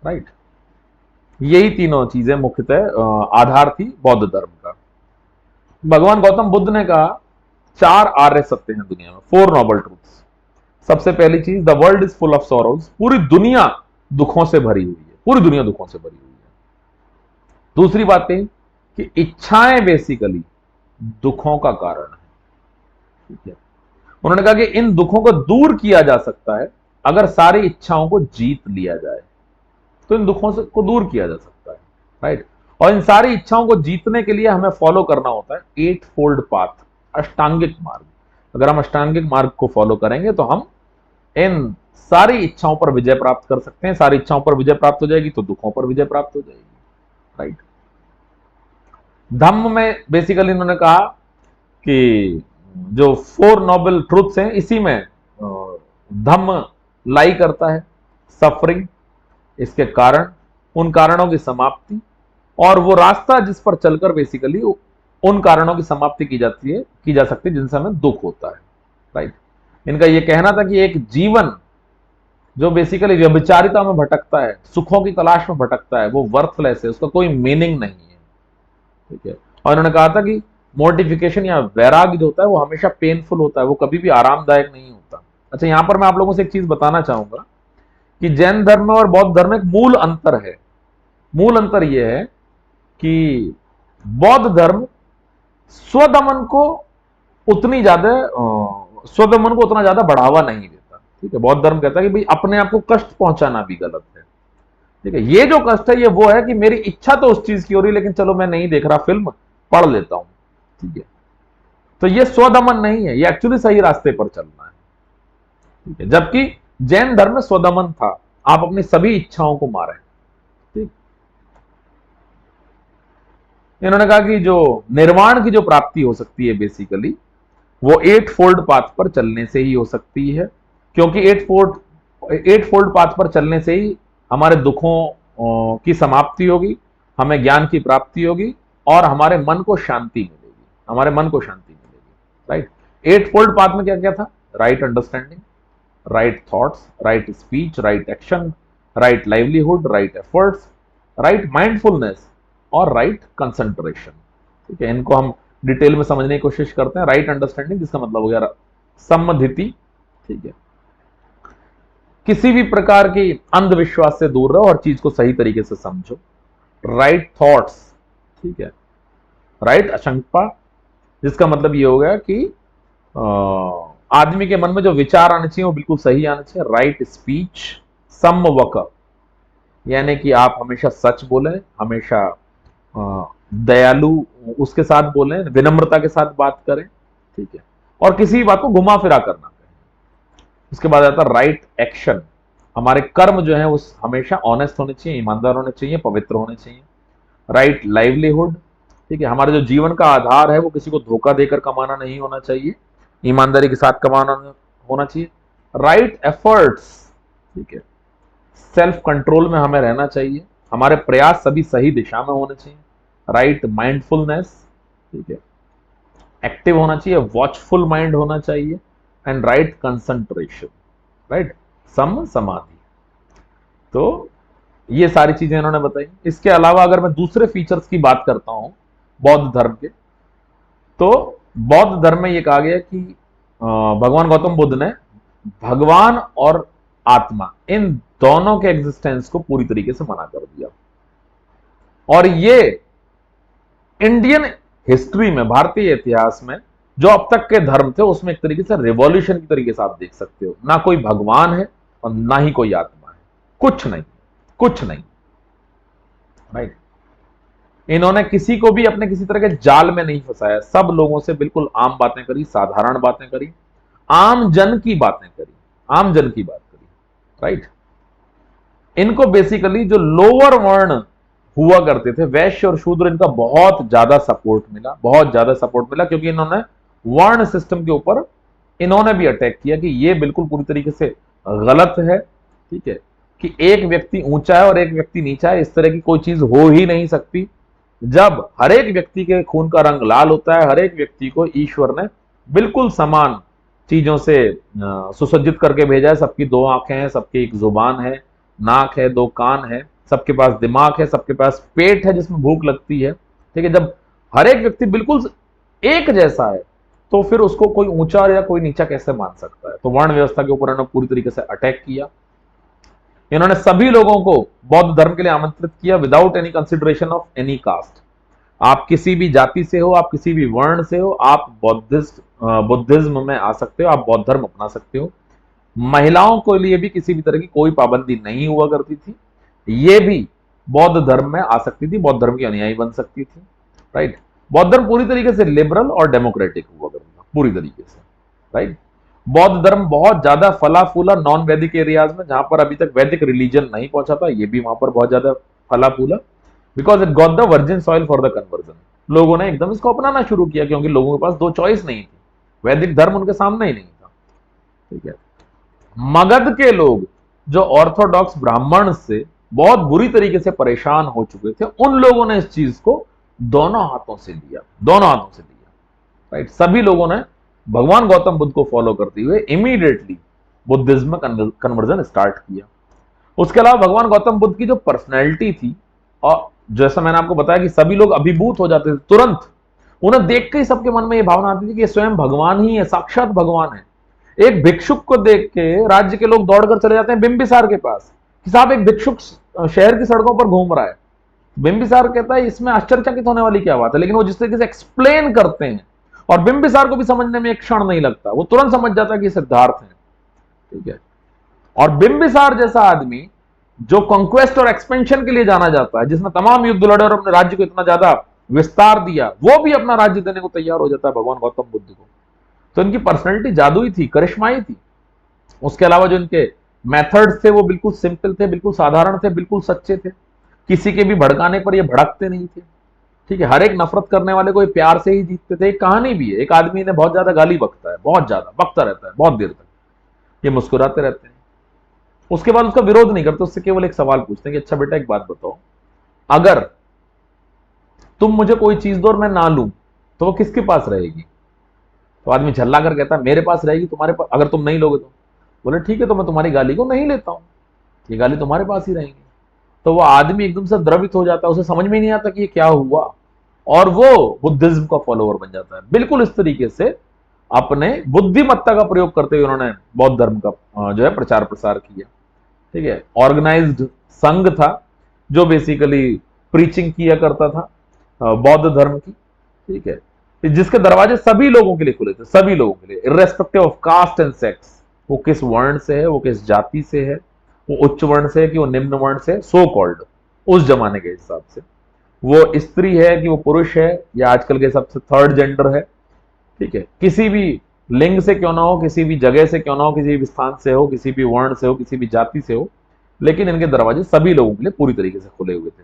राइट। यही तीनों चीजें मुख्यतः आधार थी बौद्ध धर्म का। भगवान गौतम बुद्ध ने कहा 4 आर्य सत्य हैं दुनिया में, 4 नोबल ट्रूथ्स। सबसे पहली चीज, the world is full of sorrows, पूरी दुनिया दुखों से भरी हुई है, पूरी दुनिया दुखों से भरी हुई है। दूसरी बात कही कि इच्छाएं बेसिकली दुखों का कारण है, ठीक है। उन्होंने कहा कि इन दुखों को दूर किया जा सकता है अगर सारी इच्छाओं को जीत लिया जाए, तो इन दुखों से को दूर किया जा सकता है, राइट। और इन सारी इच्छाओं को जीतने के लिए हमें फॉलो करना होता है 8 फोल्ड पाथ, अष्टांगिक मार्ग। अगर हम अष्टांगिक मार्ग को फॉलो करेंगे तो हम इन सारी इच्छाओं पर विजय प्राप्त कर सकते हैं। सारी इच्छाओं पर विजय प्राप्त हो जाएगी तो दुखों पर विजय प्राप्त हो जाएगी, राइट। धम्म में बेसिकली इन्होंने कहा कि जो 4 नोबल ट्रूथ्स हैं, इसी में धम्म लाई करता है, सफरिंग, इसके कारण, उन कारणों की समाप्ति, और वो रास्ता जिस पर चलकर बेसिकली उन कारणों की समाप्ति की जा सकती है जिनसे हमें दुख होता है, राइट। इनका यह कहना था कि एक जीवन जो बेसिकली व्यभिचारिता में भटकता है, सुखों की तलाश में भटकता है, वो वर्थलेस है, उसका कोई मीनिंग नहीं है, ठीक है। और इन्होंने कहा था कि मोर्टिफिकेशन या वैराग्य जो होता है वो हमेशा पेनफुल होता है, वो कभी भी आरामदायक नहीं होता। अच्छा, यहां पर मैं आप लोगों से एक चीज बताना चाहूंगा कि जैन धर्म और बौद्ध धर्म में एक मूल अंतर है। मूल अंतर यह है कि बौद्ध धर्म स्वदमन को उतना ज्यादा बढ़ावा नहीं देता, ठीक है। बौद्ध धर्म कहता है कि भाई अपने आप को कष्ट पहुंचाना भी गलत है, ठीक है। ये जो कष्ट है ये वो है कि मेरी इच्छा तो उस चीज की हो रही, लेकिन चलो मैं नहीं देख रहा, फिल्म पढ़ लेता हूं, ठीक है। तो ये स्वदमन नहीं है, ये एक्चुअली सही रास्ते पर चलना है, ठीक है। जबकि जैन धर्म में स्वदमन था, आप अपनी सभी इच्छाओं को मारें, ठीक। इन्होंने कहा कि जो निर्वाण की जो प्राप्ति हो सकती है बेसिकली वो 8 फोल्ड पाथ पर चलने से ही हो सकती है, क्योंकि 8 फोल्ड पाथ पर चलने से ही हमारे दुखों की समाप्ति होगी, हमें ज्ञान की प्राप्ति होगी और हमारे मन को शांति मिलेगी, हमारे मन को शांति मिलेगी, राइट। 8 फोल्ड पाथ में क्या क्या था? Right understanding, right thoughts, right speech, right action, right livelihood, right efforts, right mindfulness और राइट कंसंट्रेशन, ठीक है। इनको हम डिटेल में समझने की कोशिश करते हैं। राइट अंडरस्टैंडिंग जिसका मतलब हो गया सम्मति, ठीक है। किसी भी प्रकार की अंधविश्वास से दूर रहो और चीज को सही तरीके से समझो। राइट थॉट्स, ठीक है। राइट आशंका जिसका मतलब ये हो गया कि आदमी के मन में जो विचार आने चाहिए वो बिल्कुल सही आने चाहिए। राइट स्पीच, समवक यानी कि आप हमेशा सच बोलें, हमेशा दयालु उसके साथ बोलें, विनम्रता के साथ बात करें, ठीक है। और किसी बात को घुमा फिरा करना कहें। उसके बाद आता है राइट एक्शन, हमारे कर्म जो है वो हमेशा ऑनेस्ट होने चाहिए, ईमानदार होने चाहिए, पवित्र होने चाहिए। राइट लाइवलीहुड, ठीक है। हमारे जो जीवन का आधार है वो किसी को धोखा देकर कमाना नहीं होना चाहिए, ईमानदारी के साथ कमाना होना चाहिए। राइट एफर्ट्स, ठीक है। सेल्फ कंट्रोल में हमें रहना चाहिए, हमारे प्रयास सभी सही दिशा में होने चाहिए। राइट माइंडफुलनेस, ठीक है। एक्टिव होना चाहिए, वॉचफुल माइंड होना चाहिए, एंड राइट कंसंट्रेशन, राइट, सम समाधि। तो ये सारी चीजें इन्होंने बताई। इसके अलावा अगर मैं दूसरे फीचर्स की बात करता हूं बौद्ध धर्म के, तो बौद्ध धर्म में ये कहा गया कि भगवान गौतम बुद्ध ने भगवान और आत्मा इन दोनों के एग्जिस्टेंस को पूरी तरीके से मना कर दिया। और ये इंडियन हिस्ट्री में, भारतीय इतिहास में जो अब तक के धर्म थे उसमें एक तरीके से रिवॉल्यूशन की तरीके से आप देख सकते हो। ना कोई भगवान है और ना ही कोई आत्मा है, कुछ नहीं, कुछ नहीं, राइट। इन्होंने किसी को भी अपने किसी तरह के जाल में नहीं फंसाया, सब लोगों से बिल्कुल आम बातें करी, साधारण बातें करी, आम जन की बातें करी, आम जन की बात करी, राइट। इनको बेसिकली जो लोअर वर्ण हुआ करते थे, वैश्य और शूद्र, इनका बहुत ज्यादा सपोर्ट मिला, बहुत ज्यादा सपोर्ट मिला, क्योंकि इन्होंने वर्ण सिस्टम के ऊपर इन्होंने भी अटैक किया कि ये बिल्कुल पूरी तरीके से गलत है, ठीक है, कि एक व्यक्ति ऊंचा है और एक व्यक्ति नीचा है, इस तरह की कोई चीज हो ही नहीं सकती। जब हर एक व्यक्ति के खून का रंग लाल होता है, हर एक व्यक्ति को ईश्वर ने बिल्कुल समान चीजों से सुसज्जित करके भेजा है। सबकी दो आंखें हैं, सबकी एक जुबान है, नाक है, दो कान है, सबके पास दिमाग है, सबके पास पेट है जिसमें भूख लगती है, ठीक है। जब हर एक व्यक्ति बिल्कुल एक जैसा है तो फिर उसको कोई ऊंचा या कोई नीचा कैसे मान सकता है। तो वर्ण व्यवस्था के ऊपर इन्होंने पूरी तरीके से अटैक किया। इन्होंने सभी लोगों को बौद्ध धर्म के लिए आमंत्रित किया without any consideration of any caste. आप किसी भी जाति से हो, आप किसी भी वर्ण से हो, आप बुद्धिज्म में आ सकते हो, आप बौद्ध धर्म अपना सकते हो। महिलाओं के लिए भी किसी भी तरह की कोई पाबंदी नहीं हुआ करती थी, ये भी बौद्ध धर्म में आ सकती थी, बौद्ध धर्म की अनुयायी बन सकती थी, राइट। बौद्ध धर्म पूरी तरीके से लिबरल और डेमोक्रेटिक हुआ करता था, पूरी तरीके से, राइट। बौद्ध धर्म बहुत ज्यादा फला फूला नॉन वैदिक एरियाज में, जहां पर अभी तक वैदिक रिलीजन नहीं पहुंचा था, ये भी वहां पर बहुत ज्यादा फला फूला, because it got the virgin soil for the conversion. लोगों ने एकदम इसको अपनाना शुरू किया क्योंकि लोगों के पास दो चॉइस नहीं थी, वैदिक धर्म उनके सामने ही नहीं था, ठीक है। मगध के लोग जो ऑर्थोडॉक्स ब्राह्मण से बहुत बुरी तरीके से परेशान हो चुके थे, उन लोगों ने इस चीज को दोनों हाथों से लिया, दोनों हाथों से लिया, राइट। सभी लोगों ने भगवान गौतम बुद्ध को फॉलो करते हुए इमीडिएटली बुद्धिज्म में कन्वर्जन स्टार्ट किया। उसके अलावा भगवान गौतम बुद्ध की जो पर्सनैलिटी थी, और जैसा मैंने आपको बताया कि सभी लोग अभिभूत हो जाते थे तुरंत, उन्हें देख के ही सबके मन में यह भावना आती थी कि ये स्वयं भगवान ही है, साक्षात भगवान है। एक भिक्षुक को देख के राज्य के लोग दौड़कर चले जाते हैं बिंबिसार के पास कि साहब एक भिक्षुक शहर की सड़कों पर घूम रहा है। बिंबिसार कहता है इसमें आश्चर्यचकित होने वाली क्या बात है, लेकिन वो जिस तरीके से एक्सप्लेन करते हैं, और बिंबिसार को भी समझने में एक क्षण नहीं लगता, वो तुरंत समझ जाता है कि सिद्धार्थ है, ठीक है। और बिंबिसार जैसा आदमी जो कॉन्क्वेस्ट और एक्सपेंशन के लिए जाना जाता है, जिसने तमाम युद्ध लड़े और अपने राज्य को इतना ज्यादा विस्तार दिया, वो भी अपना राज्य देने को तैयार हो जाता है भगवान गौतम बुद्ध को। तो इनकी पर्सनैलिटी जादुई थी, करिश्माई थी। उसके अलावा जो इनके मेथड्स थे वो बिल्कुल सिंपल थे, बिल्कुल साधारण थे, बिल्कुल सच्चे थे। किसी के भी भड़काने पर ये भड़कते नहीं थे, ठीक है। हर एक नफरत करने वाले को ये प्यार से ही जीतते थे। एक कहानी भी है, एक आदमी ने बहुत ज्यादा गाली बकता है, बहुत ज्यादा बकता रहता है बहुत देर तक, ये मुस्कुराते रहते हैं, उसके बाद उसका विरोध नहीं करते, उससे केवल एक सवाल पूछते हैं कि अच्छा बेटा एक बात बताओ, अगर तुम मुझे कोई चीज दो और मैं ना लूं तो वो किसके पास रहेगी? तो आदमी झल्ला कर कहता है मेरे पास रहेगी, तुम्हारे पास अगर तुम नहीं लोगे तो। बोले ठीक है, तो मैं तुम्हारी गाली को नहीं लेता हूं, ये गाली तुम्हारे पास ही रहेंगी। तो वो आदमी एकदम से द्रवित हो जाता है, उसे समझ में नहीं आता कि ये क्या हुआ, और वो बुद्धिज्म का फॉलोअर बन जाता है। बिल्कुल इस तरीके से अपने बुद्धिमत्ता का प्रयोग करते हुए उन्होंने बौद्ध धर्म का जो है प्रचार प्रसार किया, ठीक है। ऑर्गेनाइज्ड संघ था जो बेसिकली प्रीचिंग किया करता था बौद्ध धर्म की, ठीक है, जिसके दरवाजे सभी लोगों के लिए खुले थे, सभी लोगों के लिए, irrespective of caste and sex. वो किस वर्ण से है, वो किस जाति से है, वो उच्च वर्ण से है कि वो निम्न वर्ण से, सो कॉल्ड उस जमाने के हिसाब से, वो स्त्री है कि वो पुरुष है, या आजकल के हिसाब से थर्ड जेंडर है, ठीक है। किसी भी लिंग से क्यों ना हो, किसी भी जगह से क्यों ना हो, किसी भी स्थान से हो, किसी भी वर्ण से हो, किसी भी जाति से हो, लेकिन इनके दरवाजे सभी लोगों के लिए पूरी तरीके से खुले हुए थे।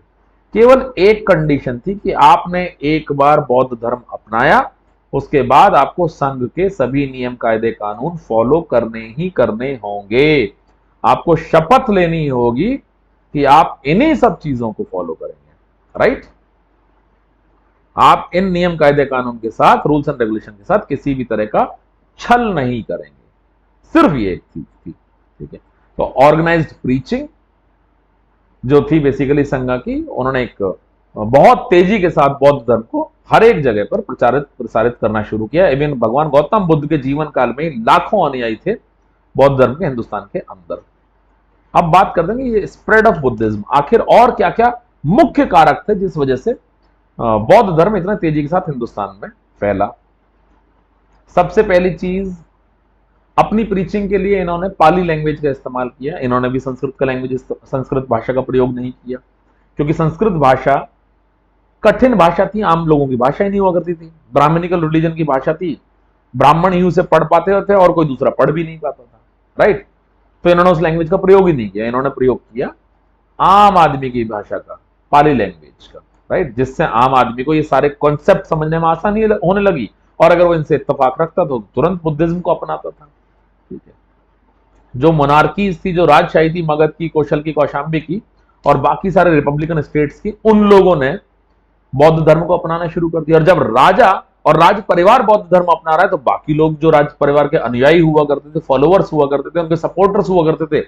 केवल एक कंडीशन थी कि आपने एक बार बौद्ध धर्म अपनाया, उसके बाद आपको संघ के सभी नियम कायदे कानून फॉलो करने ही करने होंगे। आपको शपथ लेनी होगी कि आप इन्हीं सब चीजों को फॉलो करेंगे, राइट। आप इन नियम कायदे कानून के साथ, रूल्स एंड रेगुलेशन के साथ किसी भी तरह का छल नहीं करेंगे, सिर्फ ये एक चीज थी, ठीक है। तो ऑर्गेनाइज्ड प्रीचिंग जो थी बेसिकली संघा की, उन्होंने एक बहुत तेजी के साथ बौद्ध धर्म को हर एक जगह पर प्रसारित करना शुरू किया। इवन भगवान गौतम बुद्ध के जीवन काल में लाखों अनुयायी थे बौद्ध धर्म के हिंदुस्तान के अंदर। अब बात कर देंगे ये स्प्रेड ऑफ बुद्धिज्म, आखिर और क्या क्या मुख्य कारक थे जिस वजह से बौद्ध धर्म इतना तेजी के साथ हिंदुस्तान में फैला। सबसे पहली चीज, अपनी प्रीचिंग के लिए इन्होंने पाली लैंग्वेज का इस्तेमाल किया। इन्होंने भी संस्कृत भाषा का प्रयोग नहीं किया, क्योंकि संस्कृत भाषा कठिन भाषा थी, आम लोगों की भाषा ही नहीं हुआ करती थी, ब्राह्मणिकल रिलीजन की भाषा थी, ब्राह्मण ही उसे पढ़ पाते थे और कोई दूसरा पढ़ भी नहीं पाता था, राइट। तो इन्होंने उस लैंग्वेज का प्रयोग ही नहीं किया, इन्होंने प्रयोग किया आम आदमी की भाषा का, पाली लैंग्वेज का, राइट, जिससे आम आदमी को ये सारे कॉन्सेप्ट समझने में आसानी होने लगी, और अगर वो इनसे इत्तेफाक रखता तो तुरंत बुद्धिज्म को अपनाता था, ठीक है। जो मोनार्कीज थी, जो राजशाही थी, मगध की, कौशल की, कौशांबी की और बाकी सारे रिपब्लिकन स्टेट्स की, उन लोगों ने बौद्ध धर्म को अपनाना शुरू कर दिया। और जब राजा और राज परिवार बौद्ध धर्म अपना रहा है, तो बाकी लोग जो राज परिवार के अनुयायी हुआ करते थे, फॉलोअर्स हुआ करते थे, उनके सपोर्टर्स हुआ करते थे,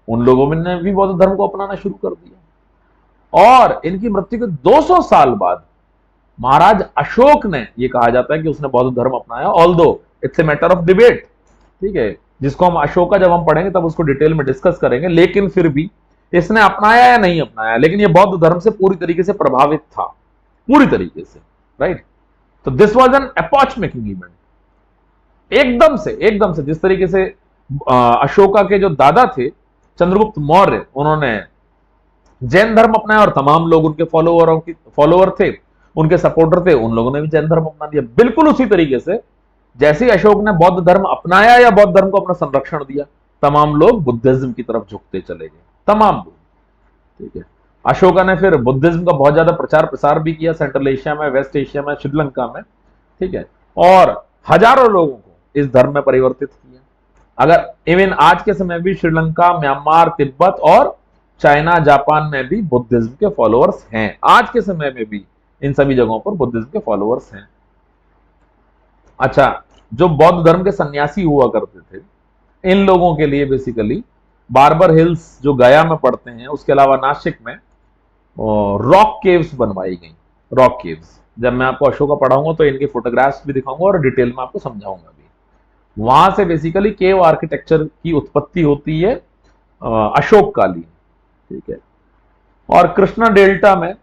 उन लोगों ने भी बौद्ध धर्म को अपनाना शुरू कर दिया। और इनकी मृत्यु के 200 साल बाद महाराज अशोक ने, यह कहा जाता है कि उसने बौद्ध धर्म अपनाया, although it's a matter of debate, ठीक है, जिसको हम अशोका जब हम पढ़ेंगे तब उसको डिटेल में डिस्कस करेंगे, लेकिन फिर भी इसने अपनाया या नहीं अपनाया, लेकिन यह बौद्ध धर्म से पूरी तरीके से प्रभावित था, पूरी तरीके से, राइट। तो this was an epoch making event, एकदम से जिस तरीके से अशोका के जो दादा थे चंद्रगुप्त मौर्य, उन्होंने जैन धर्म अपनाया और तमाम लोग उनके फॉलोअर थे, उनके सपोर्टर थे, उन लोगों ने भी जैन धर्म अपना दिया। बिल्कुल उसी तरीके से जैसे ही अशोक ने बौद्ध धर्म अपनाया या बौद्ध धर्म को अपना संरक्षण दिया, तमाम लोग बुद्धिज्म की तरफ झुकते चले गए, तमाम लोग, ठीक है। अशोका ने फिर बुद्धिज्म का बहुत ज्यादा प्रचार प्रसार भी किया सेंट्रल एशिया में, वेस्ट एशिया में, श्रीलंका में, ठीक है, और हजारों लोगों को इस धर्म में परिवर्तित किया। अगर इवन आज के समय भी श्रीलंका, म्यांमार, तिब्बत और चाइना, जापान में भी बुद्धिज्म के फॉलोअर्स हैं, आज के समय में भी इन सभी जगहों पर बुद्धिज्म के फॉलोअर्स हैं। अच्छा, जो बौद्ध धर्म के सन्यासी हुआ करते थे, इन लोगों के लिए बेसिकली बार्बर हिल्स जो गया में पड़ते हैं, उसके अलावा नासिक में रॉक केव्स बनवाई गई, रॉक केव्स। जब मैं आपको अशोका पढ़ाऊंगा तो इनके फोटोग्राफ्स भी दिखाऊंगा और डिटेल में आपको समझाऊंगा भी। वहां से बेसिकली केव आर्किटेक्चर की उत्पत्ति होती है अशोक कालीन, ठीक है। और कृष्णा डेल्टा में,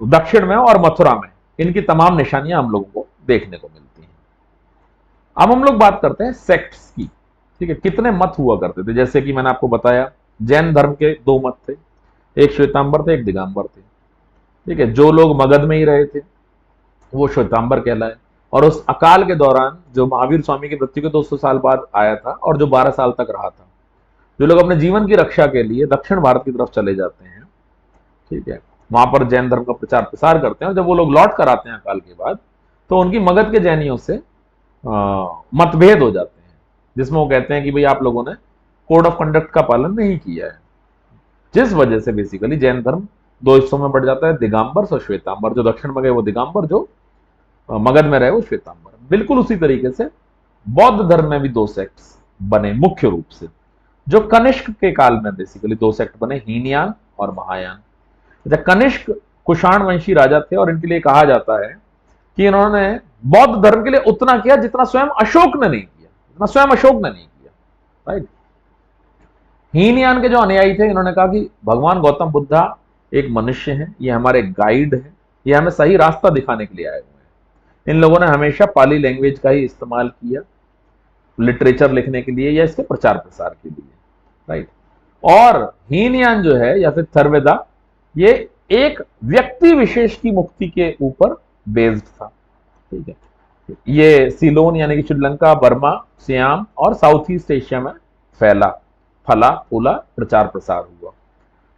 दक्षिण में और मथुरा में इनकी तमाम निशानियां हम लोगों को देखने को मिलती हैं। अब हम लोग बात करते हैं सेक्ट्स की, ठीक है, कितने मत हुआ करते थे। जैसे कि मैंने आपको बताया जैन धर्म के 2 मत थे, एक श्वेतांबर थे, एक दिगंबर थे, ठीक है। जो लोग मगध में ही रहे थे वो श्वेतांबर कहलाए, और उस अकाल के दौरान जो महावीर स्वामी की मृत्यु के 200 साल बाद आया था और जो 12 साल तक रहा था, जो लोग अपने जीवन की रक्षा के लिए दक्षिण भारत की तरफ चले जाते हैं, ठीक है, वहां पर जैन धर्म का प्रचार प्रसार करते हैं, और जब वो लोग लौट कर आते हैं अकाल के बाद, तो उनकी मगध के जैनियों से मतभेद हो जाते हैं, जिसमें वो कहते हैं कि भाई आप लोगों ने कोड ऑफ कंडक्ट का पालन नहीं किया है, जिस वजह से बेसिकली जैन धर्म 2 हिस्सों में बढ़ जाता है, दिगंबर और श्वेतांबर। जो दक्षिण में गए वो दिगंबर, जो मगध में रहे वो श्वेतांबर। बिल्कुल उसी तरीके से बौद्ध धर्म में भी 2 सेक्ट्स बने मुख्य रूप से, जो कनिष्क के काल में बेसिकली 2 सेक्ट बने, हीनयान और महायान। कनिष्क कुषाण वंशी राजा थे, और इनके लिए कहा जाता है कि इन्होंने बौद्ध धर्म के लिए उतना किया जितना स्वयं अशोक ने नहीं किया, राइट। हीनयान के जो अनुयायी थे, इन्होंने कहा कि भगवान गौतम बुद्धा एक मनुष्य है, ये हमारे गाइड है, ये हमें सही रास्ता दिखाने के लिए आए हुए हैं। इन लोगों ने हमेशा पाली लैंग्वेज का ही इस्तेमाल किया लिटरेचर लिखने के लिए या इसके प्रचार प्रसार के लिए, राइट। और हीनयान जो है या फिर थर्वेदा, ये एक व्यक्ति विशेष की मुक्ति के ऊपर बेस्ड था, ठीक है। ये सीलोन यानी कि श्रीलंका, बर्मा, सियाम और साउथ ईस्ट एशिया में फैला, फला फूला, प्रचार प्रसार हुआ।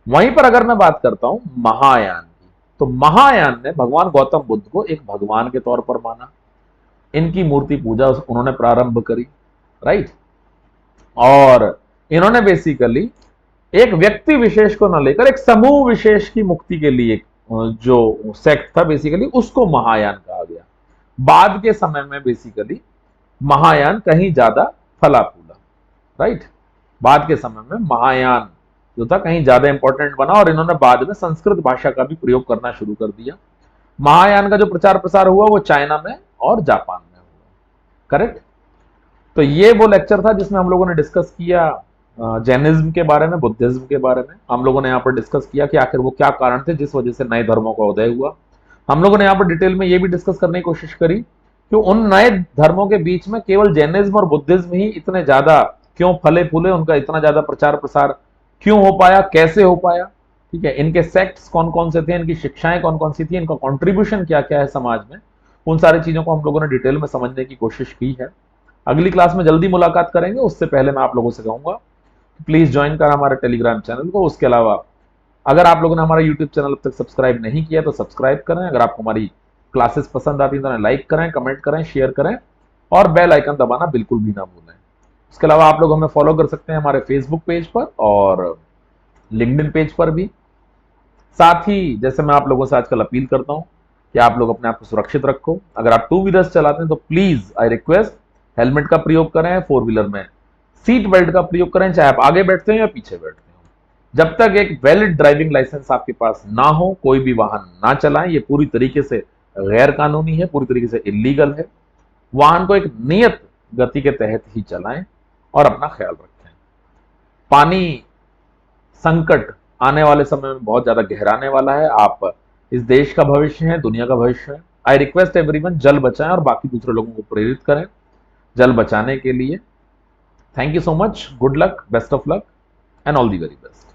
वहीं पर अगर मैं बात करता हूं महायान की, तो महायान ने भगवान गौतम बुद्ध को एक भगवान के तौर पर माना, इनकी मूर्ति पूजा उन्होंने प्रारंभ करी, राइट। और इन्होंने बेसिकली एक व्यक्ति विशेष को न लेकर एक समूह विशेष की मुक्ति के लिए जो सेक्ट था बेसिकली, उसको महायान कहा गया। बाद के समय में बेसिकली महायान कहीं ज्यादा फला फूला, राइट। बाद के समय में महायान जो था कहीं ज्यादा इंपॉर्टेंट बना और इन्होंने बाद में संस्कृत भाषा का भी प्रयोग करना शुरू कर दिया। महायान का जो प्रचार प्रसार हुआ वो चाइना में और जापान में हुआ, करेक्ट। तो ये वो लेक्चर था जिसमें हम लोगों ने डिस्कस किया जैनिज्म के बारे में, बुद्धिज्म के बारे में। हम लोगों ने यहाँ पर डिस्कस किया कि आखिर वो क्या कारण थे जिस वजह से नए धर्मों का उदय हुआ। हम लोगों ने यहाँ पर डिटेल में ये भी डिस्कस करने की कोशिश करी कि उन नए धर्मों के बीच में केवल जैनिज्म और बुद्धिज्म ही इतने ज्यादा क्यों फले फूले, उनका इतना ज्यादा प्रचार प्रसार क्यों हो पाया, कैसे हो पाया, ठीक है। इनके सेक्ट्स कौन कौन से थे, इनकी शिक्षाएं कौन कौन सी थी, इनका कॉन्ट्रीब्यूशन क्या क्या है समाज में, उन सारी चीजों को हम लोगों ने डिटेल में समझने की कोशिश की है। अगली क्लास में जल्दी मुलाकात करेंगे, उससे पहले मैं आप लोगों से कहूंगा प्लीज ज्वाइन करें हमारे टेलीग्राम चैनल को। उसके अलावा अगर आप लोगों ने हमारा यूट्यूब चैनल अब तक सब्सक्राइब नहीं किया तो सब्सक्राइब करें। अगर आपको हमारी क्लासेस पसंद आती हैं तो लाइक करें, कमेंट करें, शेयर करें और बेल आइकन दबाना बिल्कुल भी ना भूलें। इसके अलावा आप लोग हमें फॉलो कर सकते हैं हमारे फेसबुक पेज पर और लिंक्डइन पेज पर भी। साथ ही जैसे मैं आप लोगों से आजकल अपील करता हूं कि आप लोग अपने आप को सुरक्षित रखो। अगर आप टू व्हीलर्स चलाते हैं तो प्लीज आई रिक्वेस्ट हेलमेट का प्रयोग करें, फोर व्हीलर में सीट बेल्ट का प्रयोग करें, चाहे आप आगे बैठते हो या पीछे बैठते हो। जब तक एक वैलिड ड्राइविंग लाइसेंस आपके पास ना हो कोई भी वाहन ना चलाएं। ये पूरी तरीके से गैर कानूनी है, पूरी तरीके से इलीगल है। वाहन को एक नियत गति के तहत ही चलाएं और अपना ख्याल रखें। पानी संकट आने वाले समय में बहुत ज्यादा गहराने वाला है। आप इस देश का भविष्य है, दुनिया का भविष्य है। आई रिक्वेस्ट एवरीवन जल बचाएं और बाकी दूसरे लोगों को प्रेरित करें जल बचाने के लिए। Thank you so much, good luck, best of luck and all the very best.